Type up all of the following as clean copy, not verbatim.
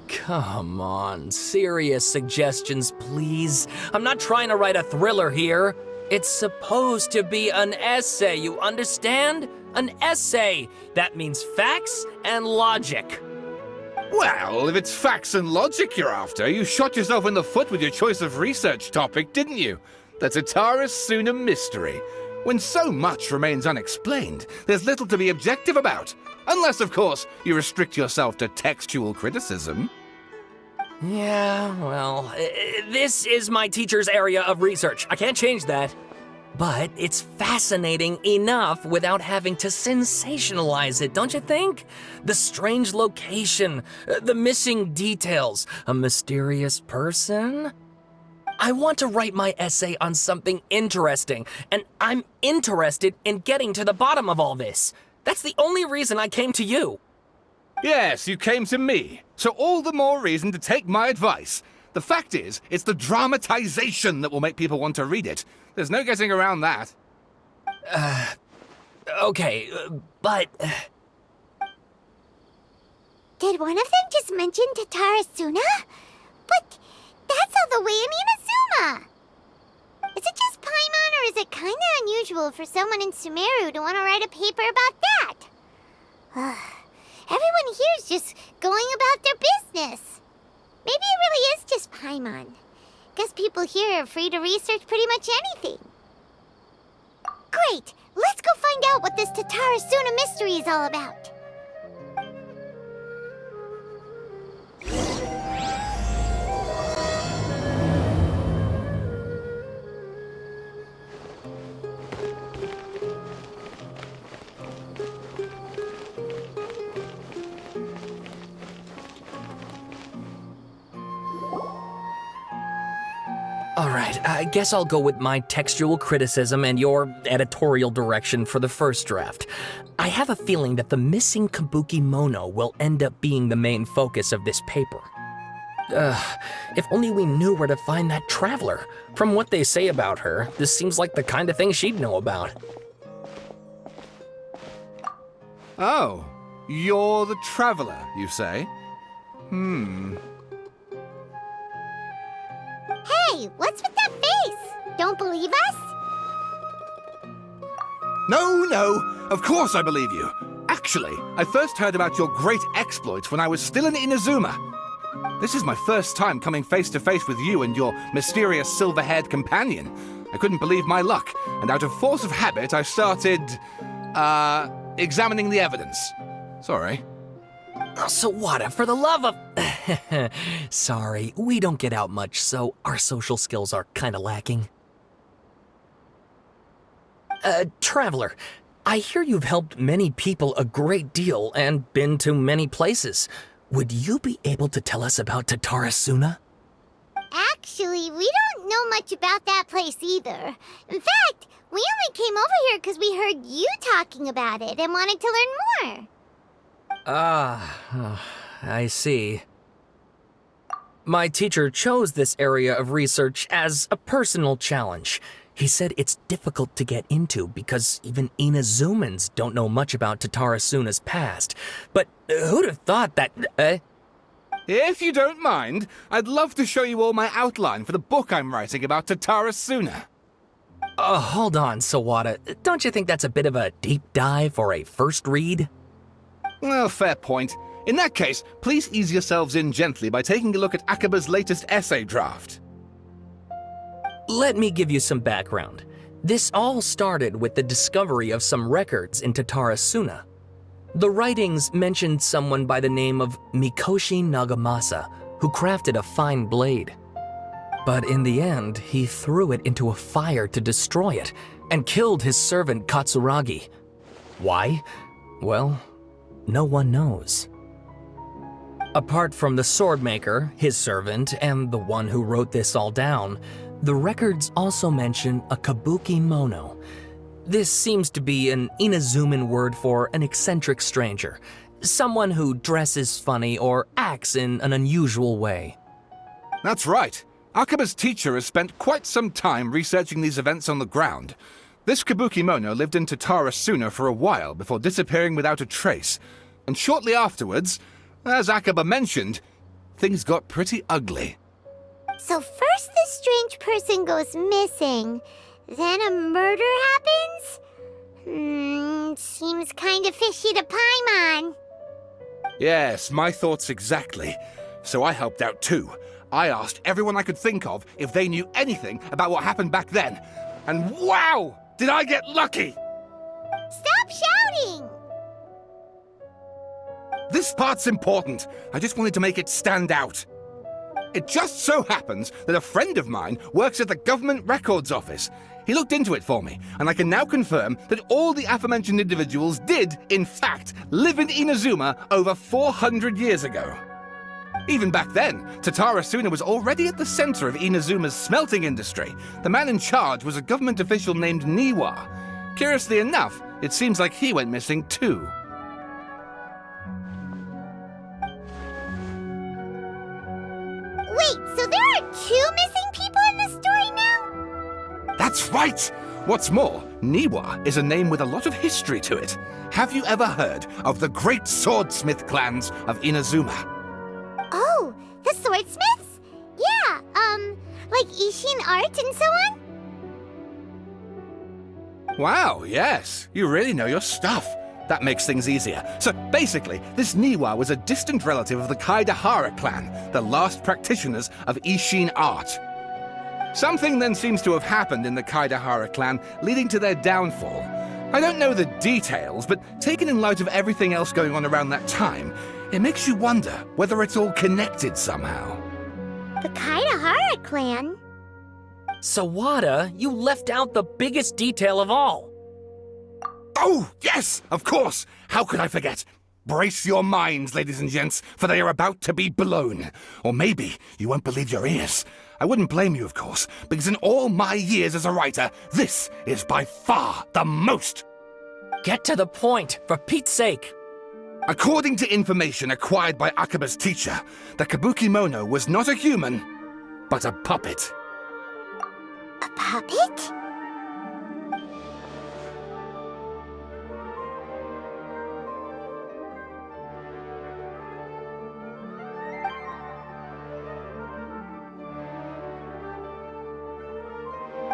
Come on, serious suggestions, please. I'm not trying to write a thriller here. It's supposed to be an essay, you understand? An essay. That means facts and logic. Well, if it's facts and logic you're after, you shot yourself in the foot with your choice of research topic, didn't you? The Tatara Suna mystery. When so much remains unexplained, there's little to be objective about. Unless, of course, you restrict yourself to textual criticism. Yeah, well, this is my teacher's area of research. I can't change that. But it's fascinating enough without having to sensationalize it, don't you think? The strange location, the missing details, a mysterious person. I want to write my essay on something interesting, and I'm interested in getting to the bottom of all this. That's the only reason I came to you. Yes, you came to me, so all the more reason to take my advice. The fact is, it's the dramatization that will make people want to read it. There's no getting around that. Okay, but... Did one of them just mention Tatara Suna? But that's all the way in Inazuma! Is it just Paimon, or is it kinda unusual for someone in Sumeru to want to write a paper about that? Everyone here's just going about their business. Maybe it really is just Paimon. Guess people here are free to research pretty much anything. Great! Let's go find out what this Tatara Suna mystery is all about. Alright, I guess I'll go with my textual criticism and your editorial direction for the first draft. I have a feeling that the missing Kabuki Mono will end up being the main focus of this paper. If only we knew where to find that traveler. From what they say about her, this seems like the kind of thing she'd know about. Oh, you're the traveler, you say? Hey, what's with that face? Don't believe us? No, of course I believe you. Actually, I first heard about your great exploits when I was still in Inazuma. This is my first time coming face to face with you and your mysterious silver-haired companion. I couldn't believe my luck, and out of force of habit, I started, examining the evidence. Sorry. So what, for the love of... Sorry, we don't get out much, so our social skills are kinda lacking. Traveler, I hear you've helped many people a great deal and been to many places. Would you be able to tell us about Tatara Suna? Actually, we don't know much about that place either. In fact, we only came over here because we heard you talking about it and wanted to learn more. I see. My teacher chose this area of research as a personal challenge. He said it's difficult to get into because even Inazumans don't know much about Tatara Suna's past. But who'd have thought that... If you don't mind, I'd love to show you all my outline for the book I'm writing about Tatara Suna. Hold on, Sawada. Don't you think that's a bit of a deep dive for a first read? Well, fair point. In that case, please ease yourselves in gently by taking a look at Akaba's latest essay draft. Let me give you some background. This all started with the discovery of some records in Tatarasuna. The writings mentioned someone by the name of Mikoshi Nagamasa, who crafted a fine blade. But in the end, he threw it into a fire to destroy it and killed his servant Katsuragi. Why? Well, no one knows. Apart from the swordmaker, his servant, and the one who wrote this all down, the records also mention a kabuki mono. This seems to be an Inazuman word for an eccentric stranger, someone who dresses funny or acts in an unusual way. That's right. Akaba's teacher has spent quite some time researching these events on the ground. This Kabukimono lived in Tatarasuna for a while before disappearing without a trace. And shortly afterwards, as Akaba mentioned, things got pretty ugly. So first this strange person goes missing, then a murder happens? Seems kind of fishy to Paimon. Yes, my thoughts exactly. So I helped out too. I asked everyone I could think of if they knew anything about what happened back then. And wow! Did I get lucky! Stop shouting! This part's important. I just wanted to make it stand out. It just so happens that a friend of mine works at the Government Records Office. He looked into it for me, and I can now confirm that all the aforementioned individuals did, in fact, live in Inazuma over 400 years ago. Even back then, Tatarasuna was already at the center of Inazuma's smelting industry. The man in charge was a government official named Niwa. Curiously enough, it seems like he went missing too. Wait, so there are 2 missing people in this story now? That's right! What's more, Niwa is a name with a lot of history to it. Have you ever heard of the great swordsmith clans of Inazuma? Oh, the swordsmiths? Yeah, like Ishin art and so on? Wow, yes. You really know your stuff. That makes things easier. So basically, this Niwa was a distant relative of the Kaidahara clan, the last practitioners of Ishin art. Something then seems to have happened in the Kaidahara clan, leading to their downfall. I don't know the details, but taken in light of everything else going on around that time, it makes you wonder whether it's all connected somehow. The Kaidahara clan? Sawada, you left out the biggest detail of all. Oh, yes, of course. How could I forget? Brace your minds, ladies and gents, for they are about to be blown. Or maybe you won't believe your ears. I wouldn't blame you, of course, because in all my years as a writer, this is by far the most. Get to the point, for Pete's sake. According to information acquired by Akaba's teacher, the Kabukimono was not a human, but a puppet. A puppet?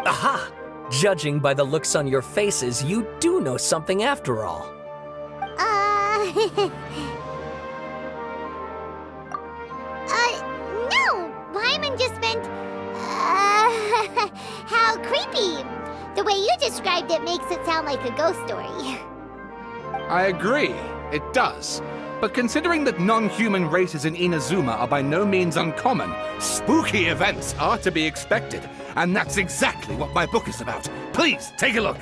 Aha! Judging by the looks on your faces, you do know something after all. No! Paimon just meant, how creepy! The way you described it makes it sound like a ghost story. I agree, it does. But considering that non-human races in Inazuma are by no means uncommon, spooky events are to be expected. And that's exactly what my book is about. Please, take a look.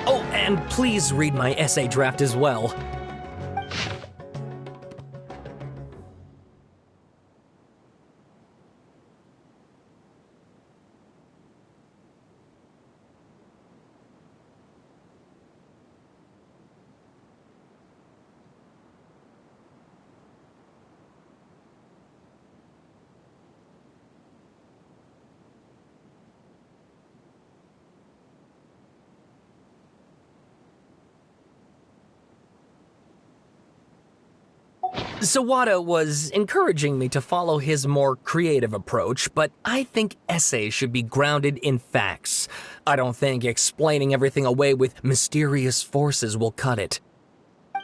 Oh, and please read my essay draft as well. Sawada was encouraging me to follow his more creative approach, but I think essays should be grounded in facts. I don't think explaining everything away with mysterious forces will cut it.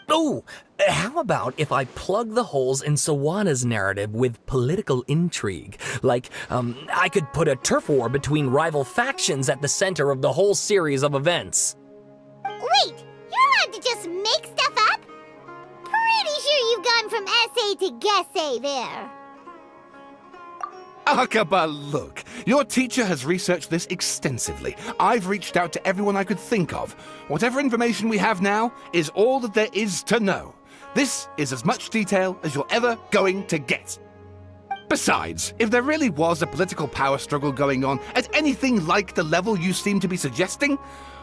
Oh, how about if I plug the holes in Sawada's narrative with political intrigue? Like, I could put a turf war between rival factions at the center of the whole series of events. Wait, you're allowed to just make stuff up? Pretty sure you've gone from essay to guessay there. Akaba, look. Your teacher has researched this extensively. I've reached out to everyone I could think of. Whatever information we have now is all that there is to know. This is as much detail as you're ever going to get. Besides, if there really was a political power struggle going on at anything like the level you seem to be suggesting,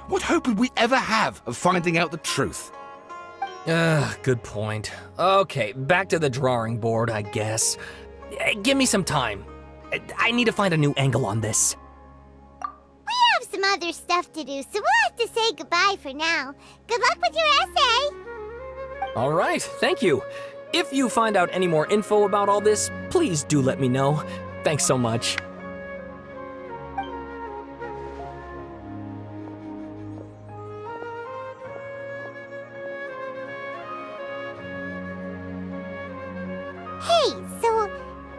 what hope would we ever have of finding out the truth? Good point. Okay, back to the drawing board, I guess. Give me some time. I need to find a new angle on this. We have some other stuff to do, so we'll have to say goodbye for now. Good luck with your essay! All right, thank you. If you find out any more info about all this, please do let me know. Thanks so much. Hey, so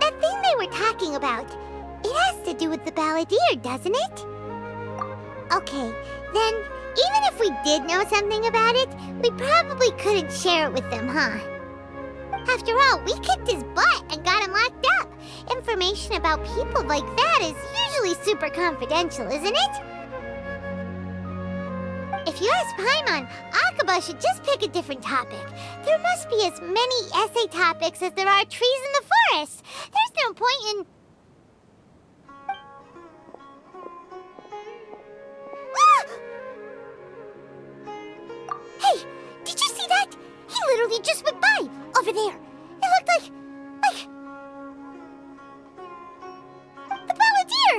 that thing they were talking about, it has to do with the balladeer, doesn't it? Okay, then even if we did know something about it, we probably couldn't share it with them, huh? After all, we kicked his butt and got him locked up. Information about people like that is usually super confidential, isn't it? If you ask Paimon, Akaba should just pick a different topic. There must be as many essay topics as there are trees in the forest. There's no point in... Ah! Hey, did you see that? He literally just went by, over there. It looked like... the balladeer!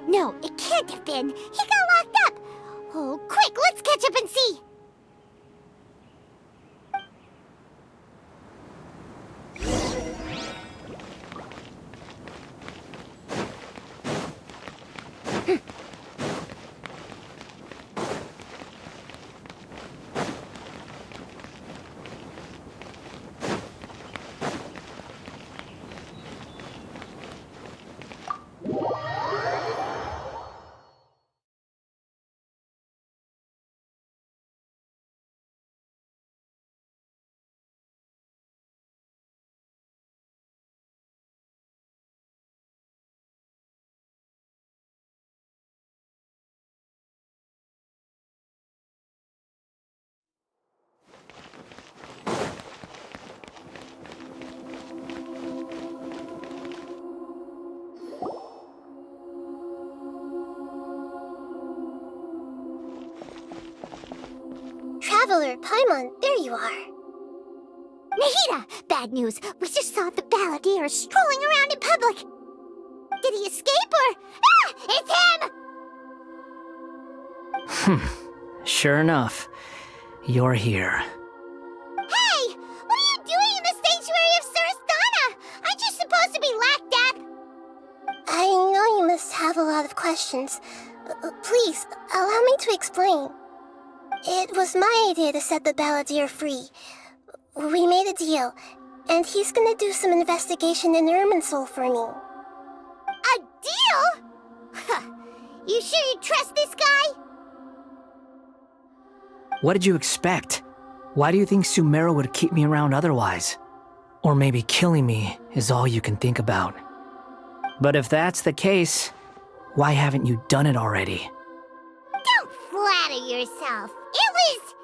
No, it can't have been. He got locked up. Oh, quick, let's catch up and see. Traveler, Paimon, there you are. Nahida! Bad news. We just saw the balladeer strolling around in public. Did he escape or... Ah! It's him! Sure enough, you're here. Hey! What are you doing in the sanctuary of Surasthana? Aren't you supposed to be locked up? I know you must have a lot of questions. Please, allow me to explain. It was my idea to set the balladeer free. We made a deal, and he's gonna do some investigation in Irminsul for me. A deal? Huh. You sure you trust this guy? What did you expect? Why do you think Sumeru would keep me around otherwise? Or maybe killing me is all you can think about. But if that's the case, why haven't you done it already? Don't flatter yourself. It was...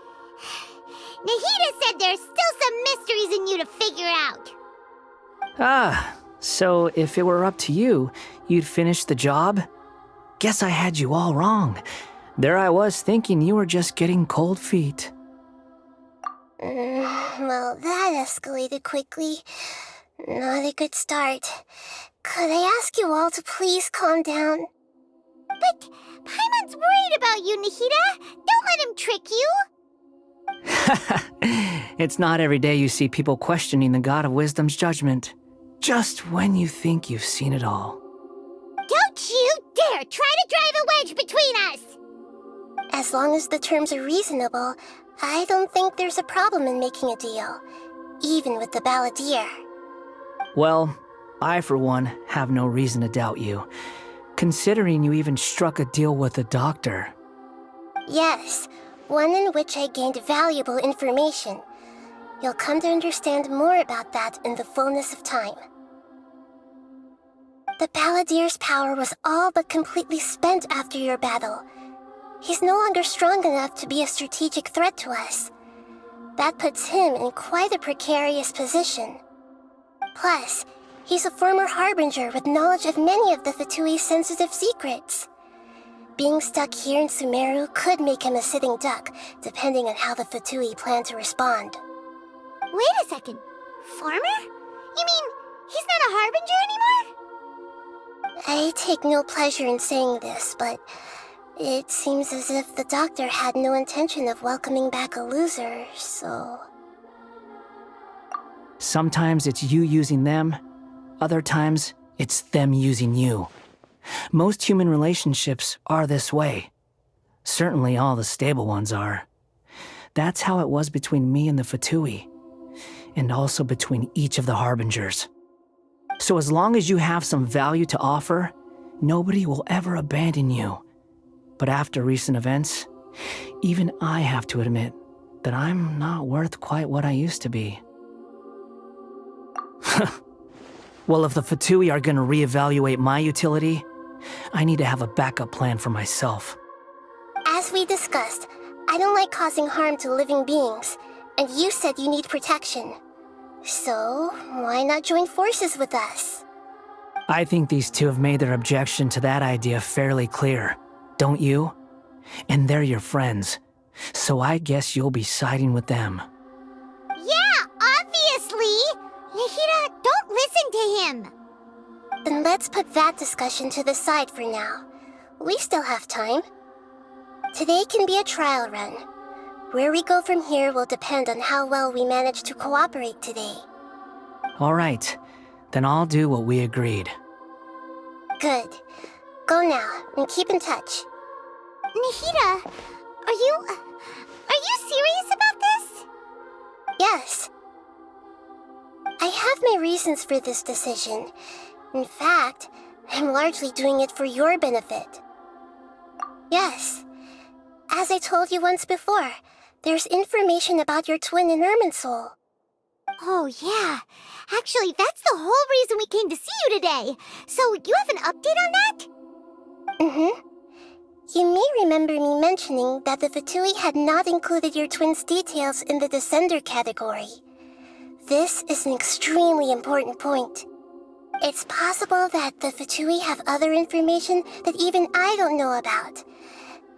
Nahida said there's still some mysteries in you to figure out. Ah, so if it were up to you, you'd finish the job? Guess I had you all wrong. There I was thinking you were just getting cold feet. Well, that escalated quickly. Not a good start. Could I ask you all to please calm down? But Paimon's worried about you, Nahida. Don't let him trick you. It's not every day you see people questioning the God of Wisdom's judgment, just when you think you've seen it all. Don't you dare try to drive a wedge between us! As long as the terms are reasonable, I don't think there's a problem in making a deal, even with the Balladeer. Well, I for one have no reason to doubt you, considering you even struck a deal with the doctor. Yes, one in which I gained valuable information. You'll come to understand more about that in the fullness of time. The Balladeer's power was all but completely spent after your battle. He's no longer strong enough to be a strategic threat to us. That puts him in quite a precarious position. Plus, he's a former Harbinger with knowledge of many of the Fatui's sensitive secrets. Being stuck here in Sumeru could make him a sitting duck, depending on how the Fatui plan to respond. Wait a second. Former? You mean he's not a Harbinger anymore? I take no pleasure in saying this, but it seems as if the doctor had no intention of welcoming back a loser, so... Sometimes it's you using them, other times it's them using you. Most human relationships are this way. Certainly all the stable ones are. That's how it was between me and the Fatui, and also between each of the Harbingers. So as long as you have some value to offer, nobody will ever abandon you. But after recent events, even I have to admit that I'm not worth quite what I used to be. Well, if the Fatui are gonna reevaluate my utility, I need to have a backup plan for myself. As we discussed, I don't like causing harm to living beings, and you said you need protection. So, why not join forces with us? I think these two have made their objection to that idea fairly clear, don't you? And they're your friends, so I guess you'll be siding with them. Yeah, obviously! Nihira, don't listen to him! Then let's put that discussion to the side for now. We still have time. Today can be a trial run. Where we go from here will depend on how well we manage to cooperate today. All right, then I'll do what we agreed. Good. Go now, and keep in touch. Nihira, are you serious about this? Yes. I have my reasons for this decision. In fact, I'm largely doing it for your benefit. Yes. As I told you once before, there's information about your twin in Irminsul. Oh, yeah. Actually, that's the whole reason we came to see you today. So, you have an update on that? Mm-hmm. You may remember me mentioning that the Fatui had not included your twin's details in the Descender category. This is an extremely important point. It's possible that the Fatui have other information that even I don't know about.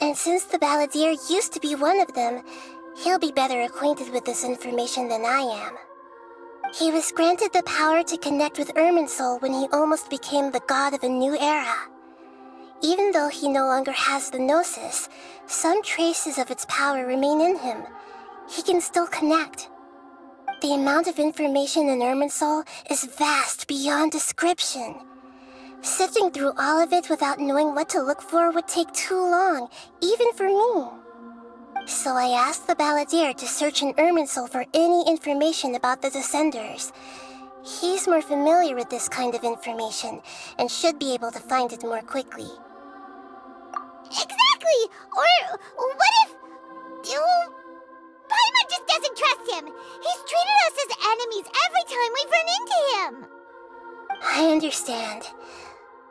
And since the Balladeer used to be one of them, he'll be better acquainted with this information than I am. He was granted the power to connect with Irminsul when he almost became the god of a new era. Even though he no longer has the Gnosis, some traces of its power remain in him. He can still connect. The amount of information in Irminsul is vast beyond description. Sifting through all of it without knowing what to look for would take too long, even for me. So I asked the Balladeer to search in Irminsul for any information about the Descenders. He's more familiar with this kind of information, and should be able to find it more quickly. Exactly! Or what if... Paimon just doesn't trust him! He's treated us as enemies every time we've run into him! I understand.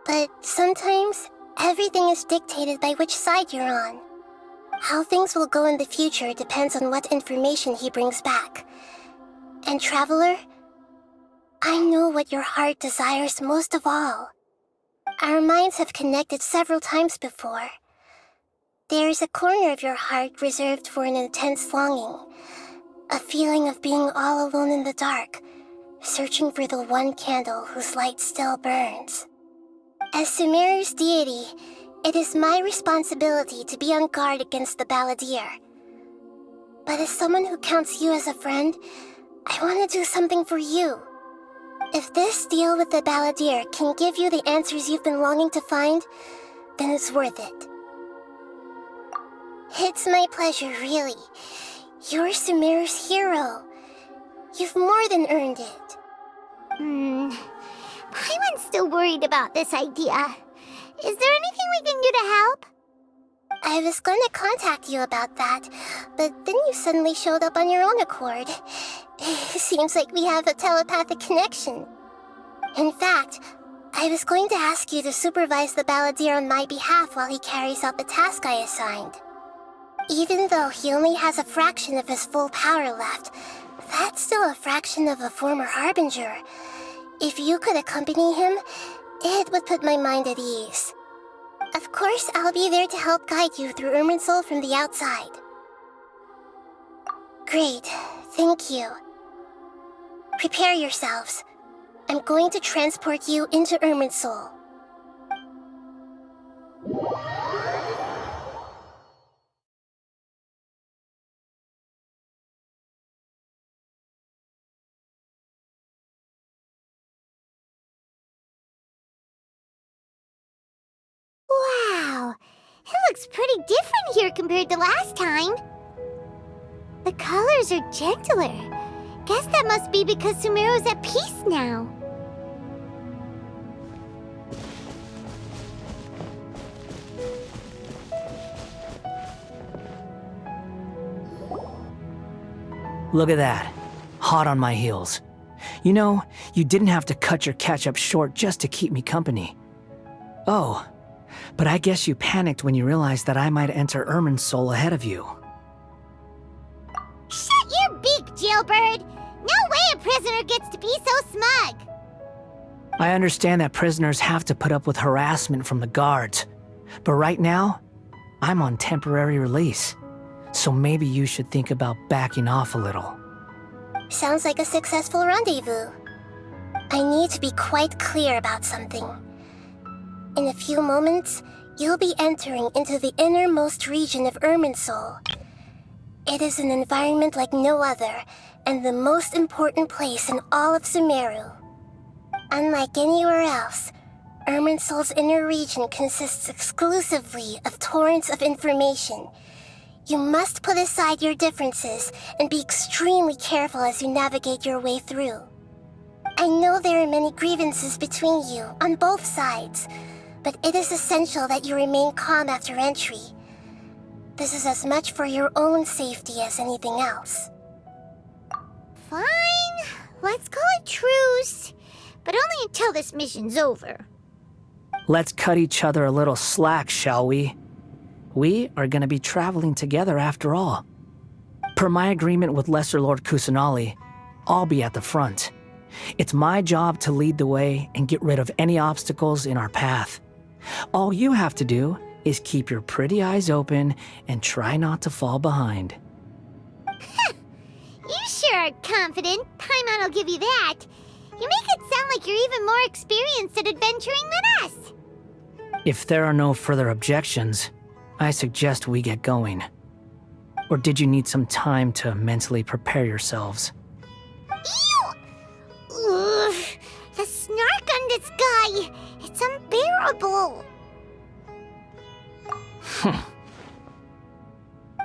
But sometimes, everything is dictated by which side you're on. How things will go in the future depends on what information he brings back. And Traveler, I know what your heart desires most of all. Our minds have connected several times before. There is a corner of your heart reserved for an intense longing, a feeling of being all alone in the dark, searching for the one candle whose light still burns. As Sumeru's deity, it is my responsibility to be on guard against the Balladeer. But as someone who counts you as a friend, I want to do something for you. If this deal with the Balladeer can give you the answers you've been longing to find, then it's worth it. It's my pleasure, really. You're Sumeru's hero. You've more than earned it. Paimon's still worried about this idea. Is there anything we can do to help? I was going to contact you about that, but then you suddenly showed up on your own accord. Seems like we have a telepathic connection. In fact, I was going to ask you to supervise the Balladeer on my behalf while he carries out the task I assigned. Even though he only has a fraction of his full power left, that's still a fraction of a former Harbinger. If you could accompany him, it would put my mind at ease. Of course, I'll be there to help guide you through Irminsul from the outside. Great, thank you. Prepare yourselves. I'm going to transport you into Irminsul. Wow, it looks pretty different here compared to last time. The colors are gentler. Guess that must be because Sumeru's at peace now. Look at that. Hot on my heels. You know, you didn't have to cut your catch-up short just to keep me company. Oh, but I guess you panicked when you realized that I might enter Irminsul ahead of you. Shut your beak, jailbird! No way a prisoner gets to be so smug! I understand that prisoners have to put up with harassment from the guards, but right now, I'm on temporary release, so maybe you should think about backing off a little. Sounds like a successful rendezvous. I need to be quite clear about something. In a few moments, you'll be entering into the innermost region of Irminsul. It is an environment like no other, and the most important place in all of Sumeru. Unlike anywhere else, Irminsul's inner region consists exclusively of torrents of information. You must put aside your differences and be extremely careful as you navigate your way through. I know there are many grievances between you on both sides, but it is essential that you remain calm after entry. This is as much for your own safety as anything else. Fine, let's call it truce. But only until this mission's over. Let's cut each other a little slack, shall we? We are going to be traveling together after all. Per my agreement with Lesser Lord Kusanali, I'll be at the front. It's my job to lead the way and get rid of any obstacles in our path. All you have to do is keep your pretty eyes open and try not to fall behind. You sure are confident. Paimon will give you that. You make it sound like you're even more experienced at adventuring than us. If there are no further objections, I suggest we get going. Or did you need some time to mentally prepare yourselves? Ew! Ugh, the snark on this guy. It's unbearable.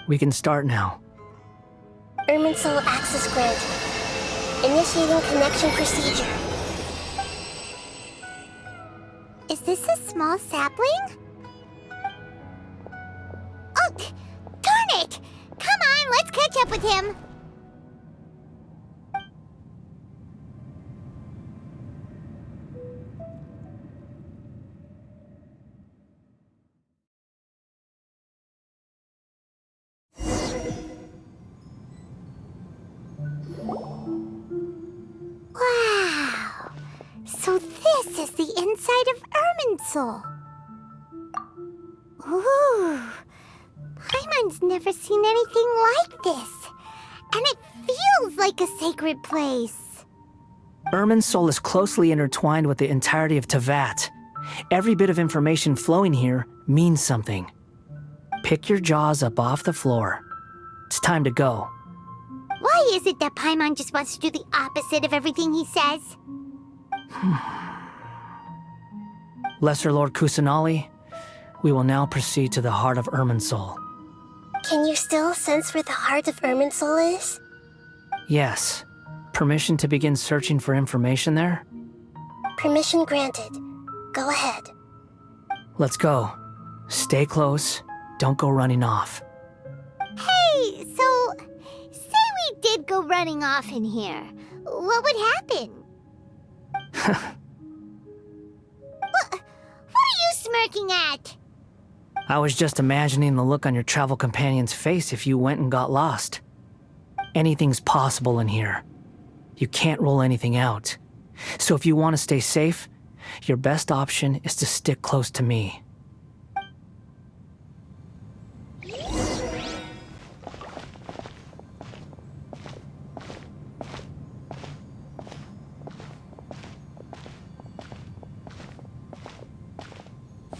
We can start now. Irminsul access granted. Initiating connection procedure. Is this a small sapling? Oh, darn it! Come on, let's catch up with him. Wow! So this is the inside of Irminsul. Ooh, Paimon's never seen anything like this. And it feels like a sacred place. Irminsul is closely intertwined with the entirety of Teyvat. Every bit of information flowing here means something. Pick your jaws up off the floor. It's time to go. Why is it that Paimon just wants to do the opposite of everything he says? Lesser Lord Kusanali, we will now proceed to the heart of Irminsul. Can you still sense where the heart of Irminsul is? Yes. Permission to begin searching for information there? Permission granted. Go ahead. Let's go. Stay close. Don't go running off. Hey, so, say we did go running off in here. What would happen? What are you smirking at? I was just imagining the look on your travel companion's face if you went and got lost. Anything's possible in here. You can't rule anything out. So if you want to stay safe, your best option is to stick close to me.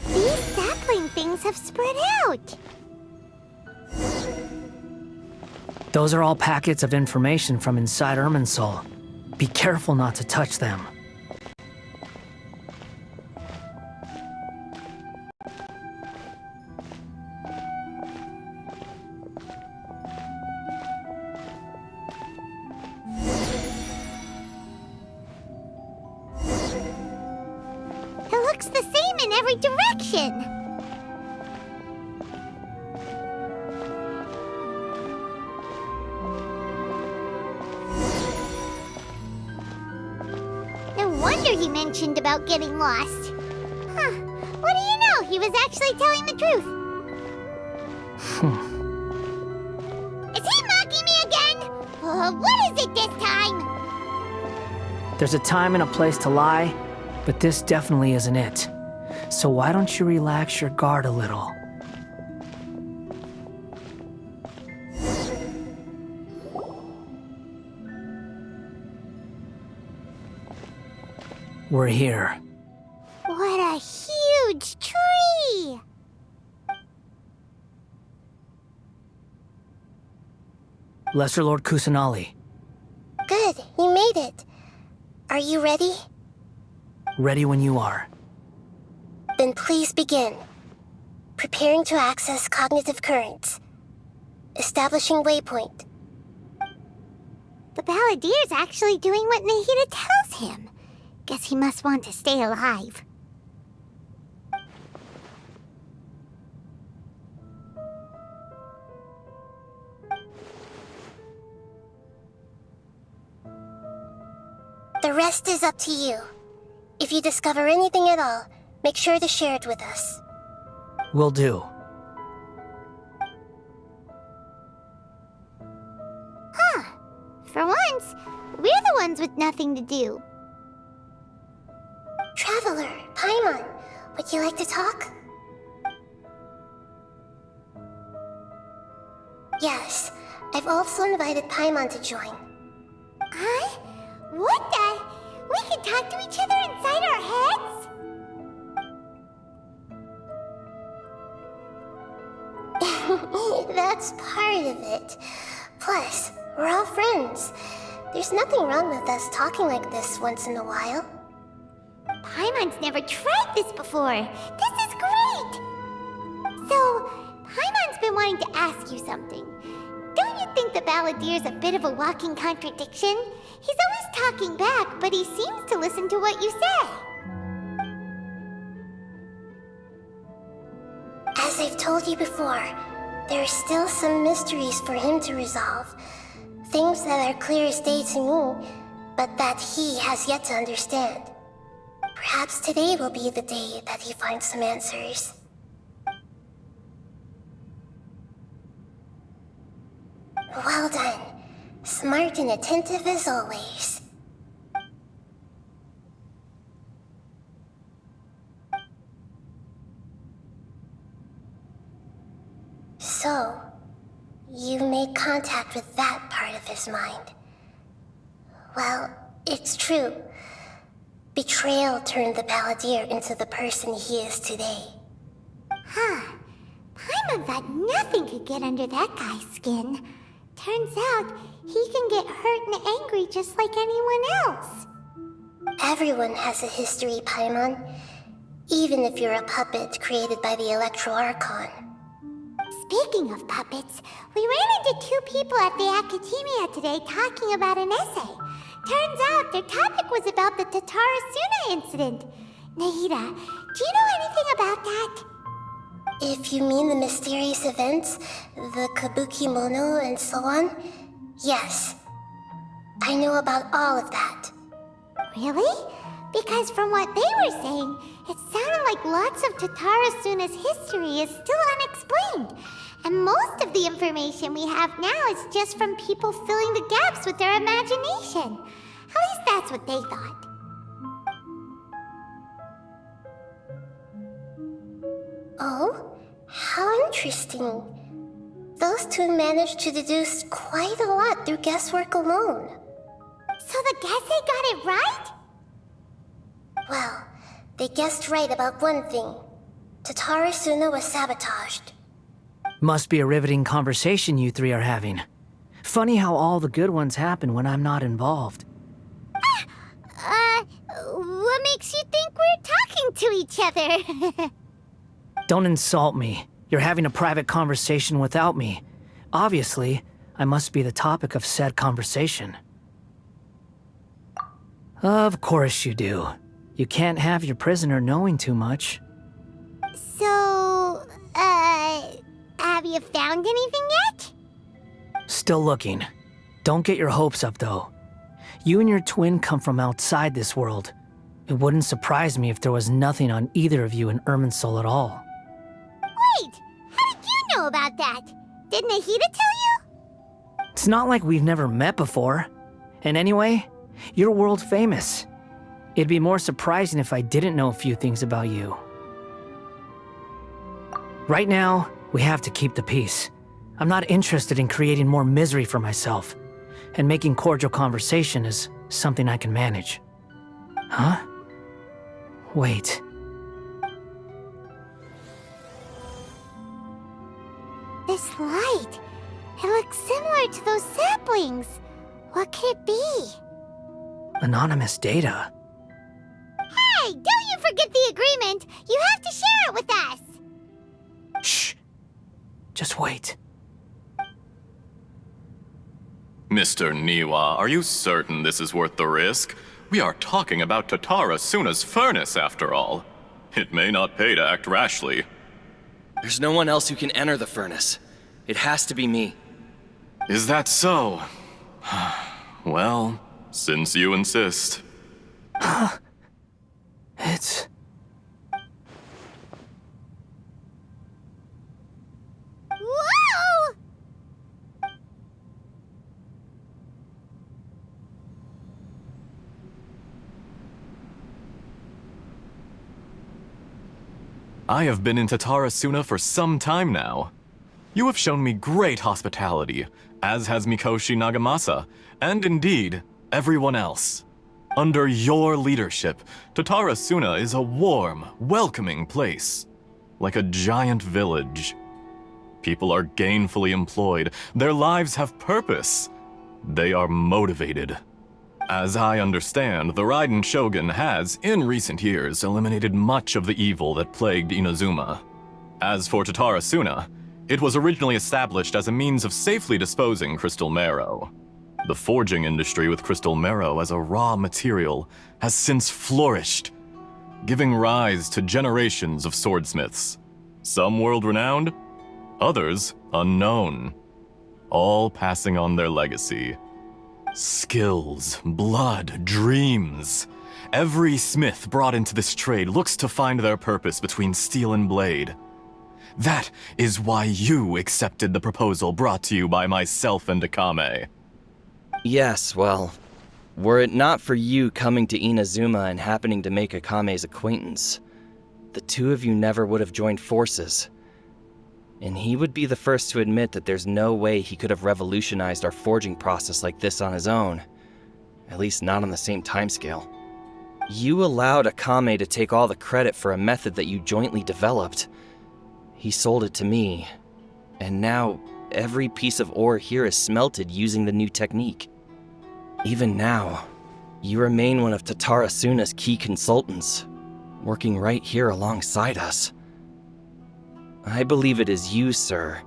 These sapling things have spread out. Those are all packets of information from inside Irminsul. Be careful not to touch them. It looks the same in every direction. No wonder he mentioned about getting lost. Huh. What do you know? He was actually telling the truth. Is he mocking me again? What is it this time? There's a time and a place to lie, but this definitely isn't it. So why don't you relax your guard a little? We're here. What a huge tree! Lesser Lord Kusanali, Good, you made it. Are you ready? ready when you are. Then please begin. Preparing to access cognitive currents. Establishing waypoint. The Balladeer's actually doing what Nahida tells him. Guess he must want to stay alive. The rest is up to you. If you discover anything at all, make sure to share it with us. Will do. For once, we're the ones with nothing to do. Traveler, Paimon, would you like to talk? Yes, I've also invited Paimon to join. Huh? What the? We can talk to each other inside our heads? That's part of it. Plus, we're all friends. There's nothing wrong with us talking like this once in a while. Paimon's never tried this before. This is great! So, Paimon's been wanting to ask you something. Don't you think the Balladeer's a bit of a walking contradiction? He's always talking back, but he seems to listen to what you say. As I've told you before, there are still some mysteries for him to resolve. Things that are clear as day to me, but that he has yet to understand. Perhaps today will be the day that he finds some answers. Well done. Smart and attentive as always. So, you made contact with that part of his mind. Well, it's true. Betrayal turned the Balladeer into the person he is today. Huh. Paimon thought nothing could get under that guy's skin. Turns out, he can get hurt and angry just like anyone else. Everyone has a history, Paimon. Even if you're a puppet created by the Electro Archon. Speaking of puppets, we ran into two people at the Academia today talking about an essay. Turns out their topic was about the Tatara Suna incident. Nahida, do you know anything about that? If you mean the mysterious events, the kabuki mono and so on, yes. I know about all of that. Really? Because from what they were saying, it sounded like lots of Tatara Suna's history is still unexplained. And most of the information we have now is just from people filling the gaps with their imagination. At least that's what they thought. Oh, how interesting. Those two managed to deduce quite a lot through guesswork alone. So the Gesse got it right? Well, they guessed right about one thing. Tatara Suna was sabotaged. Must be a riveting conversation you three are having. Funny how all the good ones happen when I'm not involved. What makes you think we're talking to each other? Don't insult me. You're having a private conversation without me. Obviously, I must be the topic of said conversation. Of course you do. You can't have your prisoner knowing too much. So, have you found anything yet? Still looking. Don't get your hopes up, though. You and your twin come from outside this world. It wouldn't surprise me if there was nothing on either of you in Irminsul at all. Wait, how did you know about that? Did Nahida tell you? It's not like we've never met before. And anyway, you're world famous. It'd be more surprising if I didn't know a few things about you. Right now, we have to keep the peace. I'm not interested in creating more misery for myself. And making cordial conversation is something I can manage. Huh? Wait. This light, it looks similar to those saplings. What could it be? Anonymous data. Hey, don't you forget the agreement! You have to share it with us! Shh. Just wait. Mr. Niwa, are you certain this is worth the risk? We are talking about Tatara Suna's furnace, after all. It may not pay to act rashly. There's no one else who can enter the furnace. It has to be me. Is that so? Well, since you insist. It's... Whoa! I have been in Tatara Suna for some time now. You have shown me great hospitality, as has Mikoshi Nagamasa, and indeed, everyone else. Under your leadership, Tatara Suna is a warm, welcoming place. Like a giant village. People are gainfully employed, their lives have purpose. They are motivated. As I understand, the Raiden Shogun has, in recent years, eliminated much of the evil that plagued Inazuma. As for Tatara Suna, it was originally established as a means of safely disposing crystal marrow. The forging industry with crystal marrow as a raw material has since flourished, giving rise to generations of swordsmiths. Some world-renowned, others unknown, all passing on their legacy. Skills, blood, dreams. Every smith brought into this trade looks to find their purpose between steel and blade. That is why you accepted the proposal brought to you by myself and Akame. Yes, well, were it not for you coming to Inazuma and happening to make Akame's acquaintance, the two of you never would have joined forces. And he would be the first to admit that there's no way he could have revolutionized our forging process like this on his own. At least not on the same timescale. You allowed Akame to take all the credit for a method that you jointly developed. He sold it to me, and now every piece of ore here is smelted using the new technique. Even now, you remain one of Tatara Suna's key consultants, working right here alongside us. I believe it is you, sir,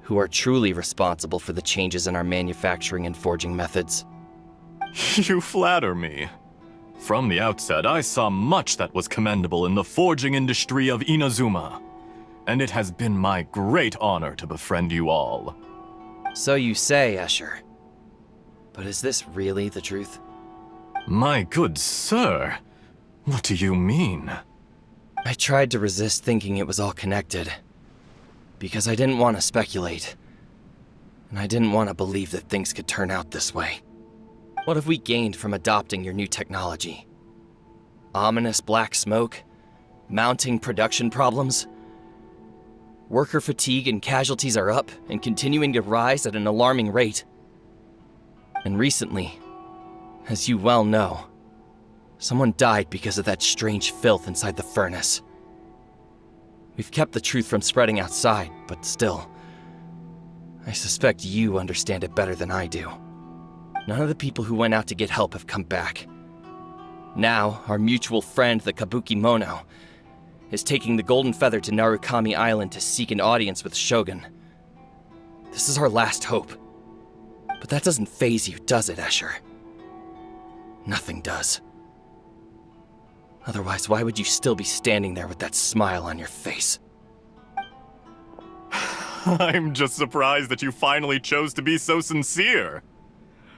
who are truly responsible for the changes in our manufacturing and forging methods. You flatter me. From the outset, I saw much that was commendable in the forging industry of Inazuma, and it has been my great honor to befriend you all. So you say, Escher. But is this really the truth? My good sir, what do you mean? I tried to resist thinking it was all connected, because I didn't want to speculate, and I didn't want to believe that things could turn out this way. What have we gained from adopting your new technology? Ominous black smoke? Mounting production problems? Worker fatigue and casualties are up and continuing to rise at an alarming rate. And recently, as you well know, someone died because of that strange filth inside the furnace. We've kept the truth from spreading outside, but still, I suspect you understand it better than I do. None of the people who went out to get help have come back. Now, our mutual friend, the Kabuki Mono, is taking the Golden Feather to Narukami Island to seek an audience with Shogun. This is our last hope. But that doesn't faze you, does it, Escher? Nothing does. Otherwise, why would you still be standing there with that smile on your face? I'm just surprised that you finally chose to be so sincere.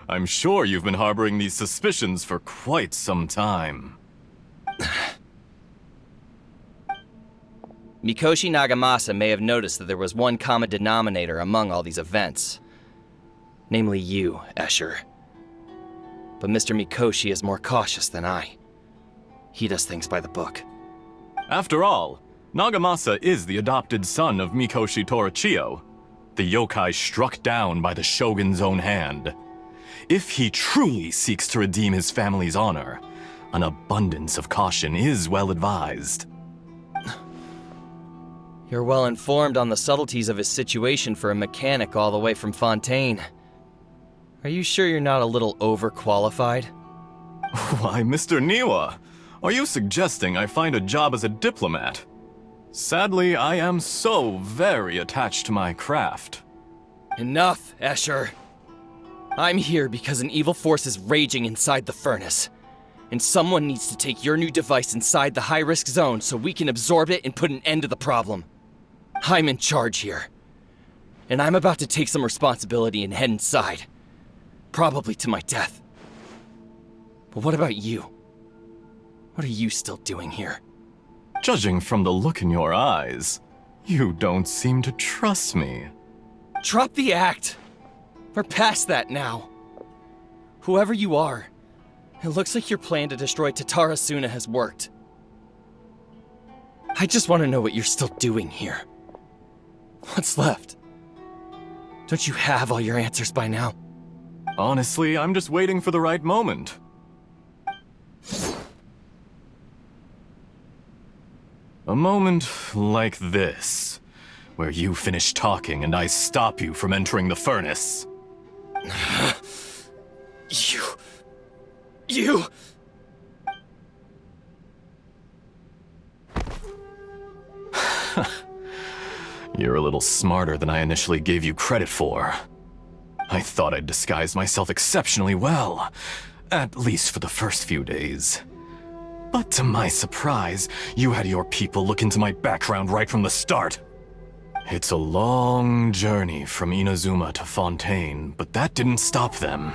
I'm sure you've been harboring these suspicions for quite some time. Mikoshi Nagamasa may have noticed that there was one common denominator among all these events. Namely you, Escher. But Mr. Mikoshi is more cautious than I. He does things by the book. After all, Nagamasa is the adopted son of Mikoshi Torachiyo, the yokai struck down by the Shogun's own hand. If he truly seeks to redeem his family's honor, an abundance of caution is well advised. You're well informed on the subtleties of his situation for a mechanic all the way from Fontaine. Are you sure you're not a little overqualified? Why, Mr. Niwa, are you suggesting I find a job as a diplomat? Sadly, I am so very attached to my craft. Enough, Escher. I'm here because an evil force is raging inside the furnace. And someone needs to take your new device inside the high-risk zone so we can absorb it and put an end to the problem. I'm in charge here. And I'm about to take some responsibility and head inside. Probably to my death. But what about you? What are you still doing here? Judging from the look in your eyes, you don't seem to trust me. Drop the act! We're past that now. Whoever you are, it looks like your plan to destroy Tatara Suna has worked. I just want to know what you're still doing here. What's left? Don't you have all your answers by now? Honestly, I'm just waiting for the right moment. A moment like this, where you finish talking and I stop you from entering the furnace. You... You're a little smarter than I initially gave you credit for. I thought I'd disguised myself exceptionally well, at least for the first few days. But to my surprise, you had your people look into my background right from the start. It's a long journey from Inazuma to Fontaine, but that didn't stop them.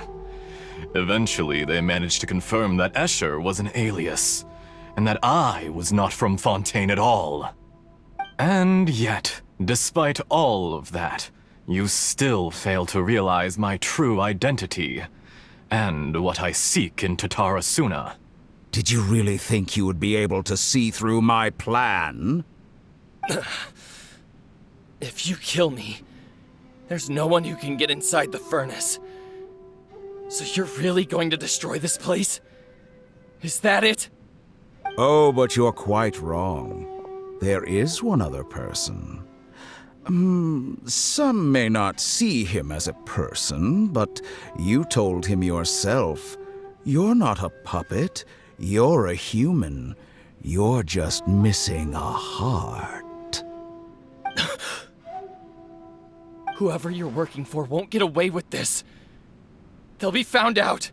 Eventually, they managed to confirm that Escher was an alias, and that I was not from Fontaine at all. And yet, despite all of that, you still fail to realize my true identity, and what I seek in Tatara Suna. Did you really think you would be able to see through my plan? If you kill me, there's no one who can get inside the furnace. So you're really going to destroy this place? Is that it? Oh, but you're quite wrong. There is one other person. Some may not see him as a person, but you told him yourself. You're not a puppet. You're a human. You're just missing a heart. Whoever you're working for won't get away with this. They'll be found out.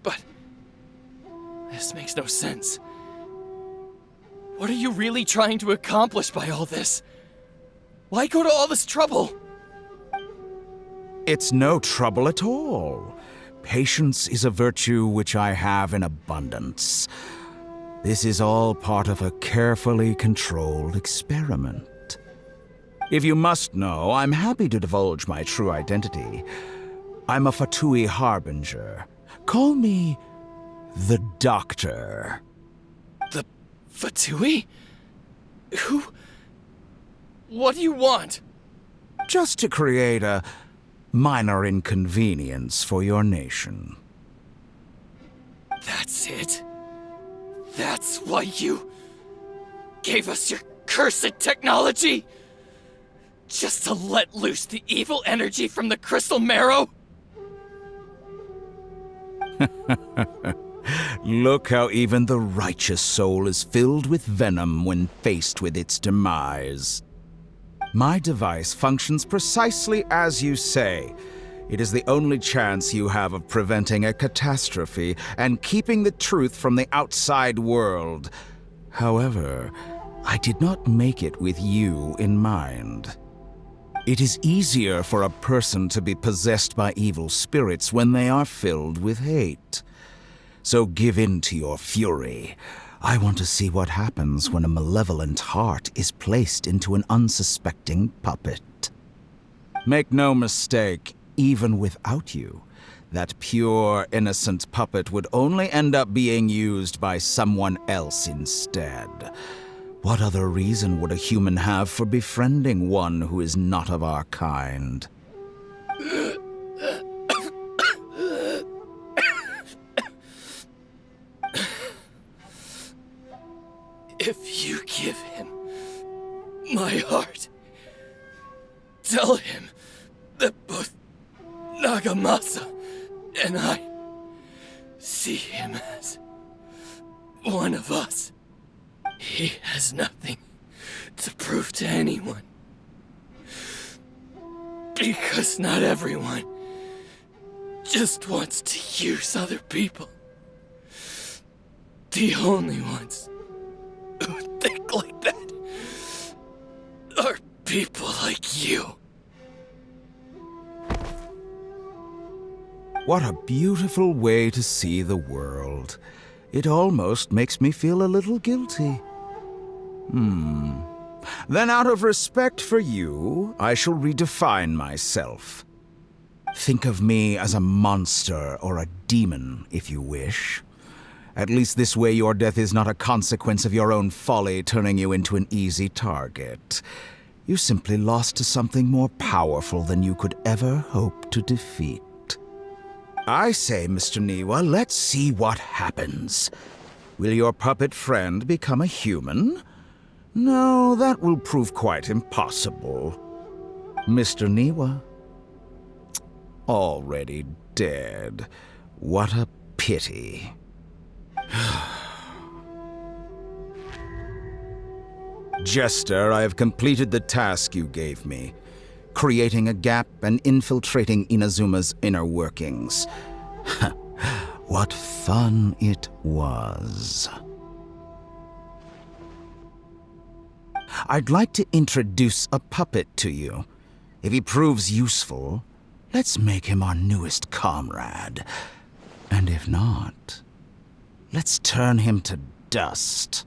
But this makes no sense. What are you really trying to accomplish by all this? Why go to all this trouble? It's no trouble at all. Patience is a virtue which I have in abundance. This is all part of a carefully controlled experiment. If you must know, I'm happy to divulge my true identity. I'm a Fatui Harbinger. Call me the Doctor. The Fatui? Who? What do you want? Just to create a minor inconvenience for your nation. That's it? That's why you gave us your cursed technology? Just to let loose the evil energy from the crystal marrow? Look how even the righteous soul is filled with venom when faced with its demise. My device functions precisely as you say. It is the only chance you have of preventing a catastrophe and keeping the truth from the outside world. However, I did not make it with you in mind. It is easier for a person to be possessed by evil spirits when they are filled with hate. So give in to your fury. I want to see what happens when a malevolent heart is placed into an unsuspecting puppet. Make no mistake, even without you, that pure, innocent puppet would only end up being used by someone else instead. What other reason would a human have for befriending one who is not of our kind? If you give him my heart, tell him that both Nagamasa and I see him as one of us. He has nothing to prove to anyone. Because not everyone just wants to use other people. The only ones who think like that are people like you. What a beautiful way to see the world. It almost makes me feel a little guilty. Then out of respect for you, I shall redefine myself. Think of me as a monster or a demon, if you wish. At least this way your death is not a consequence of your own folly turning you into an easy target. You simply lost to something more powerful than you could ever hope to defeat. I say, Mr. Niwa, let's see what happens. Will your puppet friend become a human? No, that will prove quite impossible. Mr. Niwa? Already dead. What a pity. Jester, I have completed the task you gave me, creating a gap and infiltrating Inazuma's inner workings. What fun it was. I'd like to introduce a puppet to you. If he proves useful, let's make him our newest comrade. And if not, let's turn him to dust.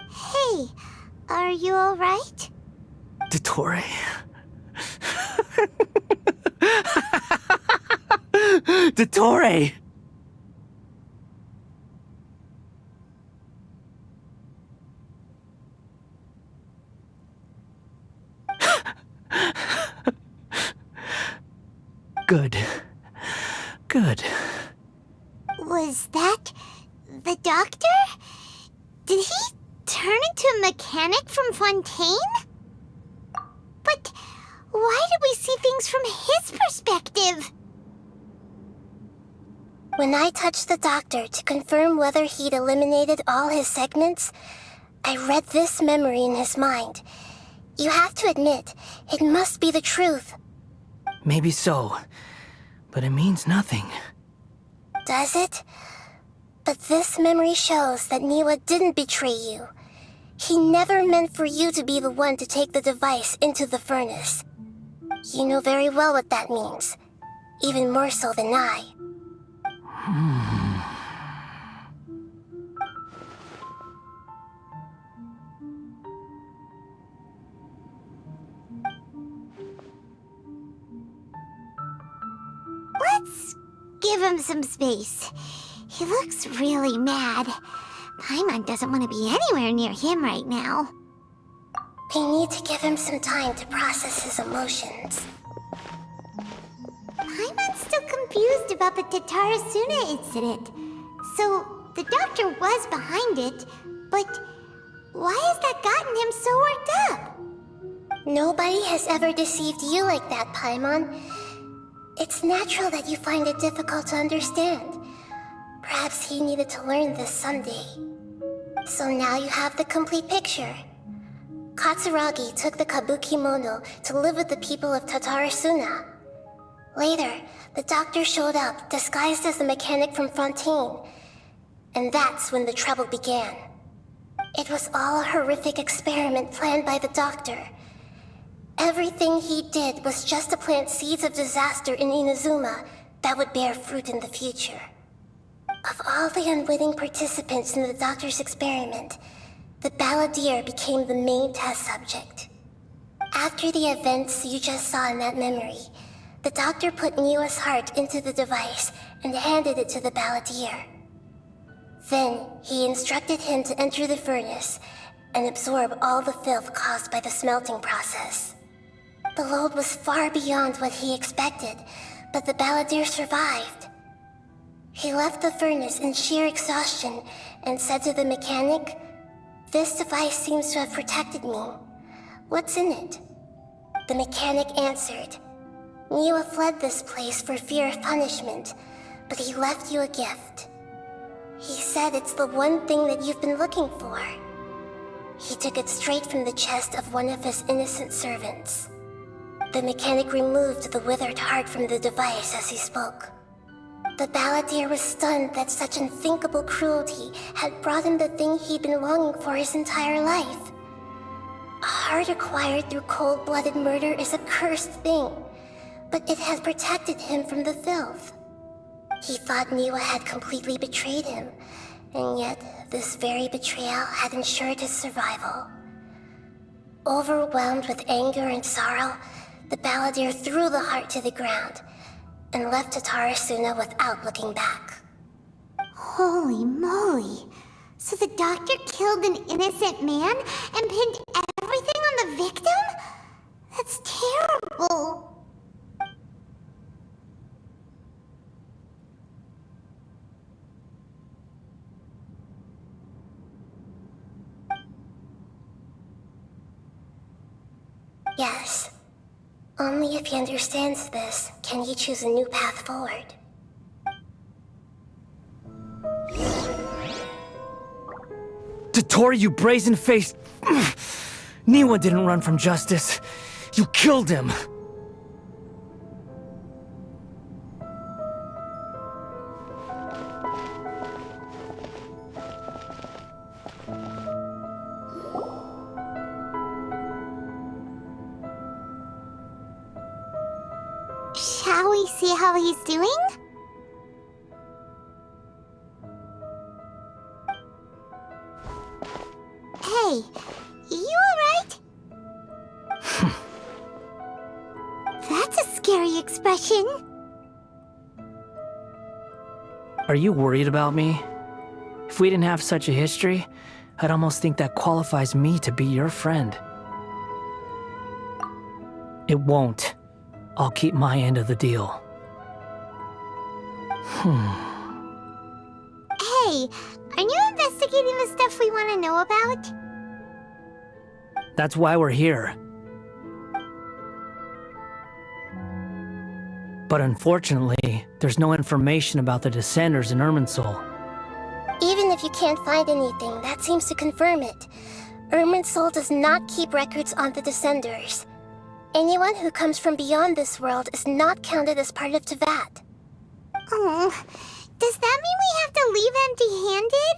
Hey, are you alright? Dottore? Dottore! Good. Good. Was that the doctor? Did he turn into a mechanic from Fontaine? But why did we see things from his perspective? When I touched the doctor to confirm whether he'd eliminated all his segments, I read this memory in his mind. You have to admit, it must be the truth. Maybe so, but it means nothing. Does it? But this memory shows that Niwa didn't betray you. He never meant for you to be the one to take the device into the furnace. You know very well what that means, even more so than I. Let's give him some space. He looks really mad. Paimon doesn't want to be anywhere near him right now. We need to give him some time to process his emotions. Paimon's still confused about the Tatarasuna incident. So, the doctor was behind it, but why has that gotten him so worked up? Nobody has ever deceived you like that, Paimon. It's natural that you find it difficult to understand. Perhaps he needed to learn this someday. So now you have the complete picture. Katsuragi took the Kabukimono to live with the people of Tatarasuna. Later, the doctor showed up, disguised as the mechanic from Fontaine. And that's when the trouble began. It was all a horrific experiment planned by the doctor. Everything he did was just to plant seeds of disaster in Inazuma that would bear fruit in the future. Of all the unwitting participants in the doctor's experiment, the balladeer became the main test subject. After the events you just saw in that memory, the doctor put Niwa's heart into the device and handed it to the balladeer. Then, he instructed him to enter the furnace and absorb all the filth caused by the smelting process. The load was far beyond what he expected, but the balladeer survived. He left the furnace in sheer exhaustion and said to the mechanic, "This device seems to have protected me. What's in it?" The mechanic answered, "Niwa fled this place for fear of punishment, but he left you a gift. He said it's the one thing that you've been looking for." He took it straight from the chest of one of his innocent servants. The mechanic removed the withered heart from the device as he spoke. The balladeer was stunned that such unthinkable cruelty had brought him the thing he'd been longing for his entire life. A heart acquired through cold-blooded murder is a cursed thing, but it had protected him from the filth. He thought Niwa had completely betrayed him, and yet this very betrayal had ensured his survival. Overwhelmed with anger and sorrow, the balladeer threw the heart to the ground and left Tatarasuna without looking back. Holy moly! So the doctor killed an innocent man and pinned everything on the victim? That's terrible! Yes. Only if he understands this can he choose a new path forward. Tottori, you brazen-faced... Niwa didn't run from justice. You killed him. Shall we see how he's doing? Hey, you alright? That's a scary expression. Are you worried about me? If we didn't have such a history, I'd almost think that qualifies me to be your friend. It won't. I'll keep my end of the deal. Hey, aren't you investigating the stuff we want to know about? That's why we're here. But unfortunately, there's no information about the Descenders in Irminsul. Even if you can't find anything, that seems to confirm it. Irminsul does not keep records on the Descenders. Anyone who comes from beyond this world is not counted as part of Teyvat. Oh, does that mean we have to leave empty-handed?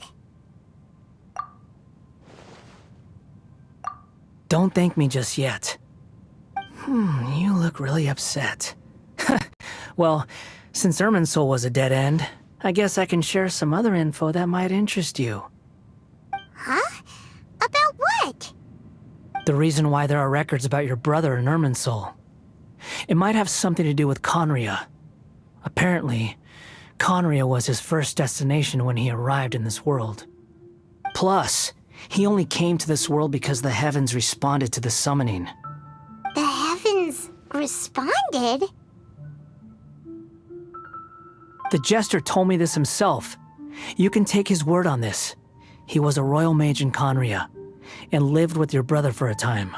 Don't thank me just yet. You look really upset. Well, since Irminsul was a dead end, I guess I can share some other info that might interest you. Huh? About what? The reason why there are records about your brother in Irminsul. It might have something to do with Conria. Apparently, Conria was his first destination when he arrived in this world. Plus, he only came to this world because the heavens responded to the summoning. The heavens responded? The Jester told me this himself. You can take his word on this. He was a royal mage in Conria, and lived with your brother for a time.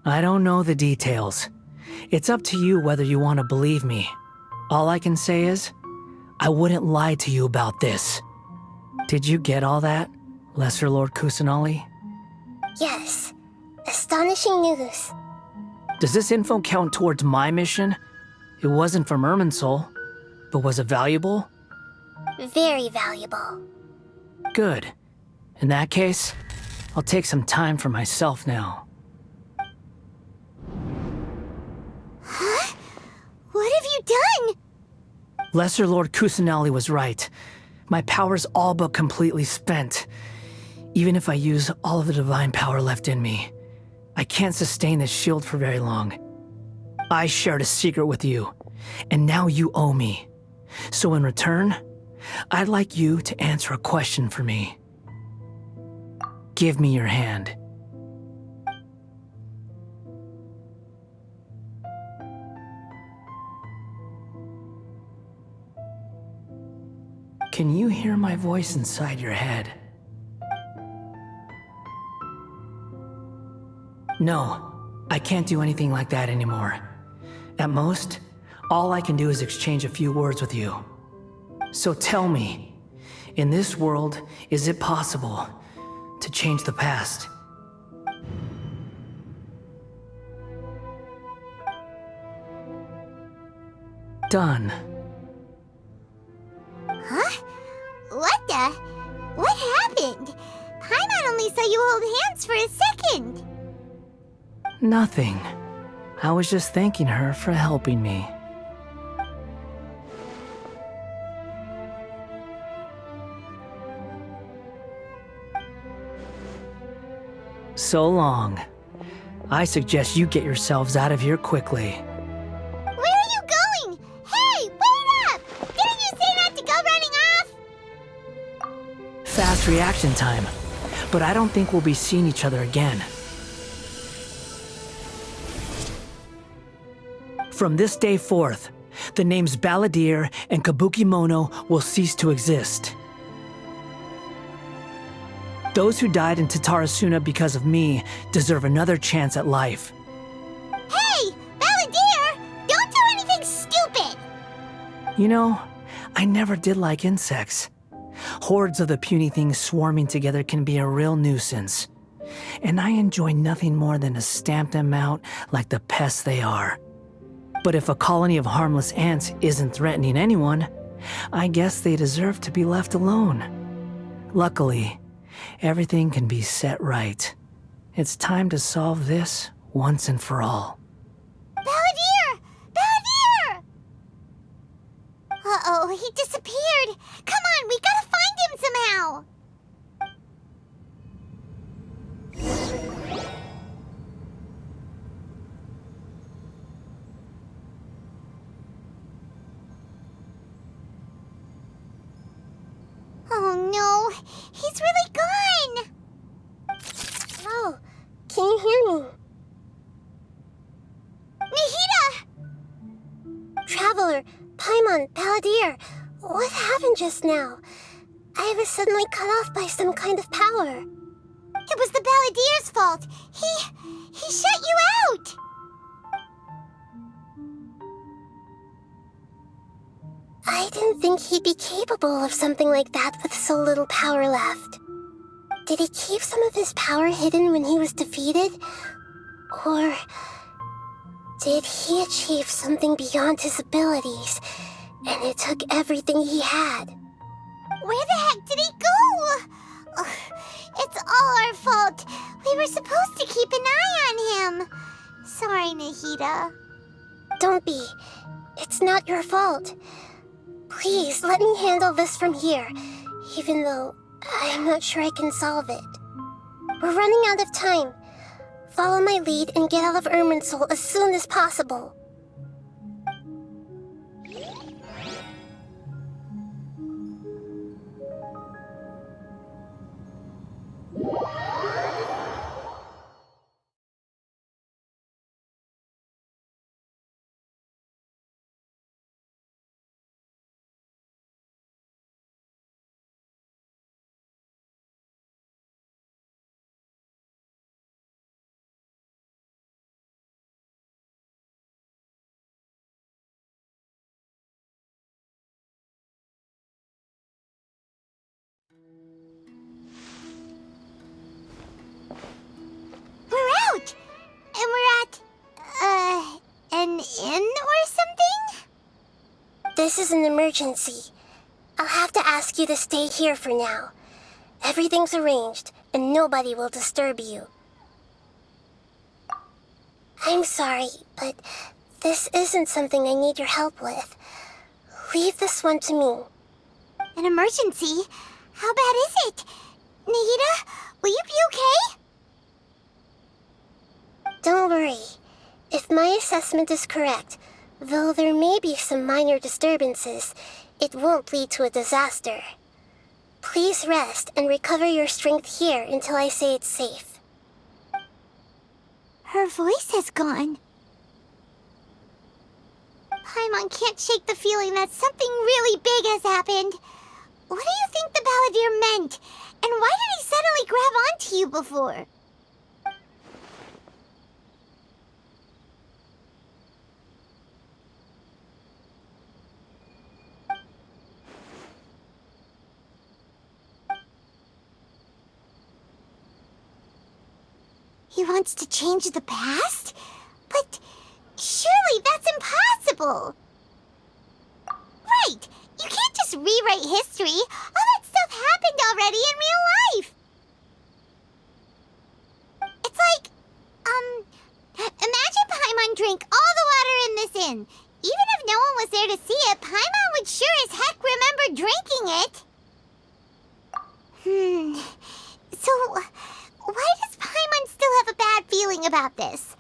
I don't know the details. It's up to you whether you want to believe me. All I can say is, I wouldn't lie to you about this. Did you get all that, Lesser Lord Kusanali? Yes. Astonishing news. Does this info count towards my mission? It wasn't from Irminsul, but was it valuable? Very valuable. Good. In that case, I'll take some time for myself now. Huh? What have you done? Lesser Lord Kusanali was right. My power's all but completely spent. Even if I use all of the divine power left in me, I can't sustain this shield for very long. I shared a secret with you, and now you owe me. So in return, I'd like you to answer a question for me. Give me your hand. Can you hear my voice inside your head? No, I can't do anything like that anymore. At most, all I can do is exchange a few words with you. So tell me, in this world, is it possible to change the past? Done. Huh? What the? What happened? Paimon only saw you hold hands for a second. Nothing. I was just thanking her for helping me. So long. I suggest you get yourselves out of here quickly. Where are you going? Hey, wait up! Didn't you say not to go running off? Fast reaction time. But I don't think we'll be seeing each other again. From this day forth, the names Balladeer and Kabukimono will cease to exist. Those who died in Tatarasuna because of me deserve another chance at life. Hey, Balladeer! Don't do anything stupid! You know, I never did like insects. Hordes of the puny things swarming together can be a real nuisance. And I enjoy nothing more than to stamp them out like the pests they are. But if a colony of harmless ants isn't threatening anyone, I guess they deserve to be left alone. Luckily, everything can be set right. It's time to solve this once and for all. Balladeer! Balladeer! Uh-oh, he disappeared. Come on, we gotta find him somehow. Oh no, he's really gone! Oh, can you hear me? Nahida! Traveler, just now. I was suddenly cut off by some kind of power. It was the Balladier's fault. He shut you out. I didn't think he'd be capable of something like that with so little power left. Did he keep some of his power hidden when he was defeated? Or did he achieve something beyond his abilities, and it took everything he had? Where the heck did he go? Ugh, it's all our fault. We were supposed to keep an eye on him. Sorry, Nahida. Don't be. It's not your fault. Please, let me handle this from here, even though I'm not sure I can solve it. We're running out of time. Follow my lead and get out of Irminsul as soon as possible. We're out! And we're at, an inn or something? This is an emergency. I'll have to ask you to stay here for now. Everything's arranged, and nobody will disturb you. I'm sorry, but this isn't something I need your help with. Leave this one to me. An emergency? How bad is it? Nahida, will you be okay? Don't worry. If my assessment is correct, though there may be some minor disturbances, it won't lead to a disaster. Please rest and recover your strength here until I say it's safe. Her voice has gone. Paimon can't shake the feeling that something really big has happened. What do you think the Balladeer meant? And why did he suddenly grab onto you before? He wants to change the past? But surely that's impossible! Right! You can't just rewrite history! All that stuff happened already in real life! It's like, imagine Paimon drank all the water in this inn. Even if no one was there to see it, Paimon would sure as heck remember drinking it! So, why does Paimon still have a bad feeling about this?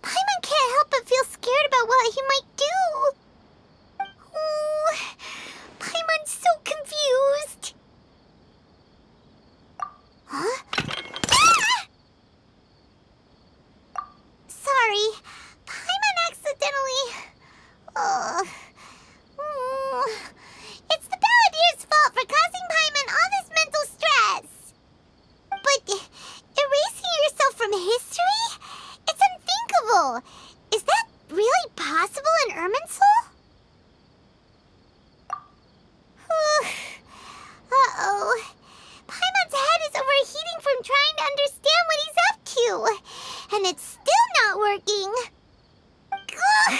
Paimon can't help but feel scared about what he might do. Oh, Paimon's so confused. Huh? Ah! Sorry, Paimon accidentally... It's the Balladier's fault for causing Paimon all this mental stress. But erasing yourself from history? It's unthinkable. Is that really possible in Irminsul? Uh-oh. Paimon's head is overheating from trying to understand what he's up to. And it's still not working. Ugh.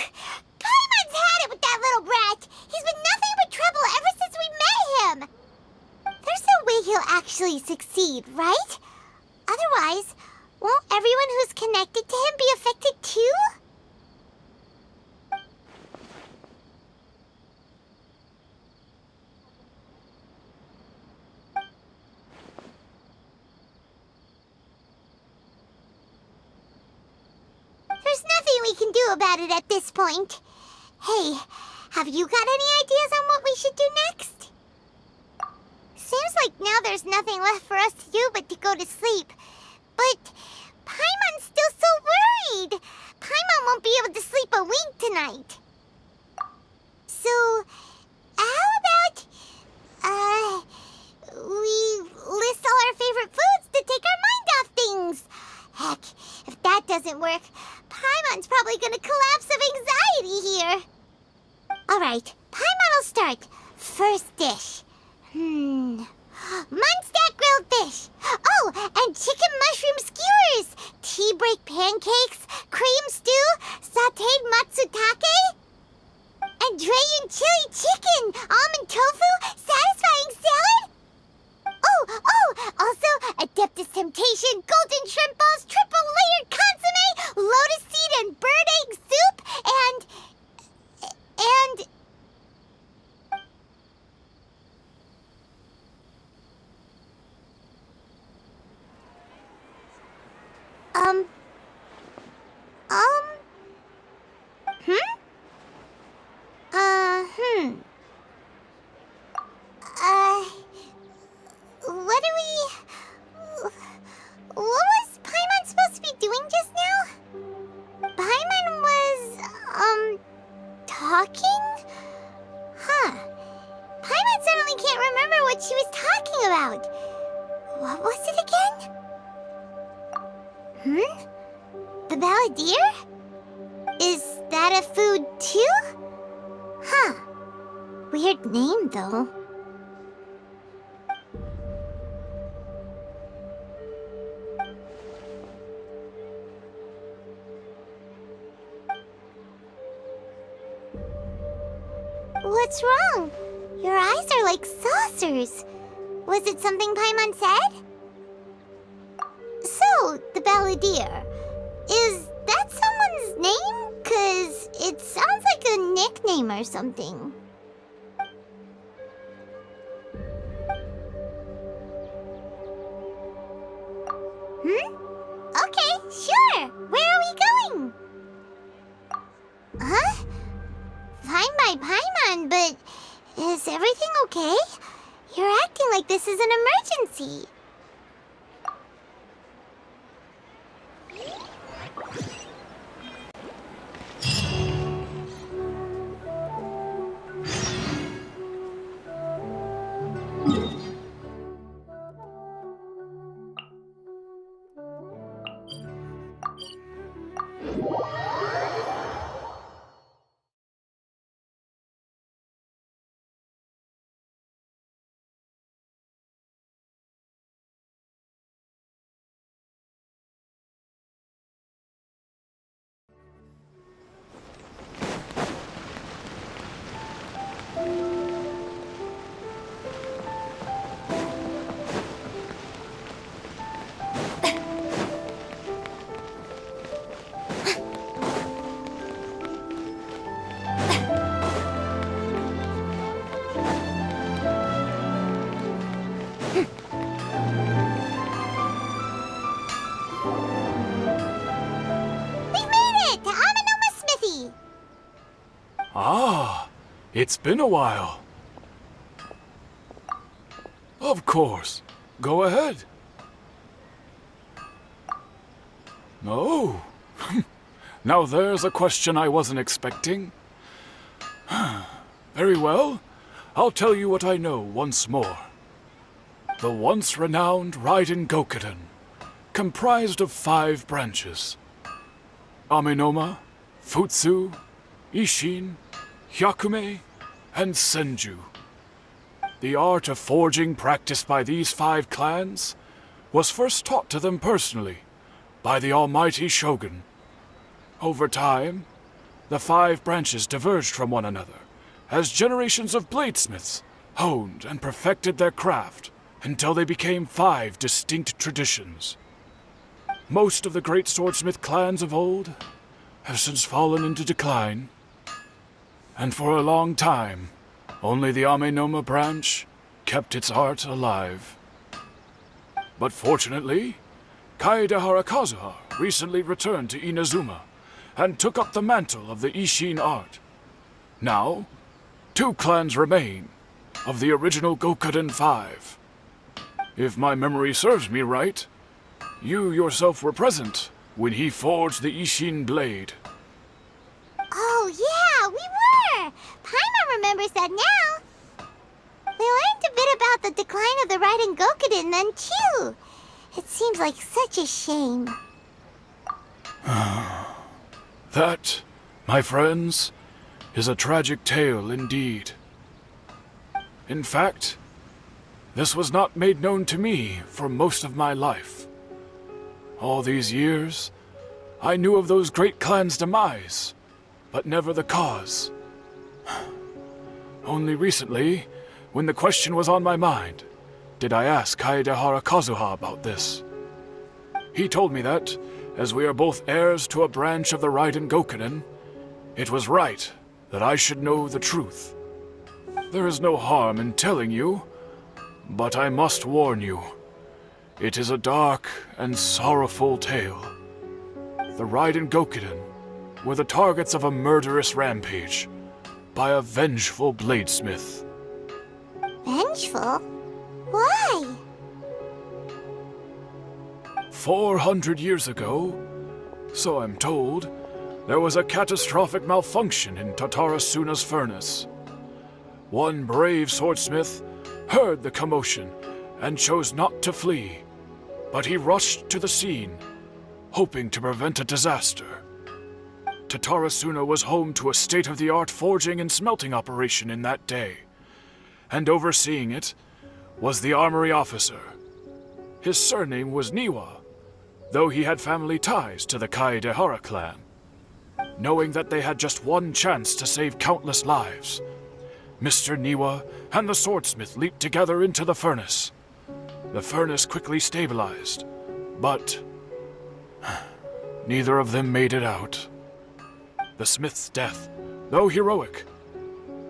Paimon's had it with that little brat. He's been nothing but trouble ever since we met him. There's no way he'll actually succeed, right? Otherwise, won't everyone who's connected to him be affected too? There's nothing we can do about it at this point. Hey, have you got any ideas on what we should do next? Seems like now there's nothing left for us to do but to go to sleep. But Paimon's still so worried. Paimon won't be able to sleep a wink tonight. So, how about, didn't work. Paimon's probably gonna collapse of anxiety here. Alright, Paimon will start. First dish. Munstack grilled fish. Oh, and chicken mushroom skewers. Tea break pancakes. Cream stew. Sauteed matsutake. And Dragon chili chicken. Almond tofu. Satisfying salad. Oh, also Adeptus Temptation, golden shrimp balls, triple layered consomme, lotus seed and bird egg soup, and... What was Paimon supposed to be doing just now? Paimon was, talking? Huh. Paimon suddenly can't remember what she was talking about. What was it again? The Balladeer? Is that a food too? Huh. Weird name, though. What's wrong? Your eyes are like saucers. Was it something Paimon said? So, the Balladeer. Is that someone's name? 'Cause it sounds like a nickname or something. Okay, sure. Where are we going? Huh? Fine by Paimon, but is everything okay? You're acting like this is an emergency. Ah, it's been a while. Of course. Go ahead. Oh. Now there's a question I wasn't expecting. Very well. I'll tell you what I know once more. The once renowned Raiden Gokuden, comprised of 5 branches. Amenoma, Futsu, Ishin, Hyakume, and Senju. The art of forging practiced by these 5 clans was first taught to them personally by the almighty Shogun. Over time, the 5 branches diverged from one another as generations of bladesmiths honed and perfected their craft until they became 5 distinct traditions. Most of the great swordsmith clans of old have since fallen into decline, and for a long time, only the Amenoma branch kept its art alive. But fortunately, Kaedehara Kazuha recently returned to Inazuma and took up the mantle of the Ishin art. Now, 2 clans remain of the original Gokuden 5. If my memory serves me right, you yourself were present when he forged the Ishin blade. Oh yeah, we were! Paimon remembers that now. We learned a bit about the decline of the Raiden Gokuden then too. It seems like such a shame. That, my friends, is a tragic tale indeed. In fact, this was not made known to me for most of my life. All these years, I knew of those great clans' demise, but never the cause. Only recently, when the question was on my mind, did I ask Kaedehara Kazuha about this. He told me that, as we are both heirs to a branch of the Raiden Gokunin, it was right that I should know the truth. There is no harm in telling you, but I must warn you. It is a dark and sorrowful tale. The Raiden Gokunin were the targets of a murderous rampage by a vengeful bladesmith. Vengeful? Why? 400 years ago, so I'm told, there was a catastrophic malfunction in Tatarasuna's furnace. One brave swordsmith heard the commotion and chose not to flee, but he rushed to the scene, hoping to prevent a disaster. Tatarasuna was home to a state-of-the-art forging and smelting operation in that day, and overseeing it was the armory officer. His surname was Niwa, though he had family ties to the Kaedehara clan. Knowing that they had just one chance to save countless lives, Mr. Niwa and the swordsmith leaped together into the furnace. The furnace quickly stabilized, but neither of them made it out. The smith's death, though heroic,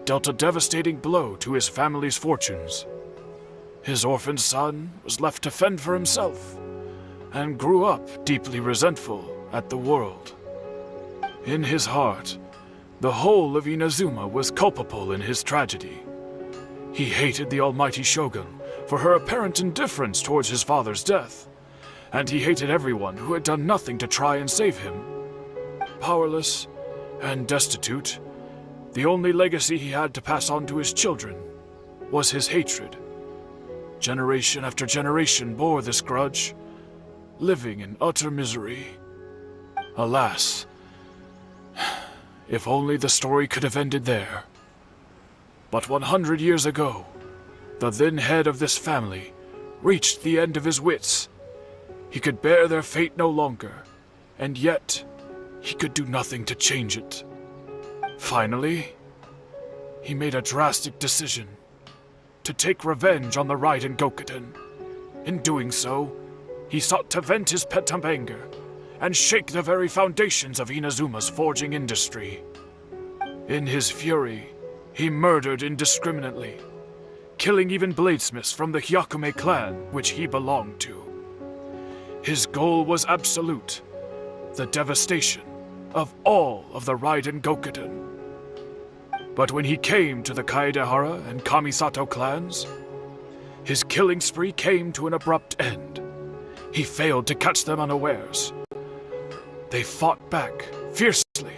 dealt a devastating blow to his family's fortunes. His orphaned son was left to fend for himself, and grew up deeply resentful at the world. In his heart, the whole of Inazuma was culpable in his tragedy. He hated the almighty shogun for her apparent indifference towards his father's death, and he hated everyone who had done nothing to try and save him. Powerless and destitute, the only legacy he had to pass on to his children was his hatred. Generation after generation bore this grudge, living in utter misery. Alas, if only the story could have ended there. But 100 years ago, the then head of this family reached the end of his wits. He could bear their fate no longer, and yet he could do nothing to change it. Finally, he made a drastic decision to take revenge on the Raiden Gokunin. In doing so, he sought to vent his pent-up anger and shake the very foundations of Inazuma's forging industry. In his fury, he murdered indiscriminately, killing even bladesmiths from the Hyakume clan which he belonged to. His goal was absolute, the devastation of all of the Raiden Gokunin. But when he came to the Kaedehara and Kamisato clans, his killing spree came to an abrupt end. He failed to catch them unawares. They fought back fiercely,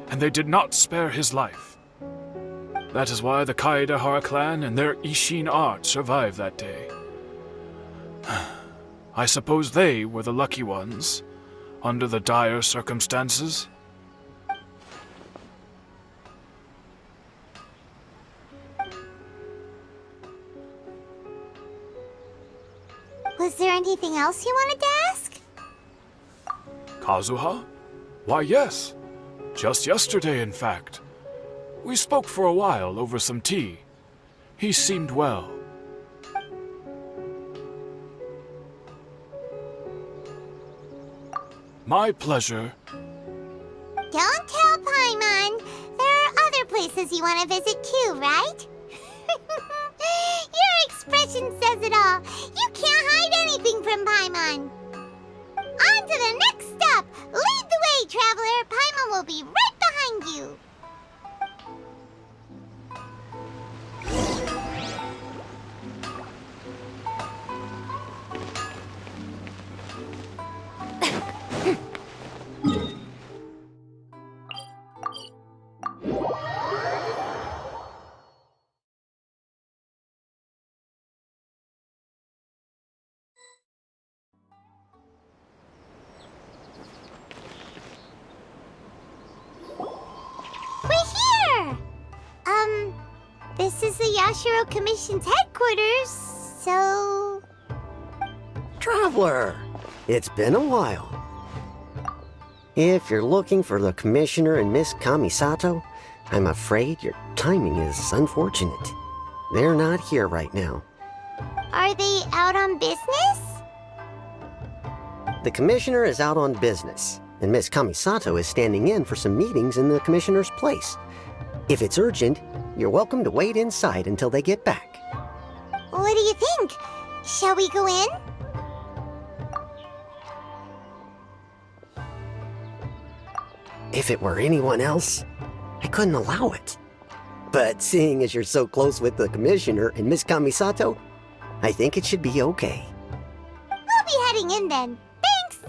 and they did not spare his life. That is why the Kaedehara clan and their Ishin art survived that day. I suppose they were the lucky ones, under the dire circumstances. Was there anything else you wanted to ask? Kazuha? Why, yes. Just yesterday, in fact. We spoke for a while over some tea. He seemed well. My pleasure. Don't tell Paimon. There are other places you want to visit too, right? Your expression says it all. You can't hide anything from Paimon. On to the next stop. Lead the way, traveler. Paimon will be right behind you. This is the Yashiro Commission's headquarters, so... Traveler, it's been a while. If you're looking for the Commissioner and Miss Kamisato, I'm afraid your timing is unfortunate. They're not here right now. Are they out on business? The Commissioner is out on business, and Miss Kamisato is standing in for some meetings in the Commissioner's place. If it's urgent, you're welcome to wait inside until they get back. What do you think? Shall we go in? If it were anyone else, I couldn't allow it. But seeing as you're so close with the Commissioner and Miss Kamisato, I think it should be okay. We'll be heading in then. Thanks!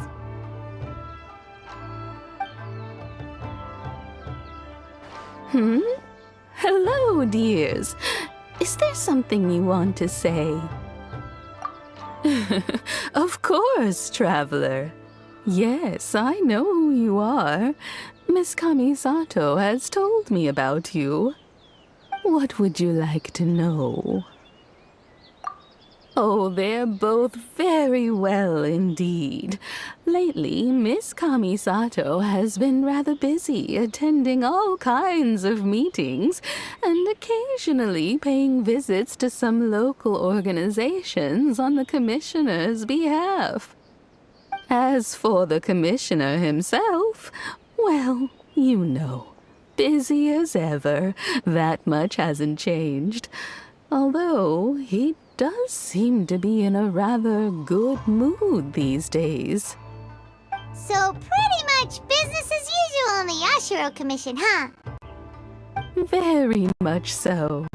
Hello, dears. Is there something you want to say? Of course, traveler. Yes, I know who you are. Miss Kamisato has told me about you. What would you like to know? Oh, they're both very well indeed. Lately, Miss Kamisato has been rather busy attending all kinds of meetings and occasionally paying visits to some local organizations on the Commissioner's behalf. As for the Commissioner himself, well, you know, busy as ever. That much hasn't changed. Although he does seem to be in a rather good mood these days. So pretty much business as usual in the Yashiro Commission, huh? Very much so.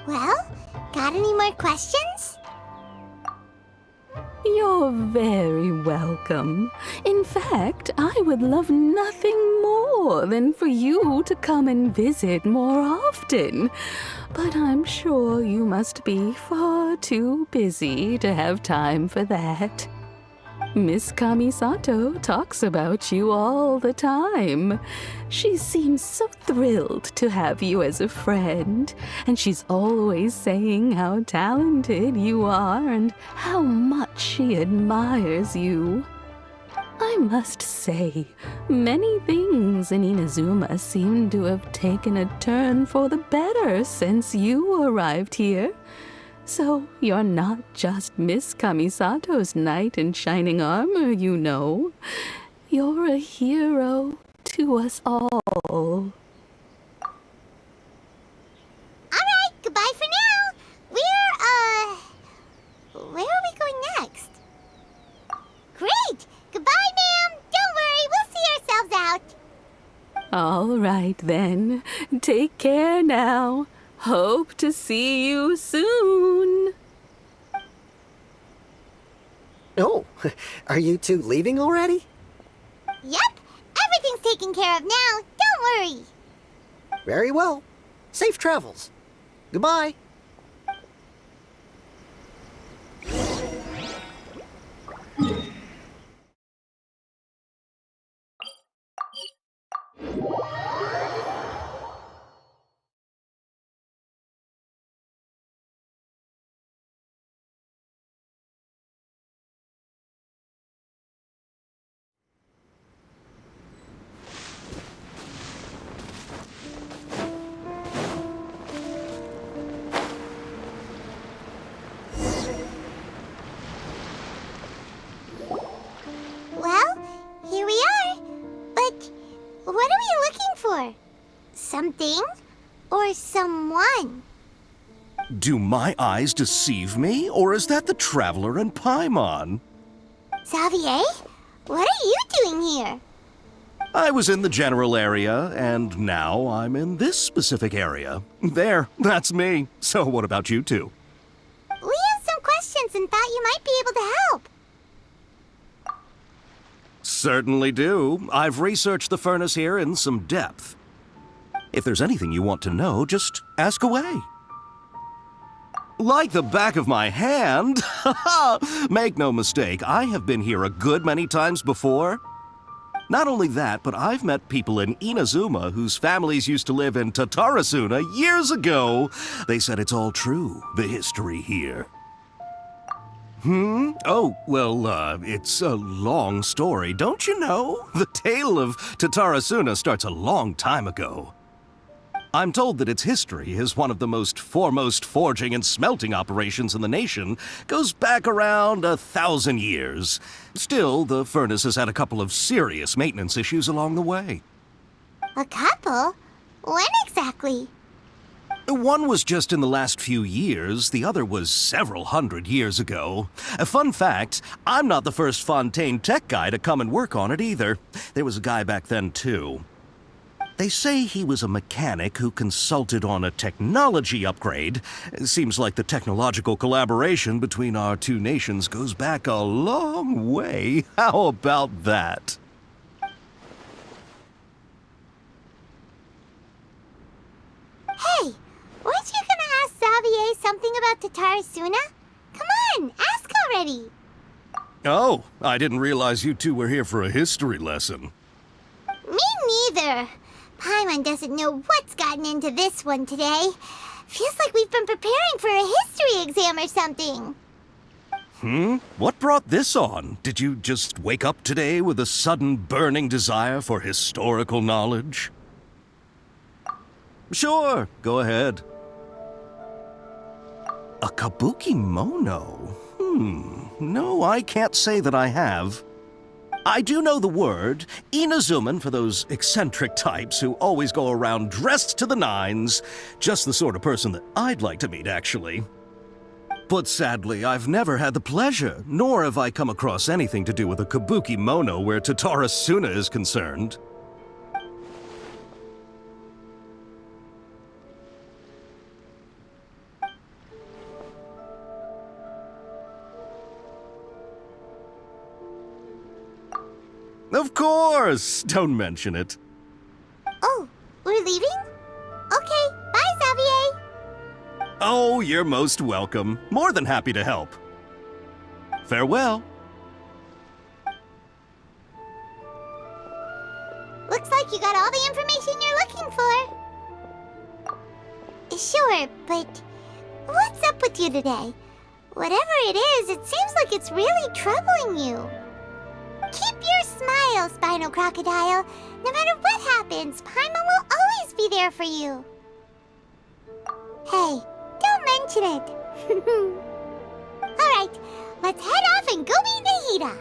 Well, got any more questions? You're very welcome. In fact, I would love nothing more than for you to come and visit more often. But I'm sure you must be far too busy to have time for that. Miss Kamisato talks about you all the time. She seems so thrilled to have you as a friend, and she's always saying how talented you are and how much she admires you. I must say, many things in Inazuma seem to have taken a turn for the better since you arrived here. So you're not just Miss Kamisato's knight in shining armor, you know. You're a hero to us all. Alright, goodbye for now. Where are we going next? Great! Goodbye, ma'am! Don't worry, we'll see ourselves out. All right, then. Take care now. Hope to see you soon. Oh, are you two leaving already? Yep, everything's taken care of now. Don't worry. Very well. Safe travels. Goodbye. Well, here we are. But what are we looking for? Something or someone? Do my eyes deceive me, or is that the Traveler and Paimon? Xavier, what are you doing here? I was in the general area, and now I'm in this specific area. There, that's me. So what about you two? We have some questions and thought you might be able to help. Certainly do. I've researched the furnace here in some depth. If there's anything you want to know, just ask away. Like the back of my hand? Make no mistake, I have been here a good many times before. Not only that, but I've met people in Inazuma whose families used to live in Tatarasuna years ago. They said it's all true, the history here. Oh, well, it's a long story, don't you know? The tale of Tatarasuna starts a long time ago. I'm told that its history is one of the most foremost forging and smelting operations in the nation, goes back around 1,000 years. Still, the furnace has had a couple of serious maintenance issues along the way. A couple? When exactly? One was just in the last few years, the other was several hundred years ago. A fun fact, I'm not the first Fontaine tech guy to come and work on it either. There was a guy back then too. They say he was a mechanic who consulted on a technology upgrade. It seems like the technological collaboration between our two nations goes back a long way. How about that? Hey, weren't you gonna ask Xavier something about Tatarasuna? Come on, ask already. Oh, I didn't realize you two were here for a history lesson. Me neither. Paimon doesn't know what's gotten into this one today. Feels like we've been preparing for a history exam or something. What brought this on? Did you just wake up today with a sudden burning desire for historical knowledge? Sure, go ahead. A kabuki mono? No, I can't say that I have. I do know the word, Inazuman for those eccentric types who always go around dressed to the nines. Just the sort of person that I'd like to meet, actually. But sadly, I've never had the pleasure, nor have I come across anything to do with a kabuki mono where Tatarasuna is concerned. Of course! Don't mention it. Oh, we're leaving? Okay, bye, Xavier. Oh, you're most welcome. More than happy to help. Farewell. Looks like you got all the information you're looking for. Sure, but what's up with you today? Whatever it is, it seems like it's really troubling you. Keep your smile, Spinal Crocodile. No matter what happens, Paimon will always be there for you. Hey, don't mention it. Alright, let's head off and go meet Nahida.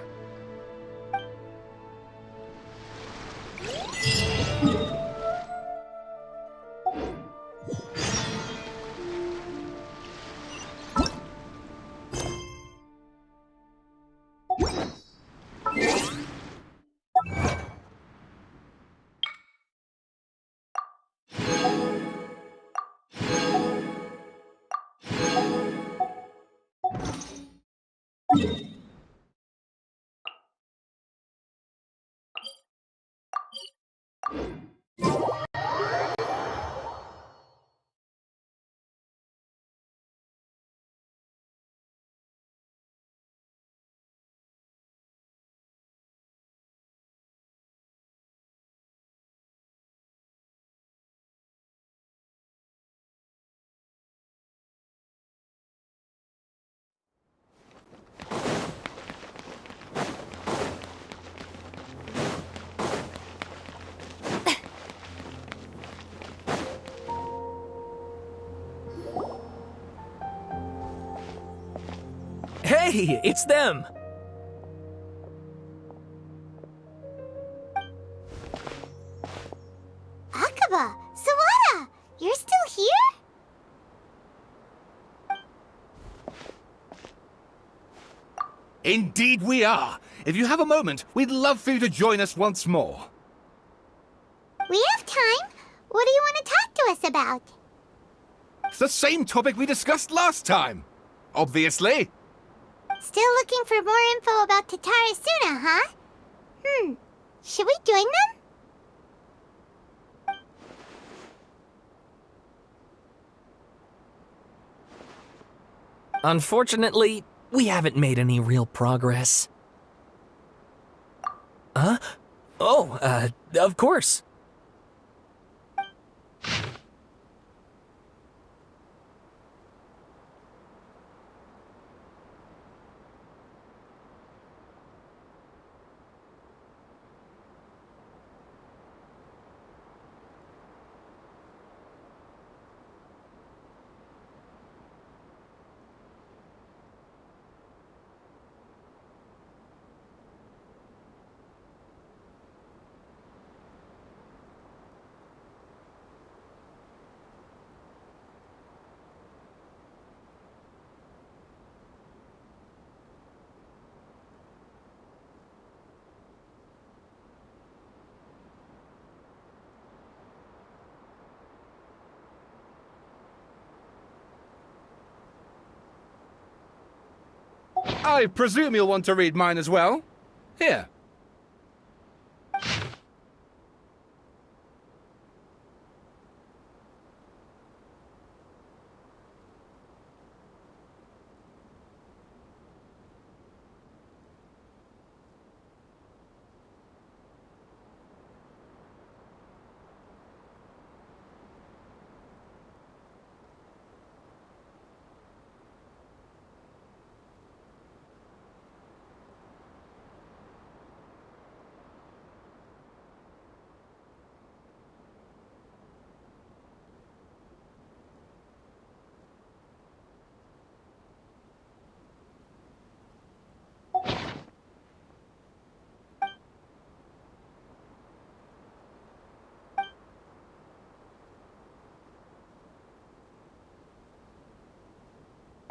Hey, it's them! Akaba, Sawada, you're still here? Indeed we are. If you have a moment, we'd love for you to join us once more. We have time. What do you want to talk to us about? It's the same topic we discussed last time. Obviously. Still looking for more info about Tatarasuna, huh? Should we join them? Unfortunately, we haven't made any real progress. Huh? Oh, of course. I presume you'll want to read mine as well. Here.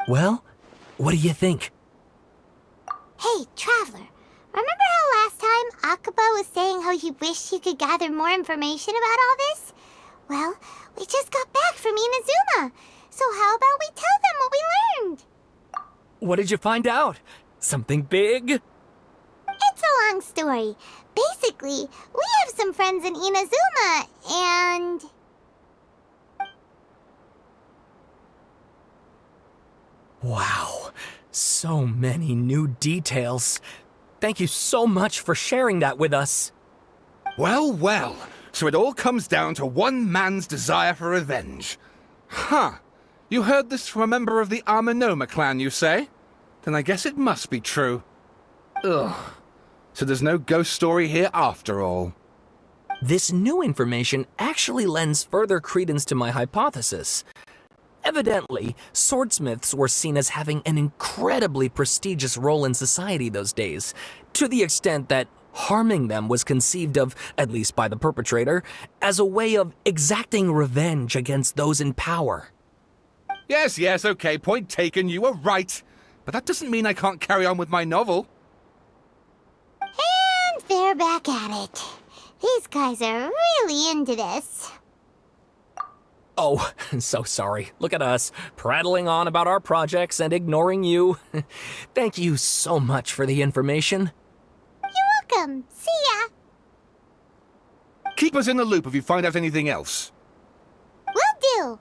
Well, what do you think? Hey, Traveler. Remember how last time Akaba was saying how he wished he could gather more information about all this? Well, we just got back from Inazuma. So how about we tell them what we learned? What did you find out? Something big? It's a long story. Basically, we have some friends in Inazuma, and... Wow, so many new details. Thank you so much for sharing that with us. Well, well. So it all comes down to one man's desire for revenge. Huh. You heard this from a member of the Amanoma clan, you say? Then I guess it must be true. Ugh. So there's no ghost story here after all. This new information actually lends further credence to my hypothesis. Evidently, swordsmiths were seen as having an incredibly prestigious role in society those days, to the extent that harming them was conceived of, at least by the perpetrator, as a way of exacting revenge against those in power. Yes, okay, point taken, you were right. But that doesn't mean I can't carry on with my novel. And they're back at it. These guys are really into this. Oh, so sorry. Look at us, prattling on about our projects and ignoring you. Thank you so much for the information. You're welcome. See ya. Keep us in the loop if you find out anything else. Will do.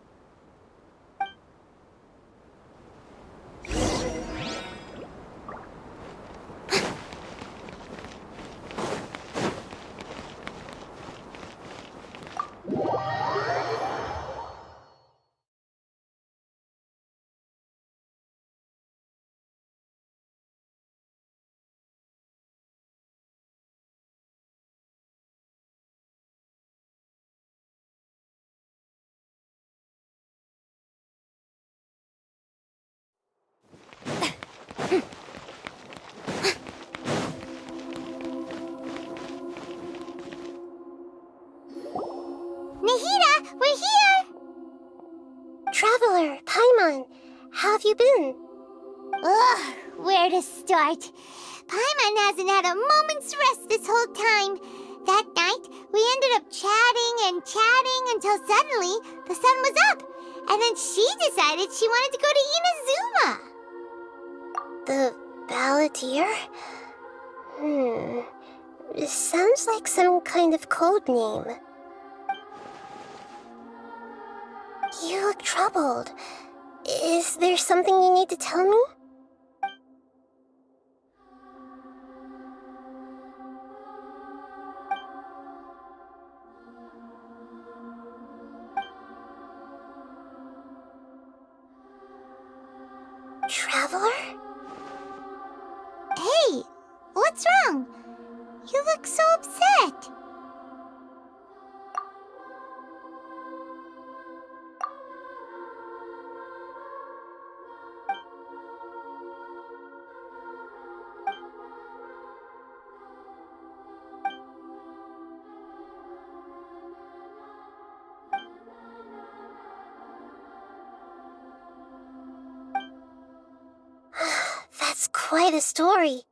Nahida, we're here! Traveler, Paimon, how have you been? Ugh, where to start? Paimon hasn't had a moment's rest this whole time. That night, we ended up chatting and chatting until suddenly the sun was up. And then she decided she wanted to go to Inazuma. The Balladeer? It sounds like some kind of code name. You look troubled. Is there something you need to tell me? Traveler? Hey, what's wrong? You look so upset. That's quite a story.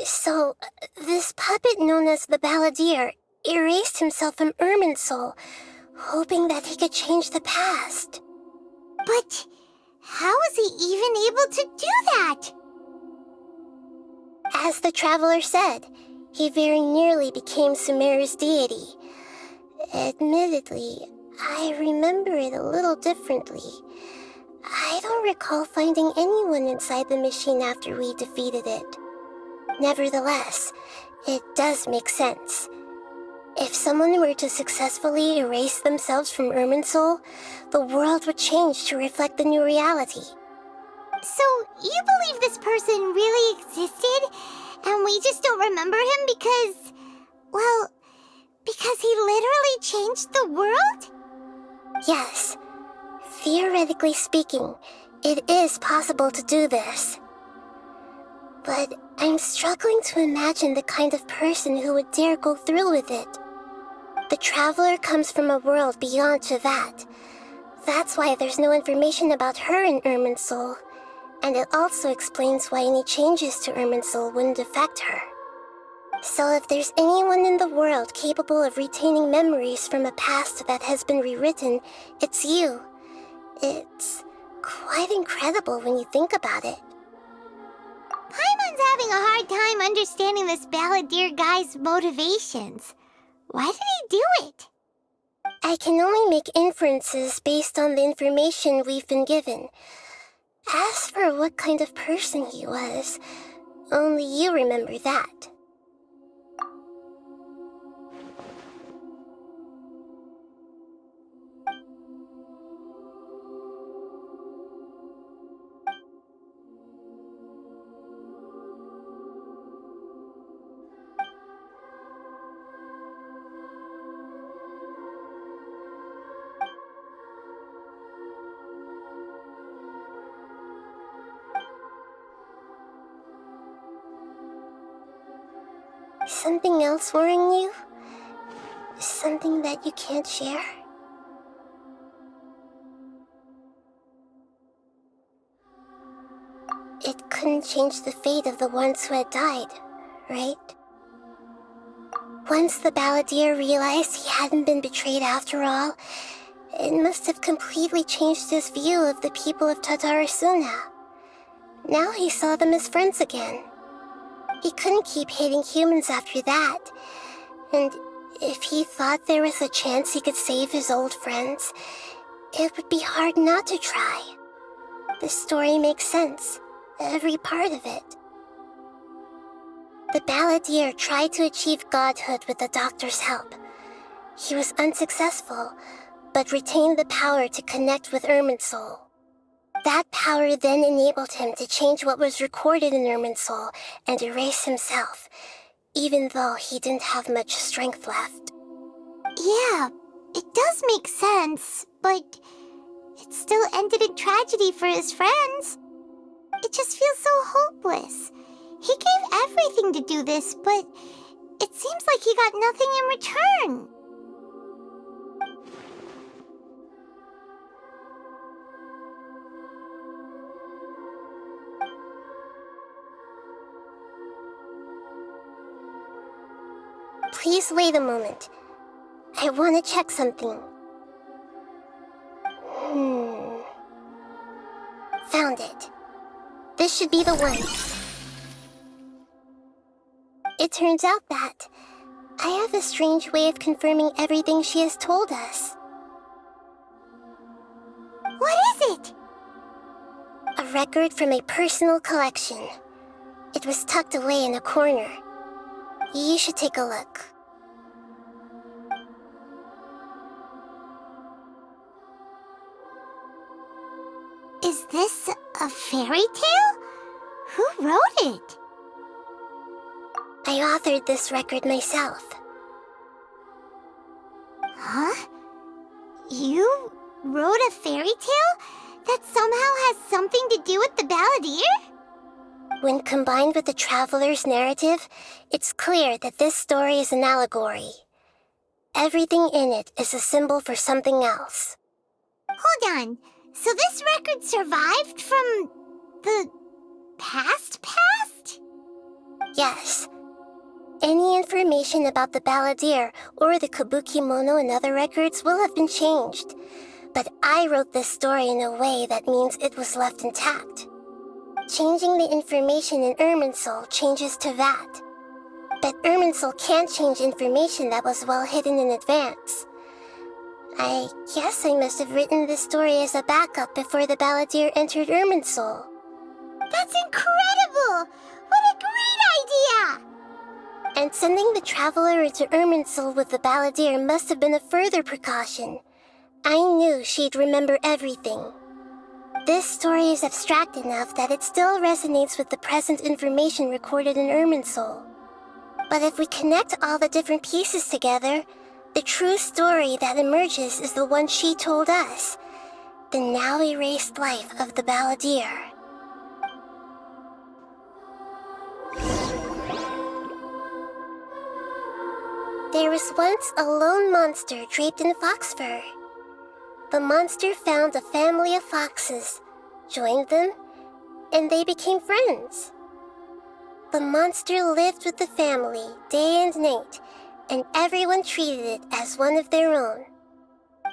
So, this puppet known as the Balladeer erased himself from Irminsul, hoping that he could change the past. But how was he even able to do that? As the Traveler said, he very nearly became Sumeru's deity. Admittedly, I remember it a little differently. I don't recall finding anyone inside the machine after we defeated it. Nevertheless, it does make sense. If someone were to successfully erase themselves from Irminsul, the world would change to reflect the new reality. So, you believe this person really existed, and we just don't remember him because... well, because he literally changed the world? Yes. Theoretically speaking, it is possible to do this. But I'm struggling to imagine the kind of person who would dare go through with it. The Traveler comes from a world beyond Tevat. That's why there's no information about her in Irminsul, and it also explains why any changes to Irminsul wouldn't affect her. So if there's anyone in the world capable of retaining memories from a past that has been rewritten, it's you. It's quite incredible when you think about it. Paimon's having a hard time understanding this Balladeer guy's motivations. Why did he do it? I can only make inferences based on the information we've been given. As for what kind of person he was, only you remember that. Something else worrying you? Something that you can't share? It couldn't change the fate of the ones who had died, right? Once the Balladeer realized he hadn't been betrayed after all, it must have completely changed his view of the people of Tatarasuna. Now he saw them as friends again. He couldn't keep hating humans after that. And if he thought there was a chance he could save his old friends, it would be hard not to try. The story makes sense, every part of it. The Balladeer tried to achieve godhood with the doctor's help. He was unsuccessful, but retained the power to connect with Irminsul. That power then enabled him to change what was recorded in Irminsul and erase himself, even though he didn't have much strength left. Yeah, it does make sense, but it still ended in tragedy for his friends. It just feels so hopeless. He gave everything to do this, but it seems like he got nothing in return. Please wait a moment. I want to check something. Found it. This should be the one. It turns out that I have a strange way of confirming everything she has told us. What is it? A record from a personal collection. It was tucked away in a corner. You should take a look. Is this a fairy tale? Who wrote it? I authored this record myself. Huh? You wrote a fairy tale that somehow has something to do with the Balladeer? When combined with the traveler's narrative, it's clear that this story is an allegory. Everything in it is a symbol for something else. Hold on. So this record survived from the past? Yes. Any information about the Balladeer or the Kabuki Mono in other records will have been changed. But I wrote this story in a way that means it was left intact. Changing the information in Irminsul changes to that. But Irminsul can't change information that was well hidden in advance. I guess I must have written this story as a backup before the Balladeer entered Irminsul. That's incredible! What a great idea! And sending the traveler into Irminsul with the Balladeer must have been a further precaution. I knew she'd remember everything. This story is abstract enough that it still resonates with the present information recorded in Irminsul. But if we connect all the different pieces together, the true story that emerges is the one she told us, the now erased life of the Balladeer. There was once a lone monster draped in fox fur. The monster found a family of foxes, joined them, and they became friends. The monster lived with the family day and night, and everyone treated it as one of their own.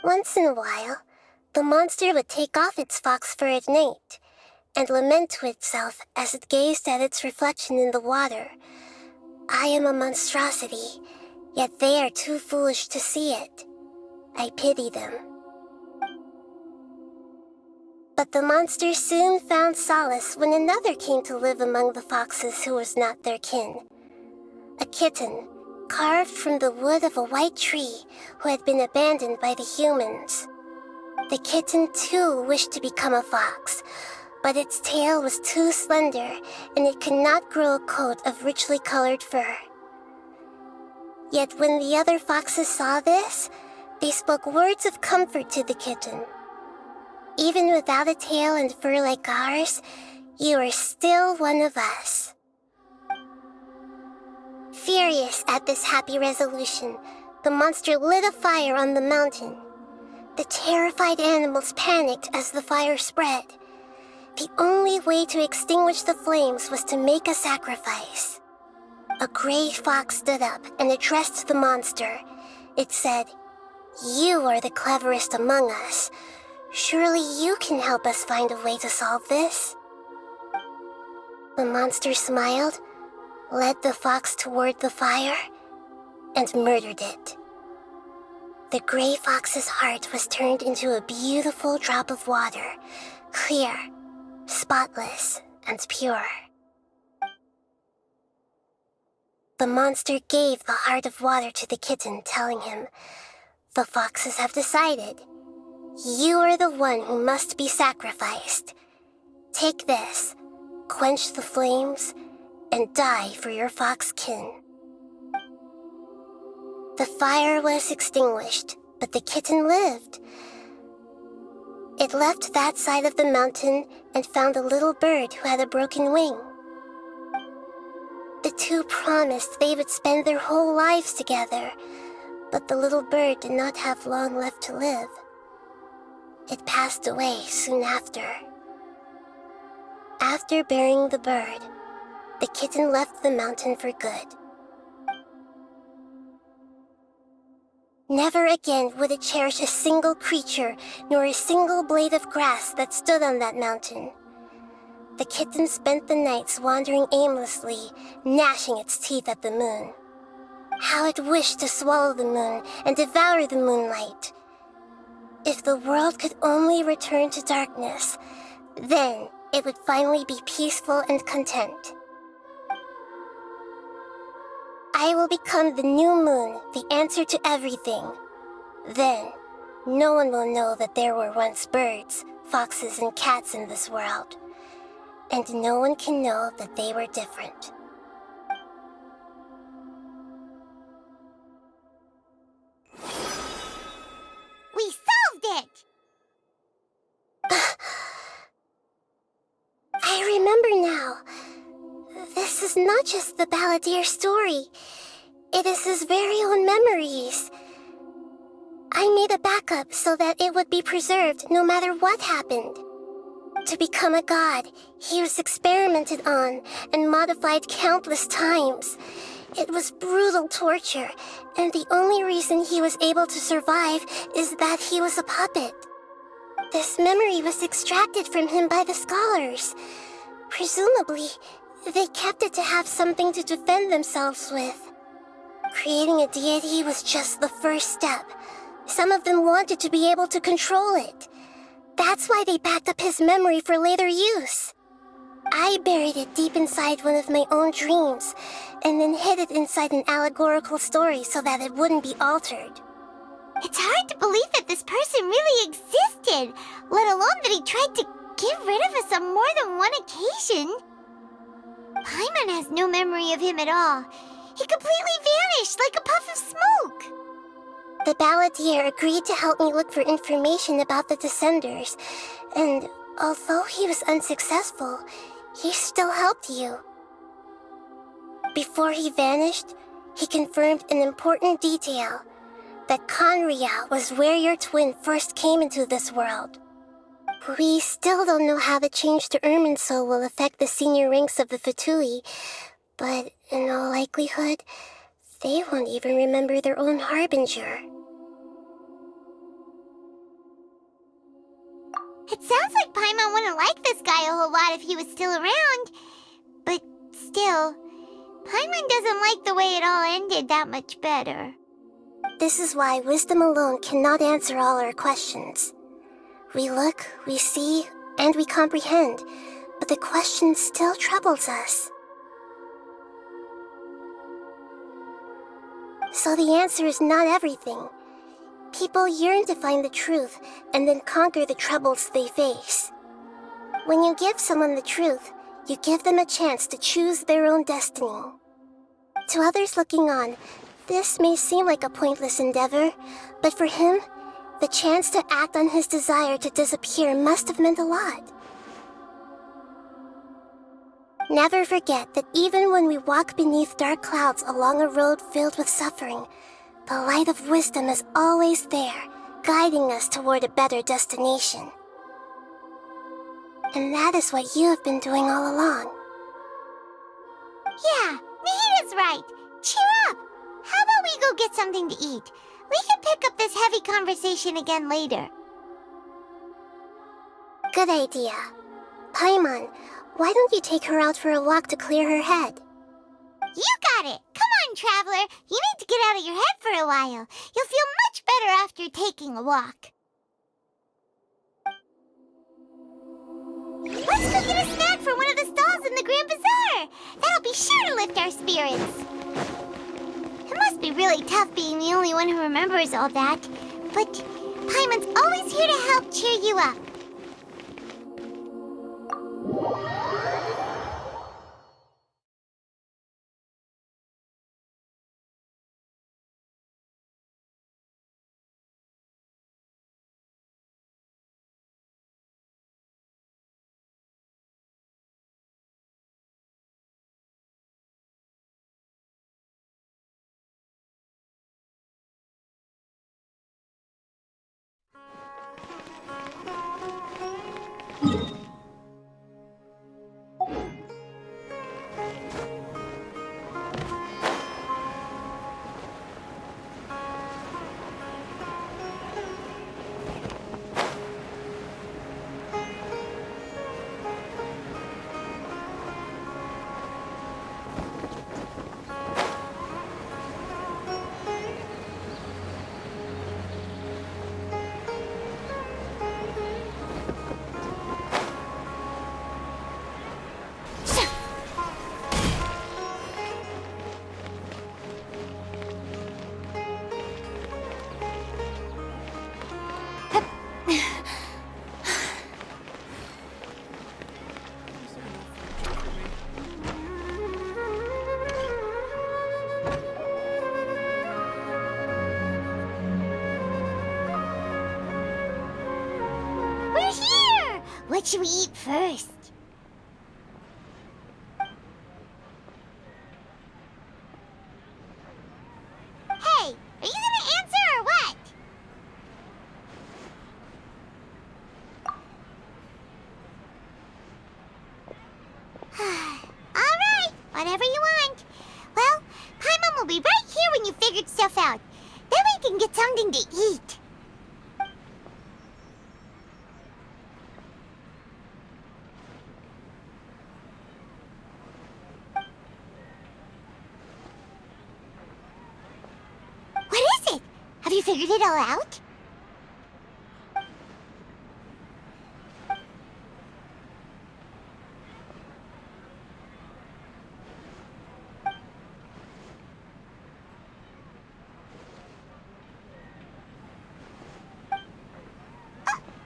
Once in a while, the monster would take off its fox fur at night, and lament to itself as it gazed at its reflection in the water. I am a monstrosity, yet they are too foolish to see it. I pity them. But the monster soon found solace when another came to live among the foxes who was not their kin. A kitten, carved from the wood of a white tree who had been abandoned by the humans. The kitten too wished to become a fox, but its tail was too slender and it could not grow a coat of richly colored fur. Yet when the other foxes saw this, they spoke words of comfort to the kitten. Even without a tail and fur like ours, you are still one of us. Furious at this happy resolution, the monster lit a fire on the mountain. The terrified animals panicked as the fire spread. The only way to extinguish the flames was to make a sacrifice. A gray fox stood up and addressed the monster. It said, "You are the cleverest among us. Surely you can help us find a way to solve this." The monster smiled, led the fox toward the fire, and murdered it. The gray fox's heart was turned into a beautiful drop of water, clear, spotless, and pure. The monster gave the heart of water to the kitten, telling him, "The foxes have decided. You are the one who must be sacrificed. Take this, quench the flames, and die for your fox kin." The fire was extinguished, but the kitten lived. It left that side of the mountain and found a little bird who had a broken wing. The two promised they would spend their whole lives together, but the little bird did not have long left to live. It passed away soon after. After burying the bird, the kitten left the mountain for good. Never again would it cherish a single creature nor a single blade of grass that stood on that mountain. The kitten spent the nights wandering aimlessly, gnashing its teeth at the moon. How it wished to swallow the moon and devour the moonlight. If the world could only return to darkness, then it would finally be peaceful and content. I will become the new moon, the answer to everything. Then, no one will know that there were once birds, foxes, and cats in this world. And no one can know that they were different. We solved it! I remember now. This is not just the Balladeer story. It is his very own memories. I made a backup so that it would be preserved no matter what happened. To become a god, he was experimented on and modified countless times. It was brutal torture, and the only reason he was able to survive is that he was a puppet. This memory was extracted from him by the scholars. Presumably, they kept it to have something to defend themselves with. Creating a deity was just the first step. Some of them wanted to be able to control it. That's why they backed up his memory for later use. I buried it deep inside one of my own dreams, and then hid it inside an allegorical story so that it wouldn't be altered. It's hard to believe that this person really existed, let alone that he tried to get rid of us on more than one occasion. Paimon has no memory of him at all. He completely vanished like a puff of smoke. The Balladeer agreed to help me look for information about the Descenders, and although he was unsuccessful, he still helped you. Before he vanished, he confirmed an important detail, that Conria was where your twin first came into this world. We still don't know how the change to Irminsul will affect the senior ranks of the Fatui, but in all likelihood, they won't even remember their own Harbinger. It sounds like Paimon wouldn't like this guy a whole lot if he was still around. But still, Paimon doesn't like the way it all ended that much better. This is why wisdom alone cannot answer all our questions. We look, we see, and we comprehend, but the question still troubles us. So the answer is not everything. People yearn to find the truth and then conquer the troubles they face. When you give someone the truth, you give them a chance to choose their own destiny. To others looking on, this may seem like a pointless endeavor, but for him, the chance to act on his desire to disappear must have meant a lot. Never forget that even when we walk beneath dark clouds along a road filled with suffering, the light of wisdom is always there, guiding us toward a better destination. And that is what you have been doing all along. Yeah, Nahita's right. Cheer up! How about we go get something to eat? We can pick up this heavy conversation again later. Good idea. Paimon, why don't you take her out for a walk to clear her head? You got it! Come on, Traveler! You need to get out of your head for a while. You'll feel much better after taking a walk. Let's go get a snack from one of the stalls in the Grand Bazaar! That'll be sure to lift our spirits. It must be really tough being the only one who remembers all that, but Paimon's always here to help cheer you up. What should we eat first? Hey, are you gonna answer or what? Alright, whatever you want. Well, Paimon will be right here when you figured stuff out. Then we can get something to eat. What is it? Have you figured it all out?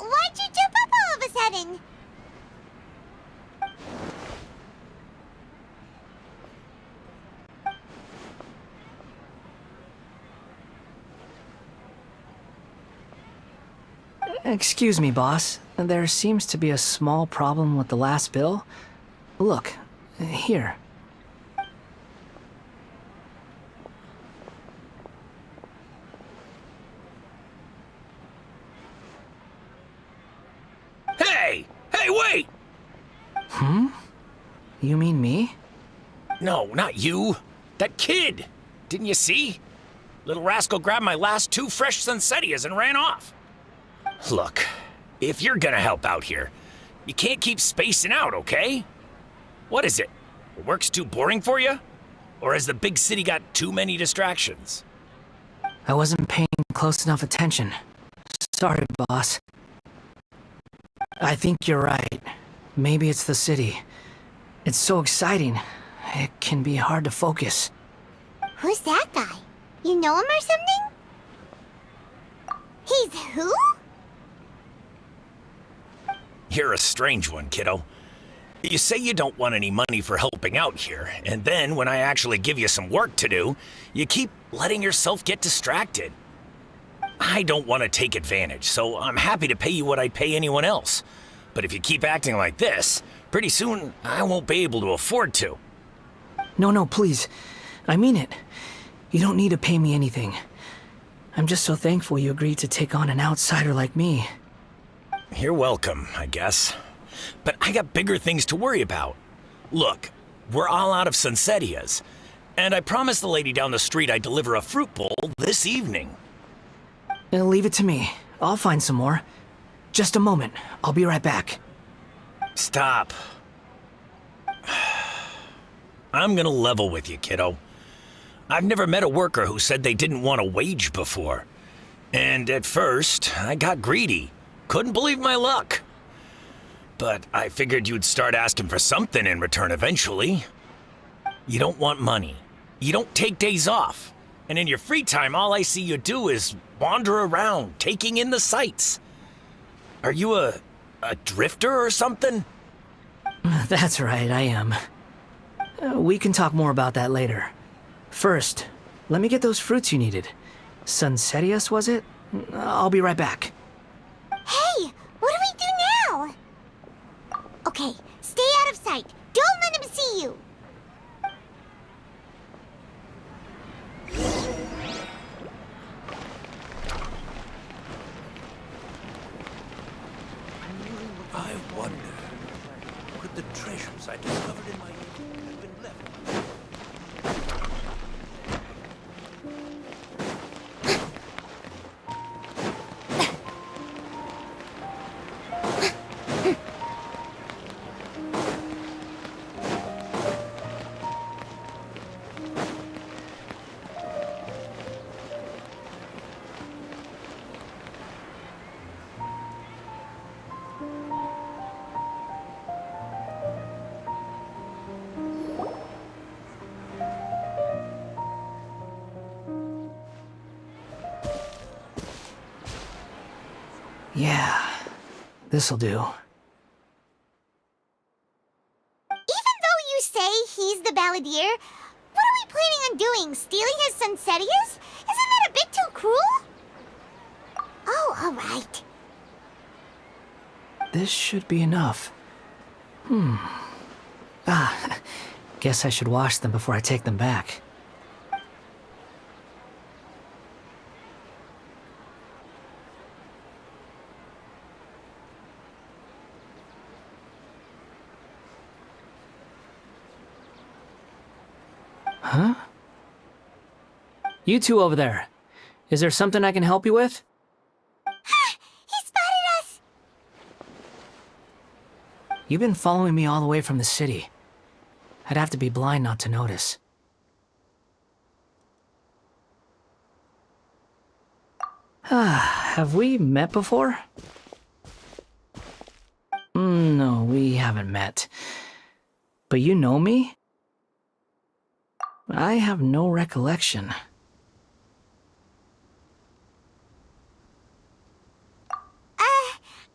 Why'd you jump up all of a sudden? Excuse me, boss. There seems to be a small problem with the last bill. Look, here. Hey! Hey, wait! You mean me? No, not you. That kid! Didn't you see? Little rascal grabbed my last 2 fresh Sunsettias and ran off. Look, if you're gonna help out here, you can't keep spacing out, okay? What is it? Work's too boring for you? Or has the big city got too many distractions? I wasn't paying close enough attention. Sorry, boss. I think you're right. Maybe it's the city. It's so exciting. It can be hard to focus. Who's that guy? You know him or something? He's who? You're a strange one, kiddo. You say you don't want any money for helping out here, and then when I actually give you some work to do, you keep letting yourself get distracted. I don't want to take advantage, so I'm happy to pay you what I'd pay anyone else. But if you keep acting like this, pretty soon I won't be able to afford to. No, please. I mean it. You don't need to pay me anything. I'm just so thankful you agreed to take on an outsider like me. You're welcome, I guess. But I got bigger things to worry about. Look, we're all out of Sunsettias, and I promised the lady down the street I'd deliver a fruit bowl this evening. Leave it to me. I'll find some more. Just a moment. I'll be right back. Stop. I'm gonna level with you, kiddo. I've never met a worker who said they didn't want a wage before. And at first, I got greedy. Couldn't believe my luck. But I figured you'd start asking for something in return eventually. You don't want money. You don't take days off. And in your free time, all I see you do is wander around, taking in the sights. Are you a drifter or something? That's right, I am. We can talk more about that later. First, let me get those fruits you needed. Sunsettias, was it? I'll be right back. Hey, what do we do now? Okay, stay out of sight. Don't let him see you. I wonder, could the treasures I discovered in my youth have been left? Yeah, this'll do. Even though you say he's the balladeer, what are we planning on doing? Stealing his Sunsettias? Isn't that a bit too cruel? Oh, alright. this should be enough. Guess I should wash them before I take them back. Huh? You two over there. Is there something I can help you with? He spotted us! You've been following me all the way from the city. I'd have to be blind not to notice. Have we met before? No, we haven't met. But you know me? I have no recollection.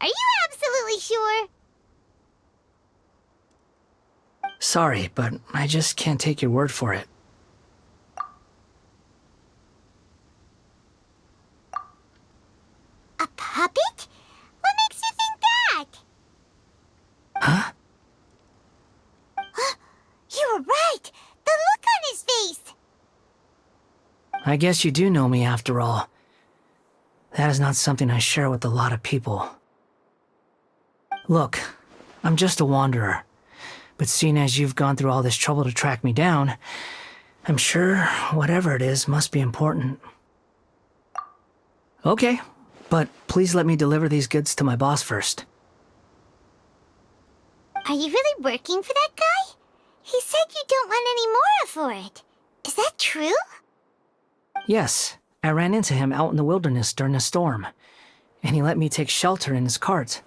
Are you absolutely sure? Sorry, but I just can't take your word for it. A puppet? What makes you think that? Huh? You were right! The look on his face! I guess you do know me after all. That is not something I share with a lot of people. Look, I'm just a wanderer. But seeing as you've gone through all this trouble to track me down, I'm sure whatever it is must be important. Okay, but please let me deliver these goods to my boss first. Are you really working for that guy? He said you don't want any more for it. Is that true? Yes, I ran into him out in the wilderness during a storm, and he let me take shelter in his cart.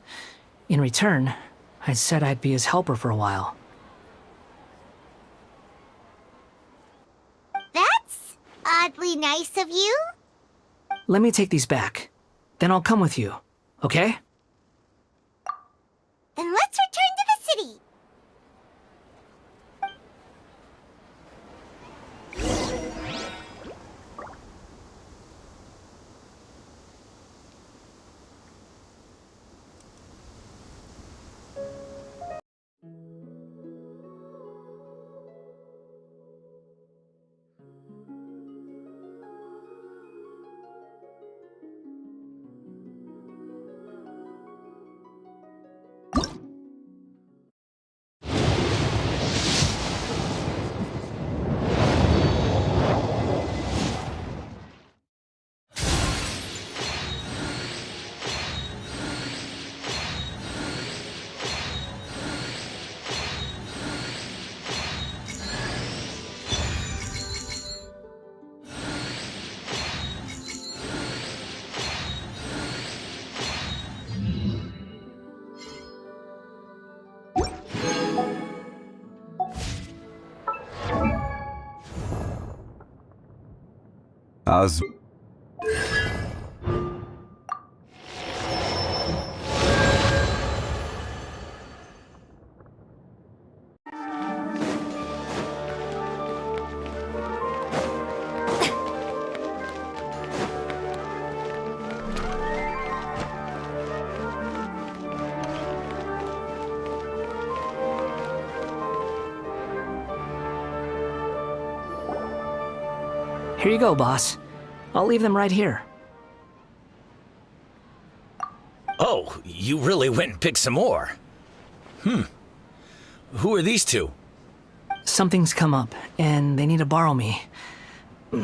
In return, I said I'd be his helper for a while. That's oddly nice of you. Let me take these back. Then I'll come with you, okay? Then let's return to the city. As Here you go, boss. I'll leave them right here. Oh, you really went and picked some more. Who are these two? Something's come up, and they need to borrow me.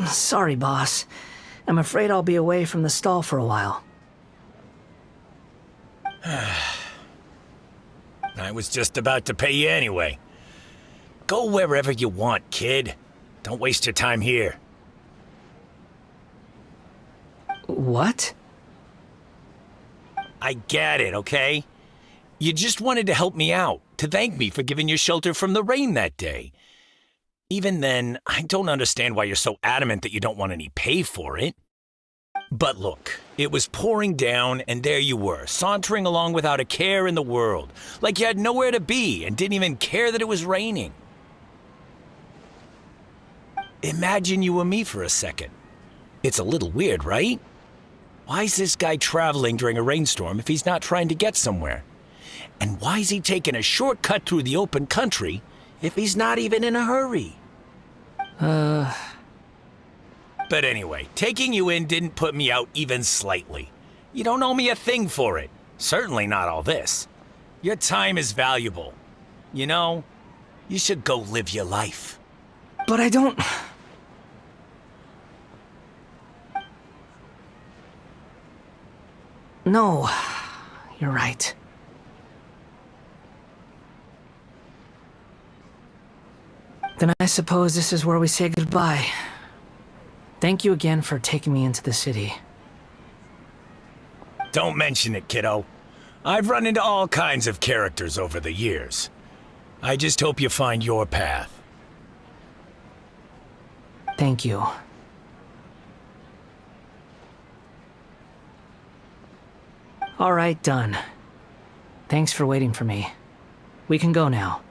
Sorry, boss. I'm afraid I'll be away from the stall for a while. I was just about to pay you anyway. Go wherever you want, kid. Don't waste your time here. What? I get it, okay? You just wanted to help me out, to thank me for giving you shelter from the rain that day. Even then, I don't understand why you're so adamant that you don't want any pay for it. But look, it was pouring down, and there you were, sauntering along without a care in the world, like you had nowhere to be and didn't even care that it was raining. Imagine you were me for a second. It's a little weird, right? Why is this guy traveling during a rainstorm if he's not trying to get somewhere? And why's he taking a shortcut through the open country if he's not even in a hurry? But anyway, taking you in didn't put me out even slightly. You don't owe me a thing for it. Certainly not all this. Your time is valuable. You know, you should go live your life. But I don't... No, you're right. Then I suppose this is where we say goodbye. Thank you again for taking me into the city. Don't mention it, kiddo. I've run into all kinds of characters over the years. I just hope you find your path. Thank you. All right, done. Thanks for waiting for me. We can go now.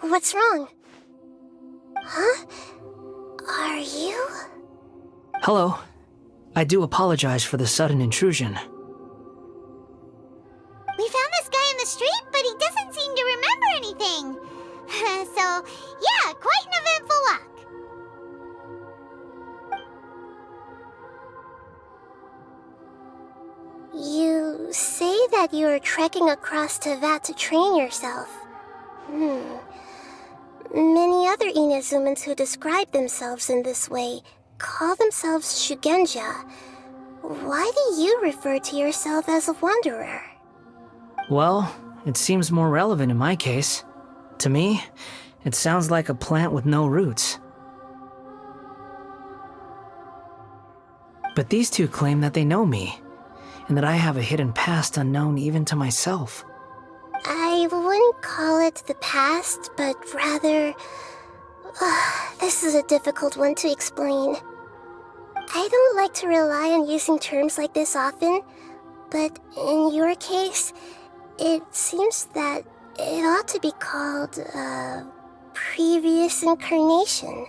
What's wrong? Huh? Are you? Hello. I do apologize for the sudden intrusion. We found this guy in the street, but he doesn't seem to remember anything. So, yeah, quite an eventful walk. You say that you are trekking across Teyvat to train yourself. Many other Inazumans who describe themselves in this way call themselves Shugenja. Why do you refer to yourself as a wanderer? Well, it seems more relevant in my case. To me, it sounds like a plant with no roots. But these two claim that they know me, and that I have a hidden past unknown even to myself. I wouldn't call it the past, but rather... this is a difficult one to explain. I don't like to rely on using terms like this often, but in your case, it seems that it ought to be called, previous incarnation.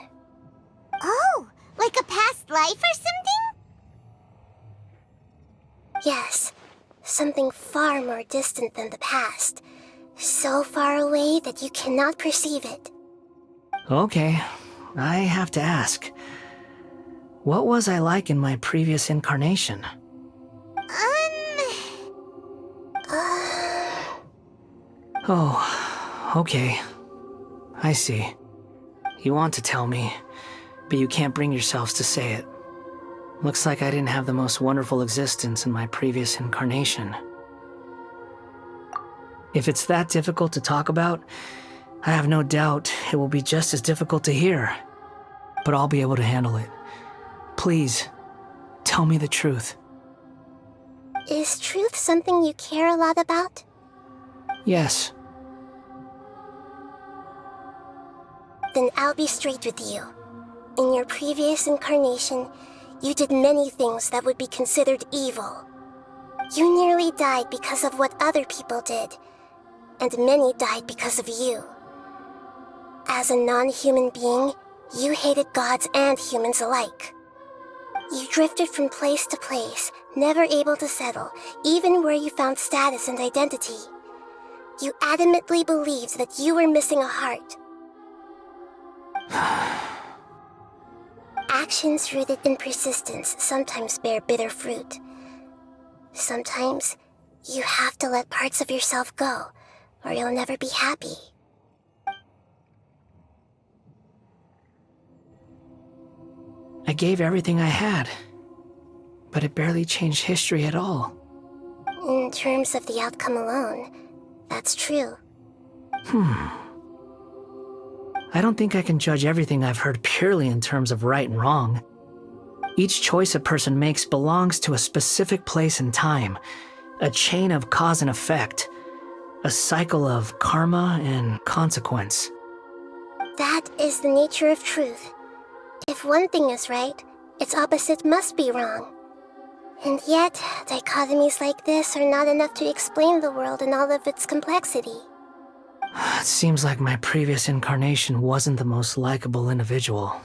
Oh, like a past life or something? Yes, something far more distant than the past. So far away that you cannot perceive it. Okay, I have to ask. What was I like in my previous incarnation? Oh, okay. I see. You want to tell me, but you can't bring yourselves to say it. Looks like I didn't have the most wonderful existence in my previous incarnation. If it's that difficult to talk about, I have no doubt it will be just as difficult to hear. But I'll be able to handle it. Please, tell me the truth. Is truth something you care a lot about? Yes. Then I'll be straight with you. In your previous incarnation, you did many things that would be considered evil. You nearly died because of what other people did, and many died because of you. As a non-human being, you hated gods and humans alike. You drifted from place to place, never able to settle, even where you found status and identity. You adamantly believed that you were missing a heart. Actions rooted in persistence sometimes bear bitter fruit. Sometimes, you have to let parts of yourself go, or you'll never be happy. I gave everything I had, but it barely changed history at all. In terms of the outcome alone, that's true. I don't think I can judge everything I've heard purely in terms of right and wrong. Each choice a person makes belongs to a specific place and time, a chain of cause and effect, a cycle of karma and consequence. That is the nature of truth. If one thing is right, its opposite must be wrong. And yet, dichotomies like this are not enough to explain the world in all of its complexity. It seems like my previous incarnation wasn't the most likable individual.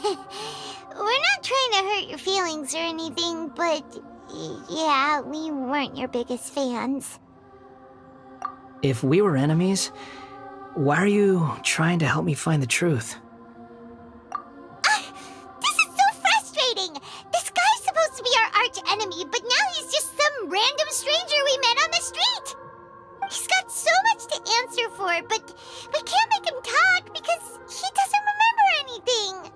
We're not trying to hurt your feelings or anything, but yeah, we weren't your biggest fans. If we were enemies, why are you trying to help me find the truth? This is so frustrating! This guy's supposed to be our arch enemy, but now he's just some random stranger we met on the street! He's got so much to answer for, but we can't make him talk because he doesn't remember anything.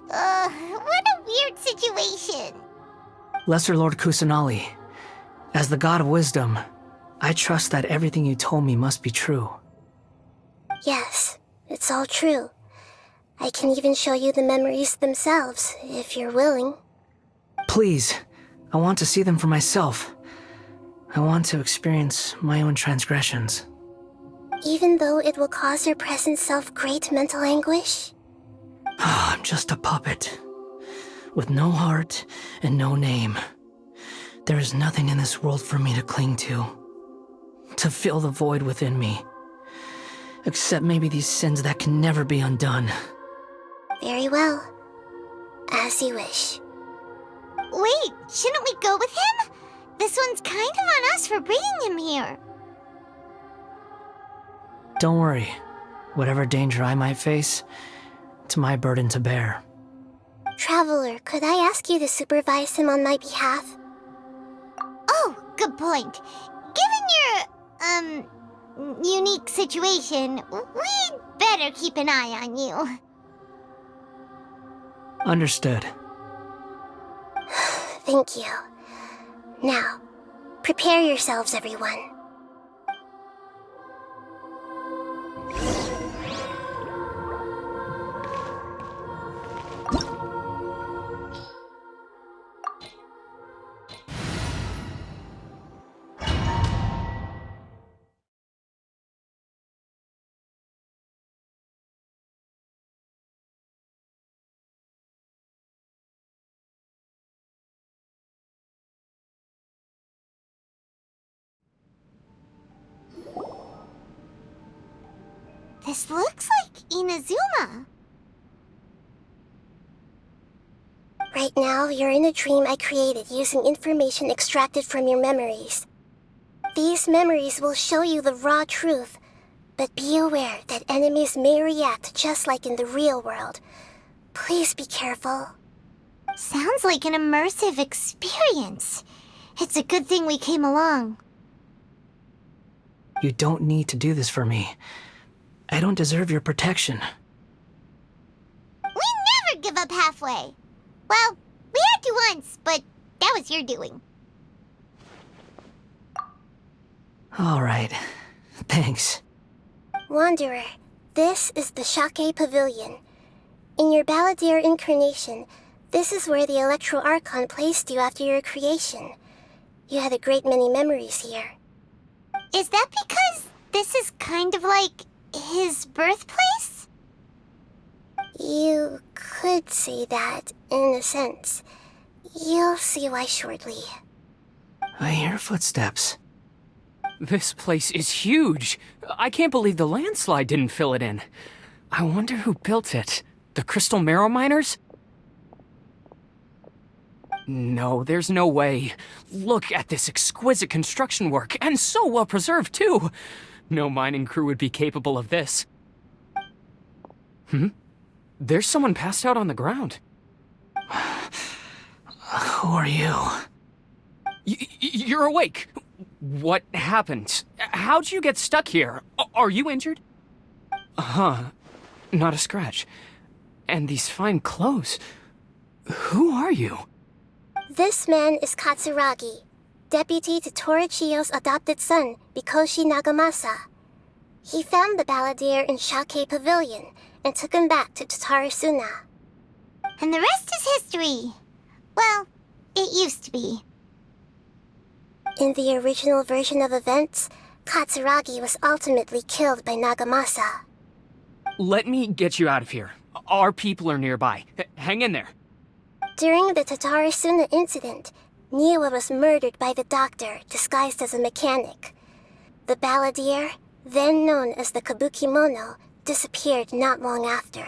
What a weird situation. Lesser Lord Kusanali, as the God of Wisdom, I trust that everything you told me must be true. Yes, it's all true. I can even show you the memories themselves, if you're willing. Please, I want to see them for myself. I want to experience my own transgressions. Even though it will cause your present self great mental anguish? I'm just a puppet, with no heart and no name. There is nothing in this world for me to cling to fill the void within me. Except maybe these sins that can never be undone. Very well. As you wish. Wait, shouldn't we go with him? This one's kind of on us for bringing him here. Don't worry. Whatever danger I might face, it's my burden to bear. Traveler, could I ask you to supervise him on my behalf? Oh, good point. Given your, unique situation, we'd better keep an eye on you. Understood. Thank you. Now, prepare yourselves, everyone. This looks like Inazuma. Right now, you're in a dream I created using information extracted from your memories. These memories will show you the raw truth, but be aware that enemies may react just like in the real world. Please be careful. Sounds like an immersive experience. It's a good thing we came along. You don't need to do this for me. I don't deserve your protection. We never give up halfway. Well, we had to once, but that was your doing. All right. Thanks. Wanderer, this is the Shake Pavilion. In your Balladeer incarnation, this is where the Electro Archon placed you after your creation. You had a great many memories here. Is that because this is kind of like his birthplace? You could say that, in a sense. You'll see why shortly. I hear footsteps. This place is huge. I can't believe the landslide didn't fill it in. I wonder who built it. The Crystal Marrow Miners? No, there's no way. Look at this exquisite construction work, and so well preserved, too. No mining crew would be capable of this. There's someone passed out on the ground. Who are you? You're awake. What happened? How'd you get stuck here? Are you injured? Not a scratch. And these fine clothes. Who are you? This man is Katsuragi, deputy to Torichiyo's adopted son, Mikoshi Nagamasa. He found the balladeer in Shake Pavilion and took him back to Tatarasuna. And the rest is history. Well, it used to be. In the original version of events, Katsuragi was ultimately killed by Nagamasa. Let me get you out of here. Our people are nearby. Hang in there. During the Tatarasuna incident, Niwa was murdered by the doctor disguised as a mechanic. The balladeer, then known as the Kabukimono, disappeared not long after.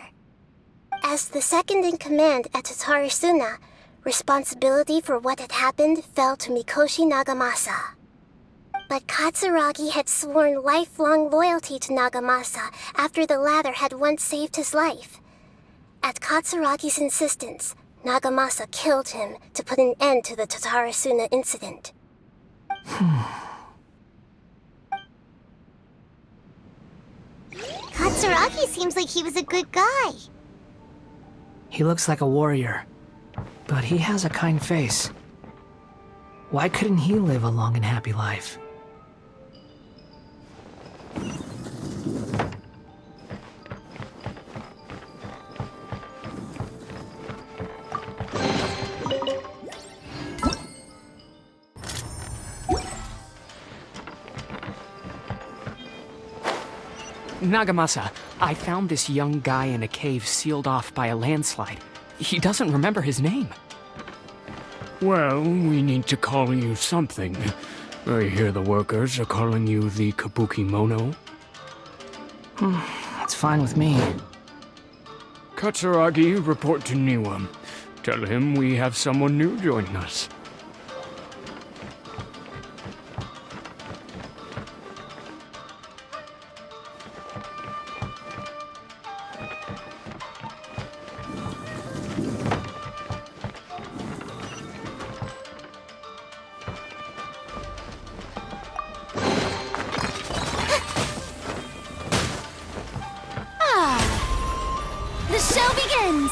As the second in command at Tatarasuna, responsibility for what had happened fell to Mikoshi Nagamasa. But Katsuragi had sworn lifelong loyalty to Nagamasa after the latter had once saved his life. At Katsuragi's insistence, Nagamasa killed him to put an end to the Tatarasuna incident. Katsuragi seems like he was a good guy. He looks like a warrior, but he has a kind face. Why couldn't he live a long and happy life? Nagamasa, I found this young guy in a cave sealed off by a landslide. He doesn't remember his name. Well, we need to call you something. I hear the workers are calling you the Kabukimono. That's fine with me. Katsuragi, report to Niwa. Tell him we have someone new joining us. The show begins!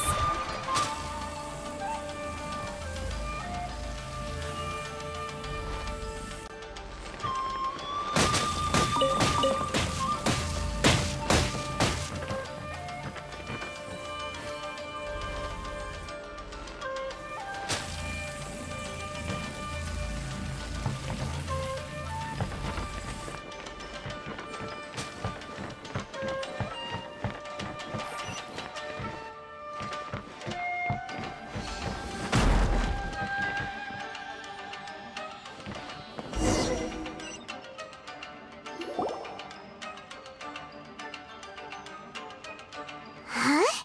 Huh?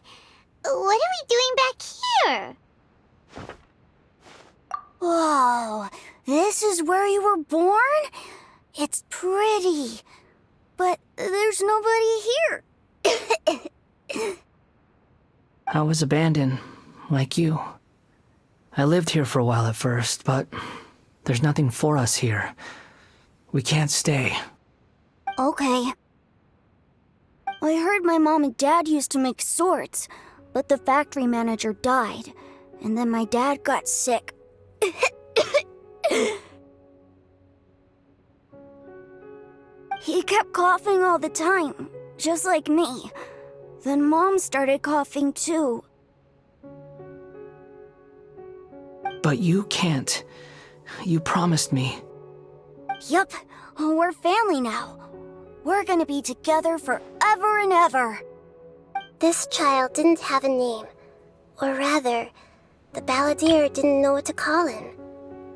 What are we doing back here? Whoa, this is where you were born? It's pretty, but there's nobody here. I was abandoned, like you. I lived here for a while at first, but there's nothing for us here. We can't stay. Okay. I heard my mom and dad used to make swords, but the factory manager died, and then my dad got sick. He kept coughing all the time, just like me. Then Mom started coughing too. But you can't. You promised me. Yup, we're family now. We're gonna be together forever and ever. This child didn't have a name. Or rather, the balladeer didn't know what to call him.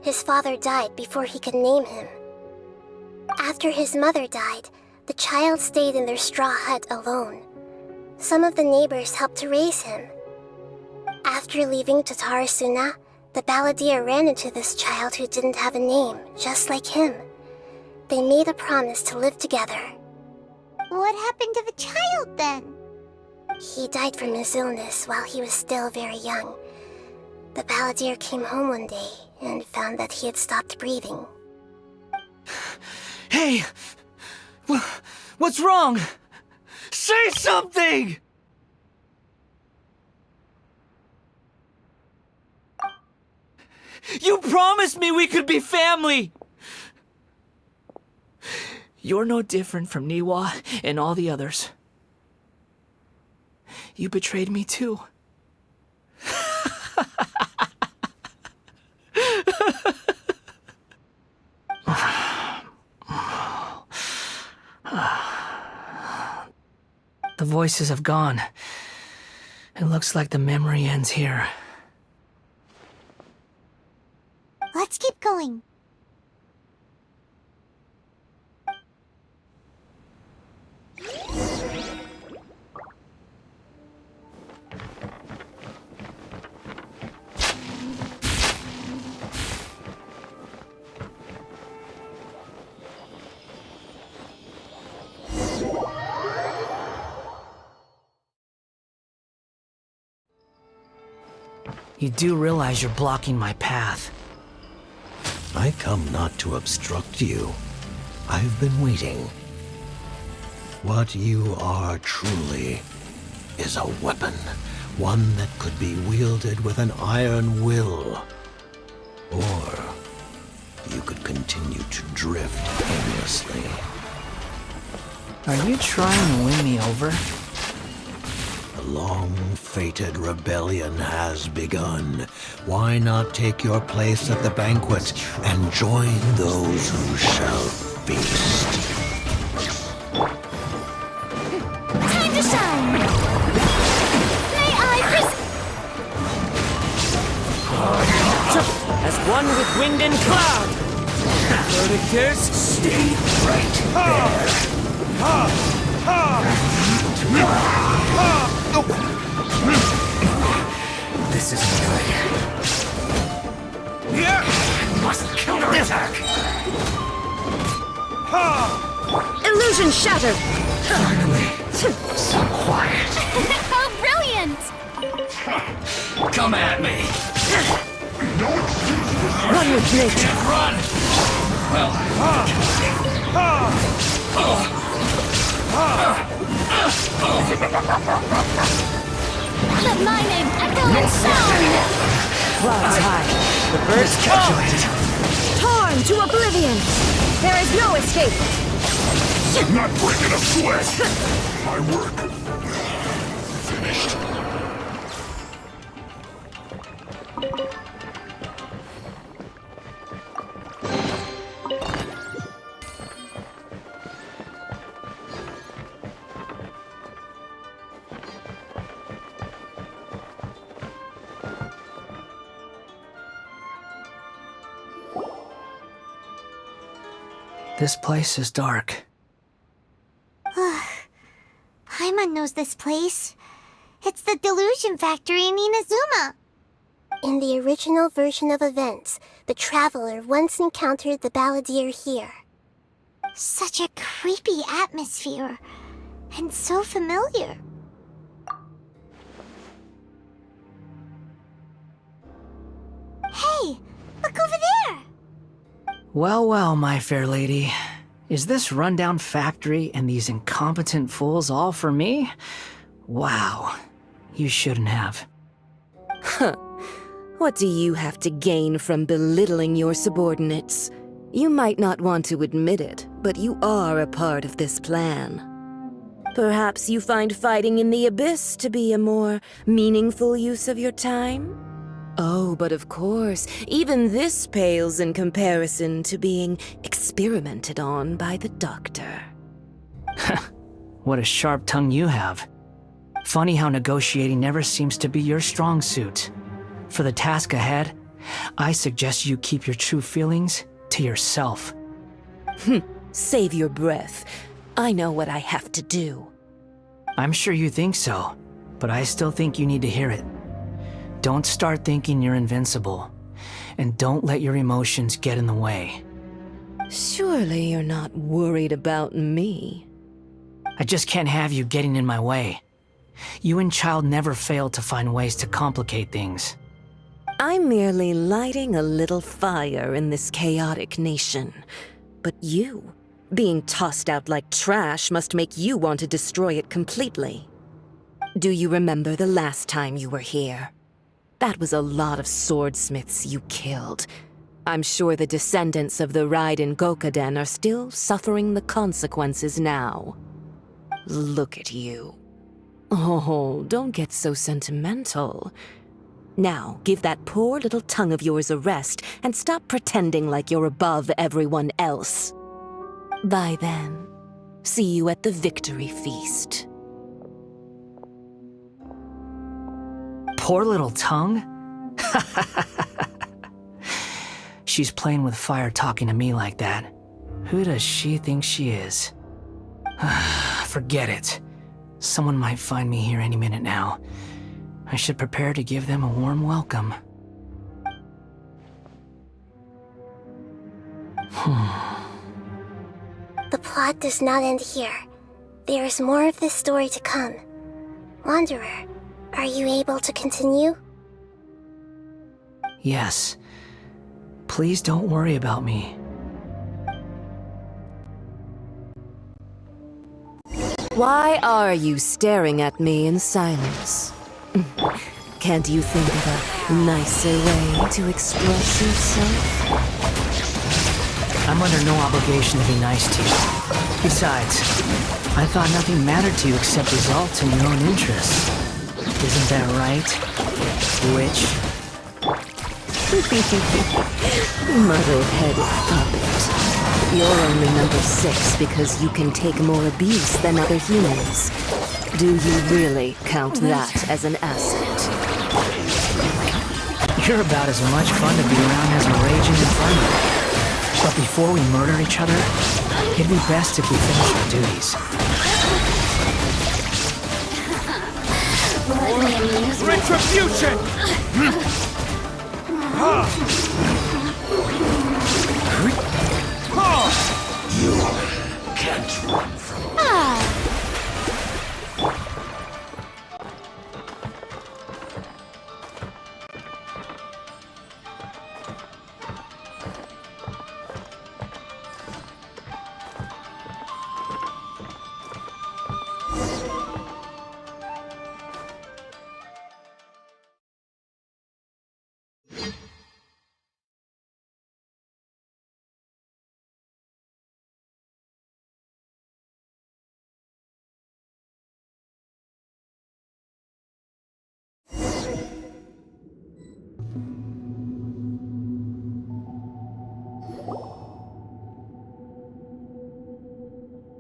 His father died before he could name him. After his mother died, the child stayed in their straw hut alone. Some of the neighbors helped to raise him. After leaving Tatarasuna, the balladeer ran into this child who didn't have a name, just like him. They made a promise to live together. What happened to the child then? He died from his illness while he was still very young. The balladeer came home one day and found that he had stopped breathing. Hey! What's wrong? Say something! You promised me we could be family! You're no different from Niwa and all the others. You betrayed me too. The voices have gone. It looks like the memory ends here. Let's keep going. You do realize you're blocking my path. I come not to obstruct you. I've been waiting. What you are truly is a weapon, one that could be wielded with an iron will. Or you could continue to drift aimlessly. Are you trying to win me over? The long-fated rebellion has begun. Why not take your place at the banquet and join those who shall feast? Time to shine! May I As one with wind and cloud! Verdict is... Stay right This isn't good. Must counterattack! Illusion shattered! Finally, so quiet. How brilliant! Come at me! Run with nature! Run! Well... Let my name echo in sound! Clouds high. The birds calculate. Torn to oblivion! There is no escape! Not breaking a sweat! My work finished. This place is dark. Paimon knows this place. It's the delusion factory in Inazuma. In the original version of events, the Traveler once encountered the balladeer here. Such a creepy atmosphere. And so familiar. Hey, look over there! Well, well, my fair lady. Is this rundown factory and these incompetent fools all for me? Wow. You shouldn't have. Huh. What do you have to gain from belittling your subordinates? You might not want to admit it, but you are a part of this plan. Perhaps you find fighting in the Abyss to be a more meaningful use of your time? Oh, but of course, even this pales in comparison to being experimented on by the Doctor. What a sharp tongue you have. Funny how negotiating never seems to be your strong suit. For the task ahead, I suggest you keep your true feelings to yourself. Save your breath. I know what I have to do. I'm sure you think so, but I still think you need to hear it. Don't start thinking you're invincible, and don't let your emotions get in the way. Surely you're not worried about me. I just can't have you getting in my way. You and Child never failed to find ways to complicate things. I'm merely lighting a little fire in this chaotic nation. But you, being tossed out like trash, must make you want to destroy it completely. Do you remember the last time you were here? That was a lot of swordsmiths you killed. I'm sure the descendants of the Raiden Gokaden are still suffering the consequences now. Look at you. Oh, don't get so sentimental. Now, give that poor little tongue of yours a rest and stop pretending like you're above everyone else. Bye then. See you at the victory feast. Poor little tongue? She's playing with fire talking to me like that. Who does she think she is? Forget it. Someone might find me here any minute now. I should prepare to give them a warm welcome. The plot does not end here. There is more of this story to come. Wanderer, are you able to continue? Yes. Please don't worry about me. Why are you staring at me in silence? Can't you think of a nicer way to express yourself? I'm under no obligation to be nice to you. Besides, I thought nothing mattered to you except results and your own interests. Isn't that right, witch? Muddle-headed puppet. You're only number 6 because you can take more abuse than other humans. Do you really count that as an asset? You're about as much fun to be around as a raging inferno. But before we murder each other, it'd be best if we finish our duties. Retribution! You can't run from me.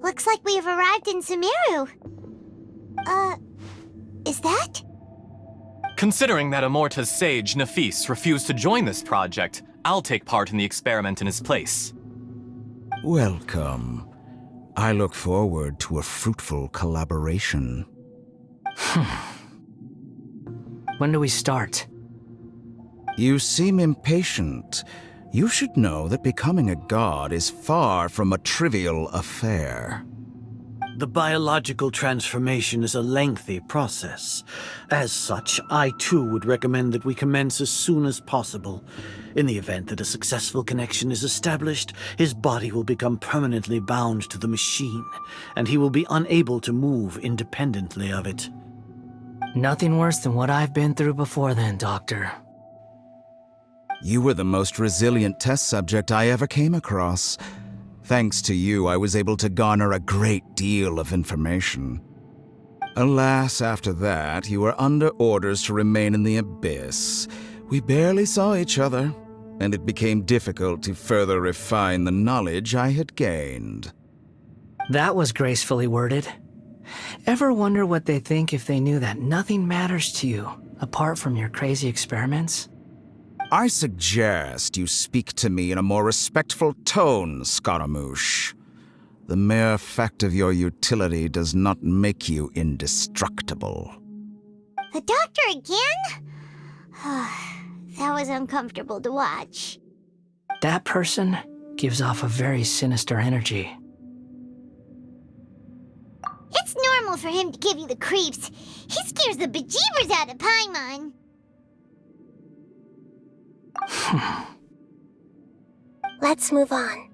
Looks like we have arrived in Sumeru. Is that? Considering that Amorta's sage, Nafis, refused to join this project, I'll take part in the experiment in his place. Welcome. I look forward to a fruitful collaboration. When do we start? You seem impatient. You should know that becoming a god is far from a trivial affair. The biological transformation is a lengthy process. As such, I too would recommend that we commence as soon as possible. In the event that a successful connection is established, his body will become permanently bound to the machine, and he will be unable to move independently of it. Nothing worse than what I've been through before then, Doctor. You were the most resilient test subject I ever came across. Thanks to you, I was able to garner a great deal of information. Alas, after that, you were under orders to remain in the abyss. We barely saw each other, and it became difficult to further refine the knowledge I had gained. That was gracefully worded. Ever wonder what they think if they knew that nothing matters to you, apart from your crazy experiments? I suggest you speak to me in a more respectful tone, Scaramouche. The mere fact of your utility does not make you indestructible. The doctor again? That was uncomfortable to watch. That person gives off a very sinister energy. It's normal normal for him to give you the creeps. He scares the bejeebers out of Paimon. Let's move on.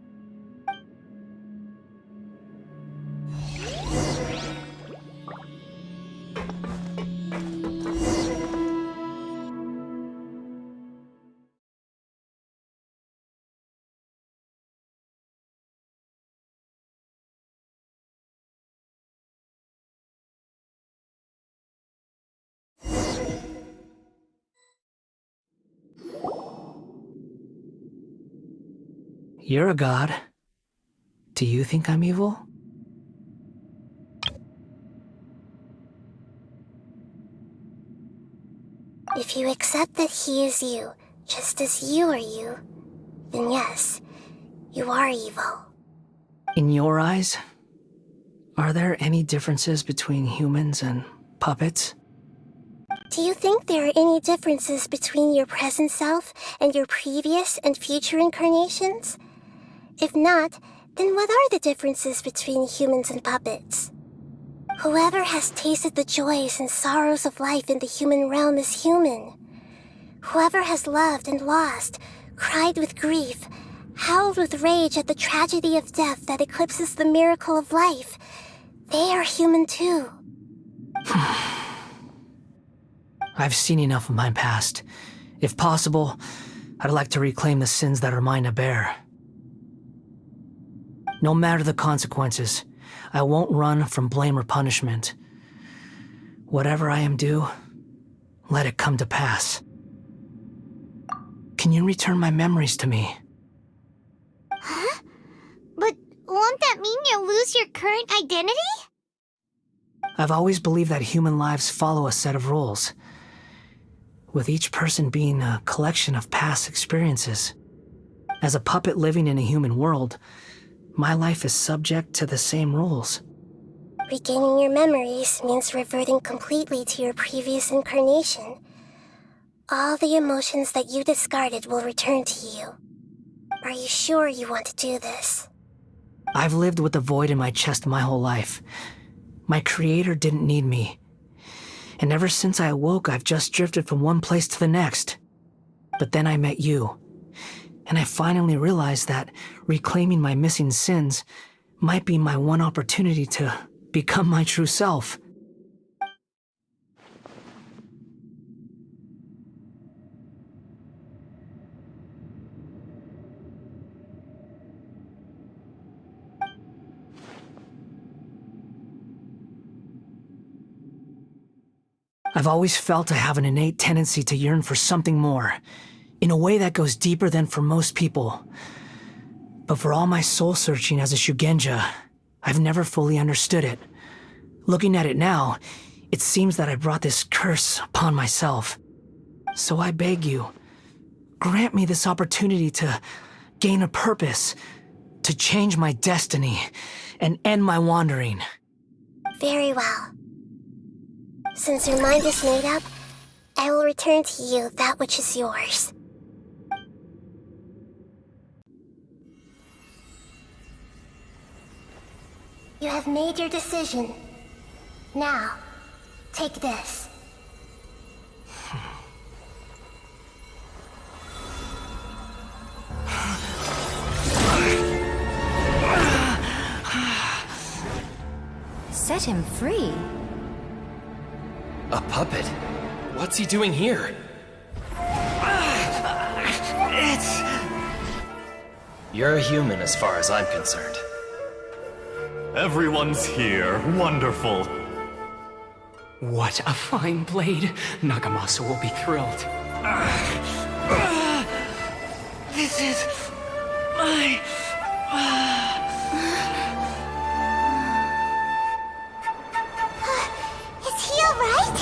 You're a god. Do you think I'm evil? If you accept that he is you, just as you are you, then yes, you are evil. In your eyes, are there any differences between humans and puppets? Do you think there are any differences between your present self and your previous and future incarnations? If not, then what are the differences between humans and puppets? Whoever has tasted the joys and sorrows of life in the human realm is human. Whoever has loved and lost, cried with grief, howled with rage at the tragedy of death that eclipses the miracle of life, they are human too. I've seen enough of my past. If possible, I'd like to reclaim the sins that are mine to bear. No matter the consequences, I won't run from blame or punishment. Whatever I am due, let it come to pass. Can you return my memories to me? Huh? But won't that mean you'll lose your current identity? I've always believed that human lives follow a set of rules, with each person being a collection of past experiences. As a puppet living in a human world, my life is subject to the same rules. Regaining your memories means reverting completely to your previous incarnation. All the emotions that you discarded will return to you. Are you sure you want to do this? I've lived with the void in my chest my whole life. My creator didn't need me. And ever since I awoke, I've just drifted from one place to the next. But then I met you. And I finally realized that reclaiming my missing sins might be my one opportunity to become my true self. I've always felt I have an innate tendency to yearn for something more, in a way that goes deeper than for most people. But for all my soul-searching as a Shugenja, I've never fully understood it. Looking at it now, it seems that I brought this curse upon myself. So I beg you, grant me this opportunity to gain a purpose, to change my destiny, and end my wandering. Very well. Since your mind is made up, I will return to you that which is yours. You have made your decision. Now, take this. Set him free. A puppet? What's he doing here? You're a human as far as I'm concerned. Everyone's here. Wonderful. What a fine blade. Nagamasa will be thrilled. This is my... Is he alright?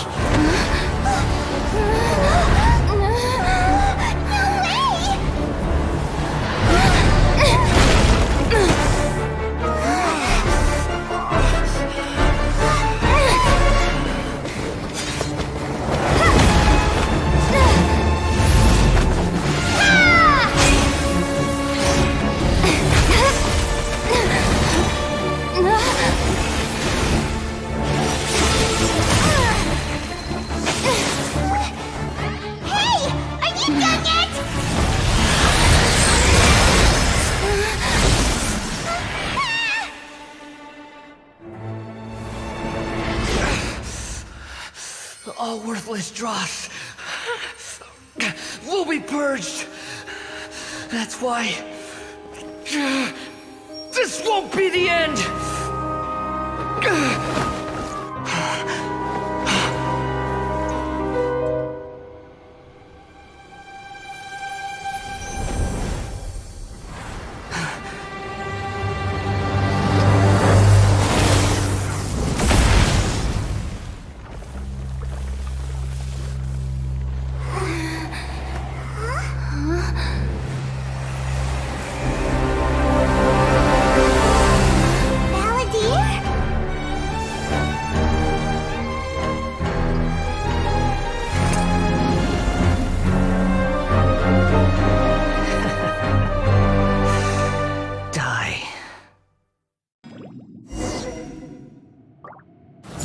All worthless dross will be purged. That's why this won't be the end.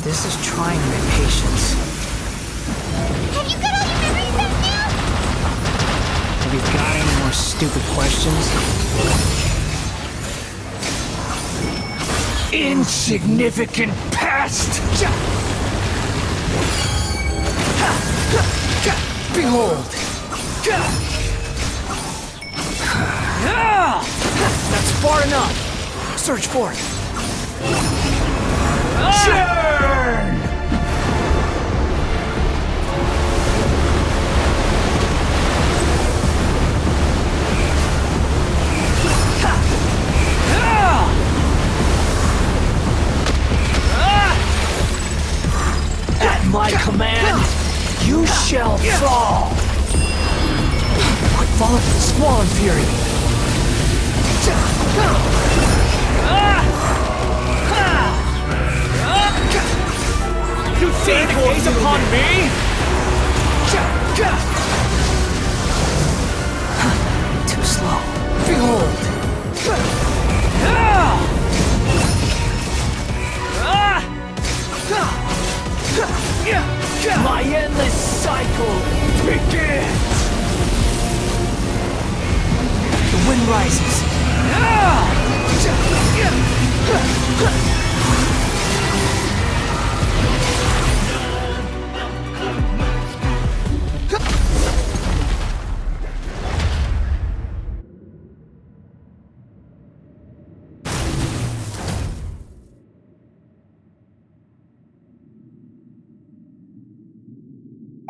This is trying my patience. Have you got all your memories back now? Have you got any more stupid questions? Insignificant past! Behold! That's far enough! Search for it! Churn! At my command, you shall fall! Quick fall into the Squall and Fury! You take the gaze upon me? Too slow. Behold! My endless cycle begins! The wind rises.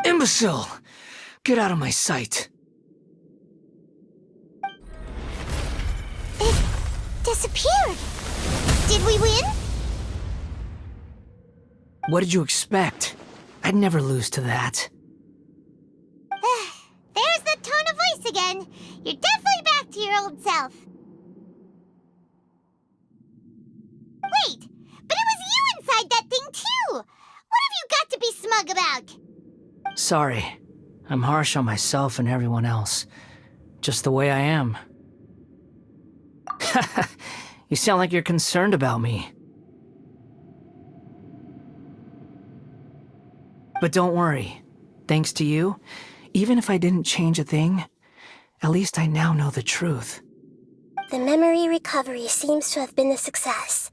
Imbecile! Get out of my sight. It disappeared. Did we win? What did you expect? I'd never lose to that. There's the tone of voice again. You're definitely back to your old self. Wait, but it was you inside that thing too! What have you got to be smug about? Sorry. I'm harsh on myself and everyone else. Just the way I am. You sound like you're concerned about me. But don't worry. Thanks to you, even if I didn't change a thing, at least I now know the truth. The memory recovery seems to have been a success.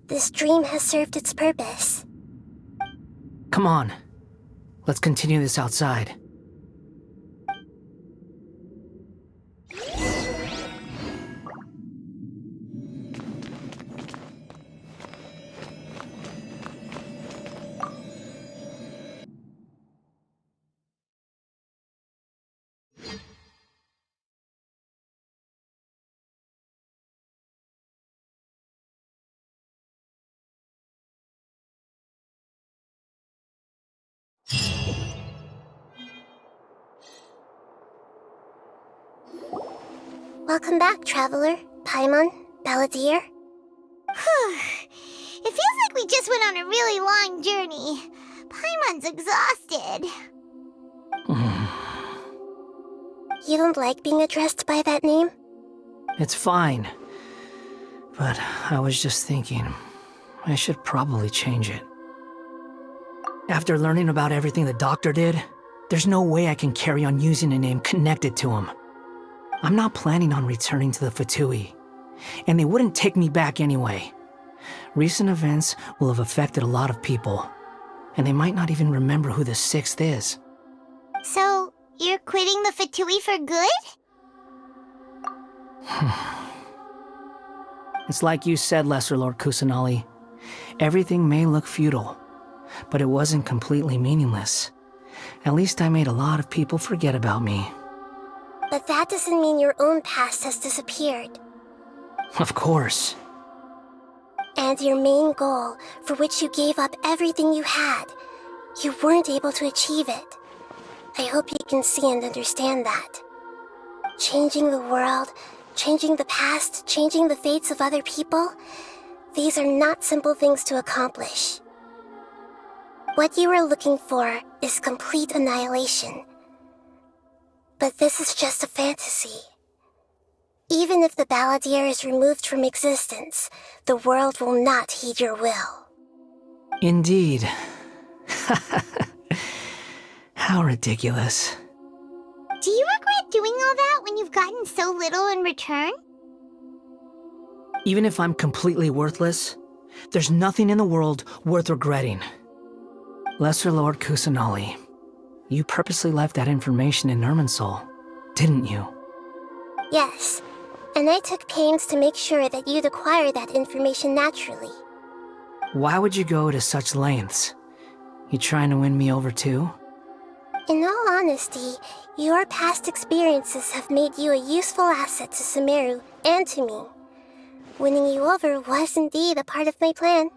This dream has served its purpose. Come on. Let's continue this outside. Welcome back, Traveler, Paimon, Balladeer. It feels like we just went on a really long journey. Paimon's exhausted. You don't like being addressed by that name? It's fine. But I was just thinking, I should probably change it. After learning about everything the doctor did, there's no way I can carry on using a name connected to him. I'm not planning on returning to the Fatui, and they wouldn't take me back anyway. Recent events will have affected a lot of people, and they might not even remember who the 6th is. So, you're quitting the Fatui for good? It's like you said, Lesser Lord Kusanali. Everything may look futile, but it wasn't completely meaningless. At least I made a lot of people forget about me. But that doesn't mean your own past has disappeared. Of course. And your main goal, for which you gave up everything you had, you weren't able to achieve it. I hope you can see and understand that. Changing the world, changing the past, changing the fates of other people, these are not simple things to accomplish. What you are looking for is complete annihilation. But this is just a fantasy. Even if the Balladeer is removed from existence, the world will not heed your will. Indeed. How ridiculous. Do you regret doing all that when you've gotten so little in return? Even if I'm completely worthless, there's nothing in the world worth regretting. Lesser Lord Kusanali, you purposely left that information in Irminsul, didn't you? Yes, and I took pains to make sure that you'd acquire that information naturally. Why would you go to such lengths? You trying to win me over too? In all honesty, your past experiences have made you a useful asset to Sumeru and to me. Winning you over was indeed a part of my plan.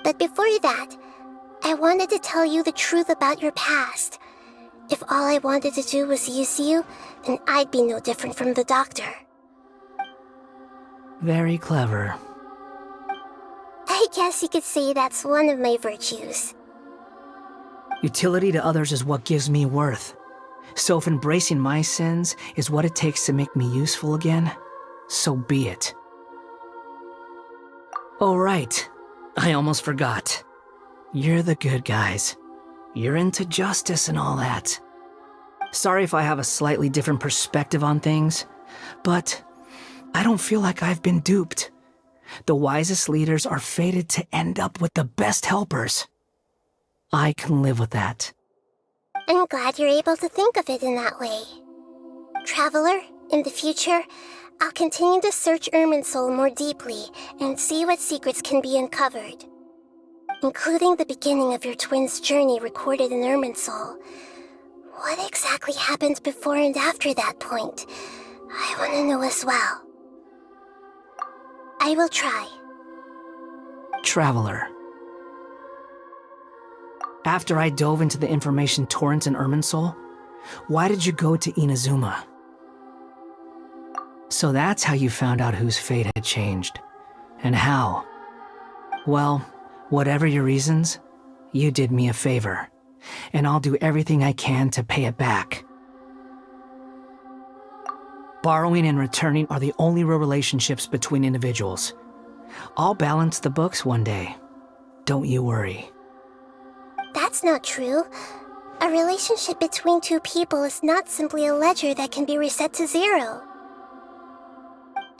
But before that, I wanted to tell you the truth about your past. If all I wanted to do was use you, then I'd be no different from the doctor. Very clever. I guess you could say that's one of my virtues. Utility to others is what gives me worth. So if embracing my sins is what it takes to make me useful again, so be it. Oh right, I almost forgot. You're the good guys. You're into justice and all that. Sorry if I have a slightly different perspective on things, but I don't feel like I've been duped. The wisest leaders are fated to end up with the best helpers. I can live with that. I'm glad you're able to think of it in that way. Traveler, in the future, I'll continue to search Irminsul more deeply and see what secrets can be uncovered. Including the beginning of your twins' journey recorded in Irminsul. What exactly happened before and after that point? I want to know as well. I will try. Traveler. After I dove into the information torrent in Irminsul, why did you go to Inazuma? So that's how you found out whose fate had changed. And how. Well, whatever your reasons, you did me a favor. And I'll do everything I can to pay it back. Borrowing and returning are the only real relationships between individuals. I'll balance the books one day. Don't you worry. That's not true. A relationship between two people is not simply a ledger that can be reset to zero.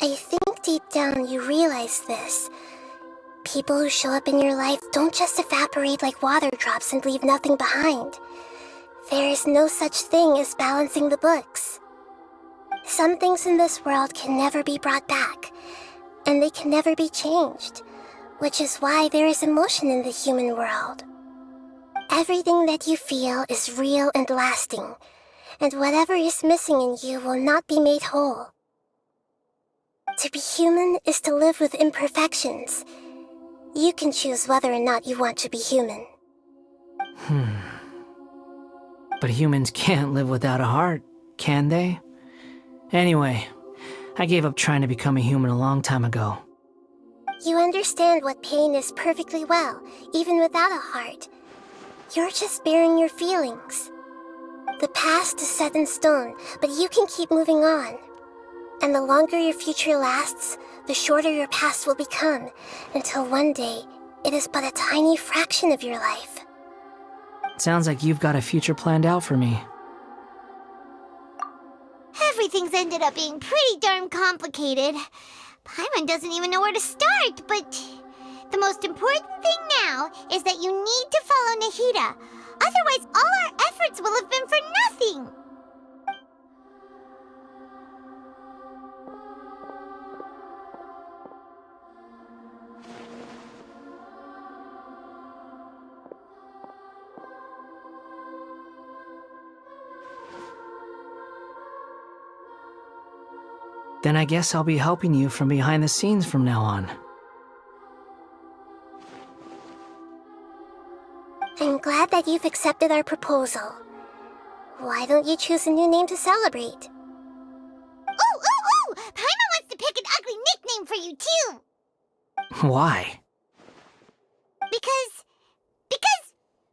I think deep down you realize this. People who show up in your life don't just evaporate like water drops and leave nothing behind. There is no such thing as balancing the books. Some things in this world can never be brought back, and they can never be changed, which is why there is emotion in the human world. Everything that you feel is real and lasting, and whatever is missing in you will not be made whole. To be human is to live with imperfections. You can choose whether or not you want to be human. But humans can't live without a heart, can they? Anyway, I gave up trying to become a human a long time ago. You understand what pain is perfectly well, even without a heart. You're just bearing your feelings. The past is set in stone, but you can keep moving on. And the longer your future lasts, the shorter your past will become, until one day, it is but a tiny fraction of your life. Sounds like you've got a future planned out for me. Everything's ended up being pretty darn complicated. Paimon doesn't even know where to start, but The most important thing now is that you need to follow Nahida. Otherwise, all our efforts will have been for nothing. Then I guess I'll be helping you from behind the scenes from now on. I'm glad that you've accepted our proposal. Why don't you choose a new name to celebrate? Ooh! Paimon wants to pick an ugly nickname for you, too! Why? Because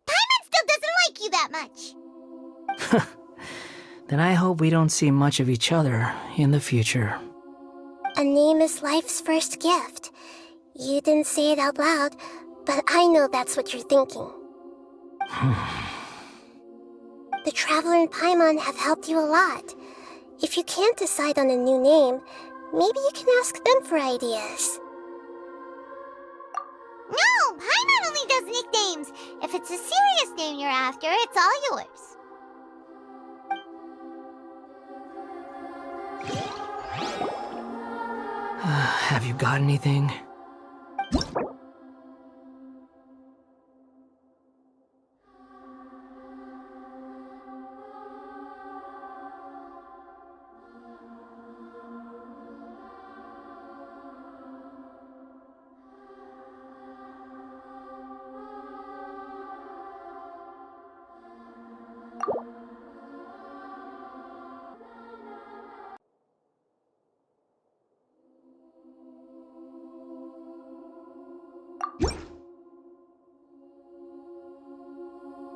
Paimon still doesn't like you that much. Then I hope we don't see much of each other in the future. A name is life's first gift. You didn't say it out loud, but I know that's what you're thinking. The Traveler and Paimon have helped you a lot. If you can't decide on a new name, maybe you can ask them for ideas. No! Paimon only does nicknames! If it's a serious name you're after, it's all yours. Have you got anything?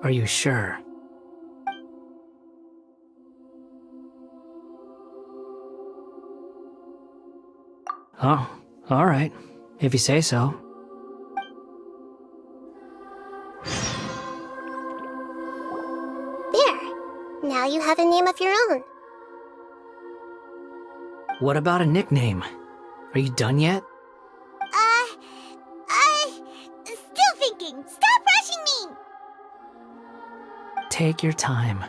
Are you sure? Oh, alright. If you say so. There! Now you have a name of your own. What about a nickname? Are you done yet? Still thinking. Stop rushing me! Take your time.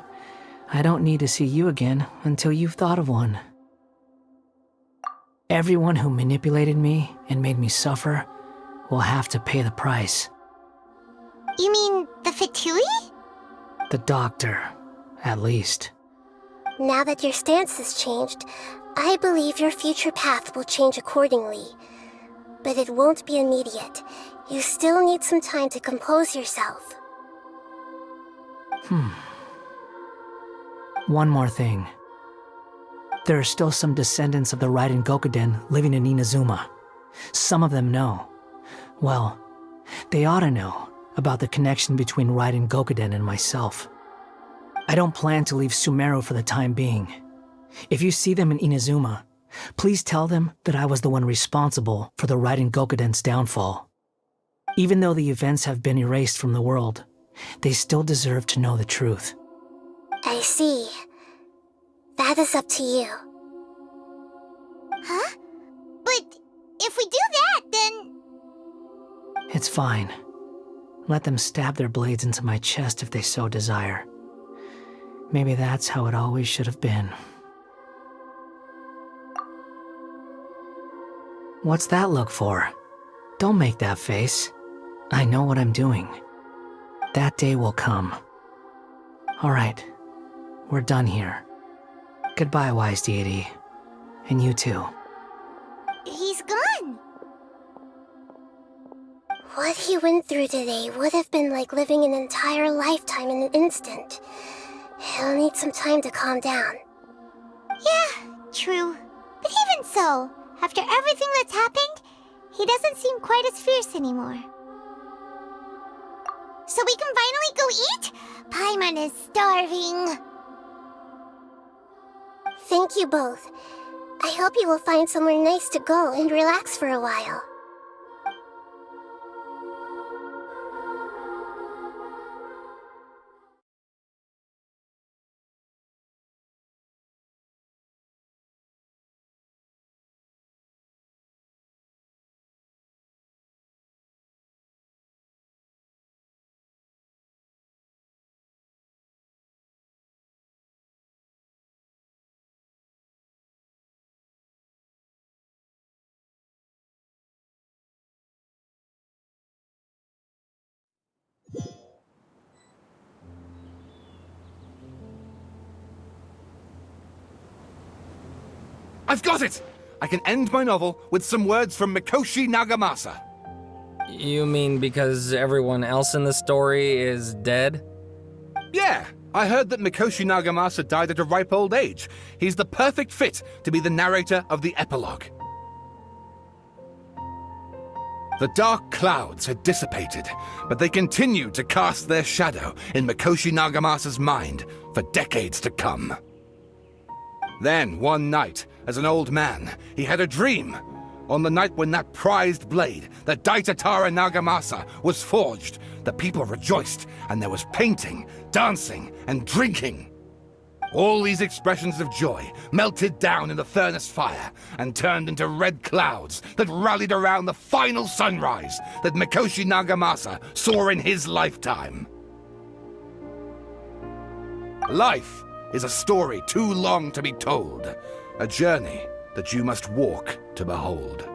I don't need to see you again until you've thought of one. Everyone who manipulated me and made me suffer will have to pay the price. You mean the Fatui? The doctor, at least. Now that your stance has changed, I believe your future path will change accordingly. But it won't be immediate. You still need some time to compose yourself. One more thing. There are still some descendants of the Raiden Gokuden living in Inazuma. Some of them know. Well, they ought to know about the connection between Raiden Gokuden and myself. I don't plan to leave Sumeru for the time being. If you see them in Inazuma, please tell them that I was the one responsible for the Raiden Gokuden's downfall. Even though the events have been erased from the world, they still deserve to know the truth. I see. That is up to you. Huh? But if we do that, then... It's fine. Let them stab their blades into my chest if they so desire. Maybe that's how it always should have been. What's that look for? Don't make that face. I know what I'm doing. That day will come. Alright, we're done here. Goodbye, wise deity. And you too. He's gone. What he went through today would have been like living an entire lifetime in an instant. He'll need some time to calm down. Yeah, true. But even so, after everything that's happened, he doesn't seem quite as fierce anymore. So we can finally go eat? Paimon is starving. Thank you both. I hope you will find somewhere nice to go and relax for a while. I've got it! I can end my novel with some words from Mikoshi Nagamasa. You mean because everyone else in the story is dead? Yeah, I heard that Mikoshi Nagamasa died at a ripe old age. He's the perfect fit to be the narrator of the epilogue. The dark clouds had dissipated, but they continued to cast their shadow in Mikoshi Nagamasa's mind for decades to come. Then, one night, as an old man, he had a dream. On the night when that prized blade, the Daitatara Nagamasa, was forged, the people rejoiced, and there was painting, dancing, and drinking. All these expressions of joy melted down in the furnace fire and turned into red clouds that rallied around the final sunrise that Mikoshi Nagamasa saw in his lifetime. Life is a story too long to be told, a journey that you must walk to behold.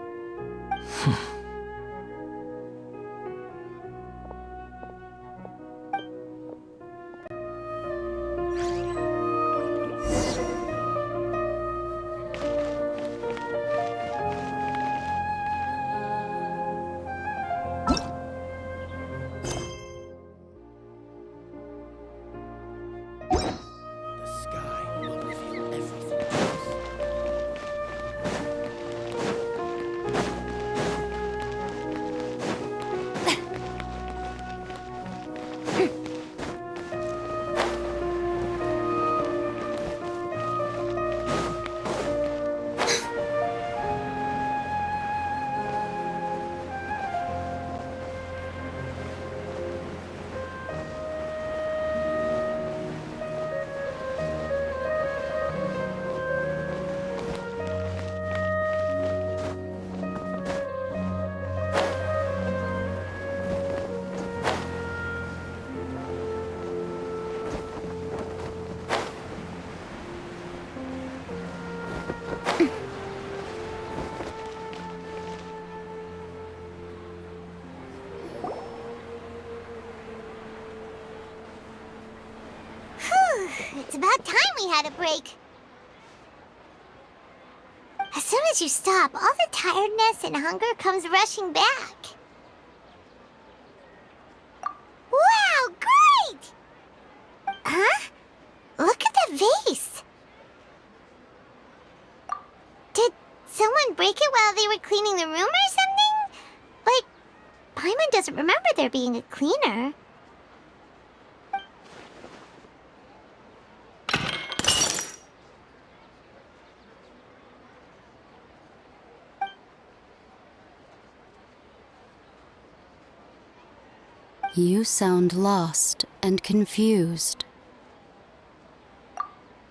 It's about time we had a break. As soon as you stop, all the tiredness and hunger comes rushing back. Wow, great! Huh? Look at the vase. Did someone break it while they were cleaning the room or something? Like, Paimon doesn't remember there being a cleaner. You sound lost and confused.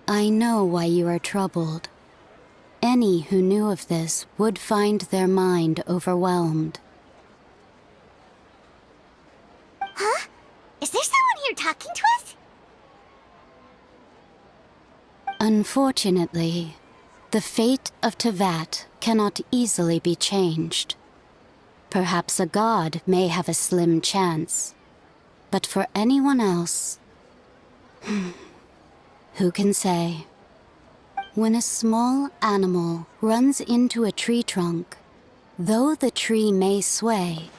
I know why you are troubled. Any who knew of this would find their mind overwhelmed. Huh? Is there someone here talking to us? Unfortunately, the fate of Tevat cannot easily be changed. Perhaps a god may have a slim chance, but for anyone else, who can say? When a small animal runs into a tree trunk, though the tree may sway,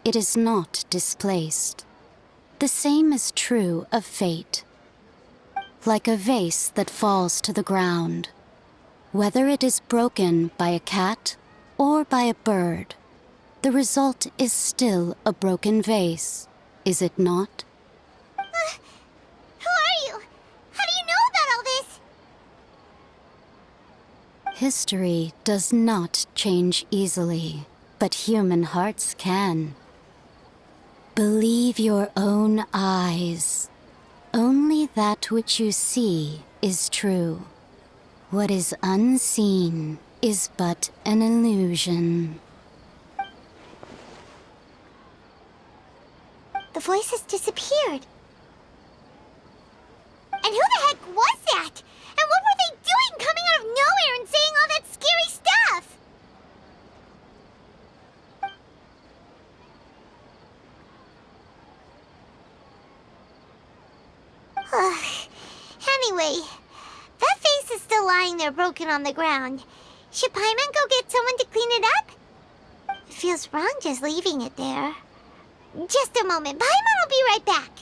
it is not displaced. The same is true of fate. Like a vase that falls to the ground, whether it is broken by a cat or by a bird, the result is still a broken vase, is it not? Who are you? How do you know about all this? History does not change easily, but human hearts can. Believe your own eyes. Only that which you see is true. What is unseen is but an illusion. The voice has disappeared. And who the heck was that? And what were they doing coming out of nowhere and saying all that scary stuff? Anyway, that face is still lying there broken on the ground. Should Paimon go get someone to clean it up? It feels wrong just leaving it there. Just a moment. Paimon will be right back.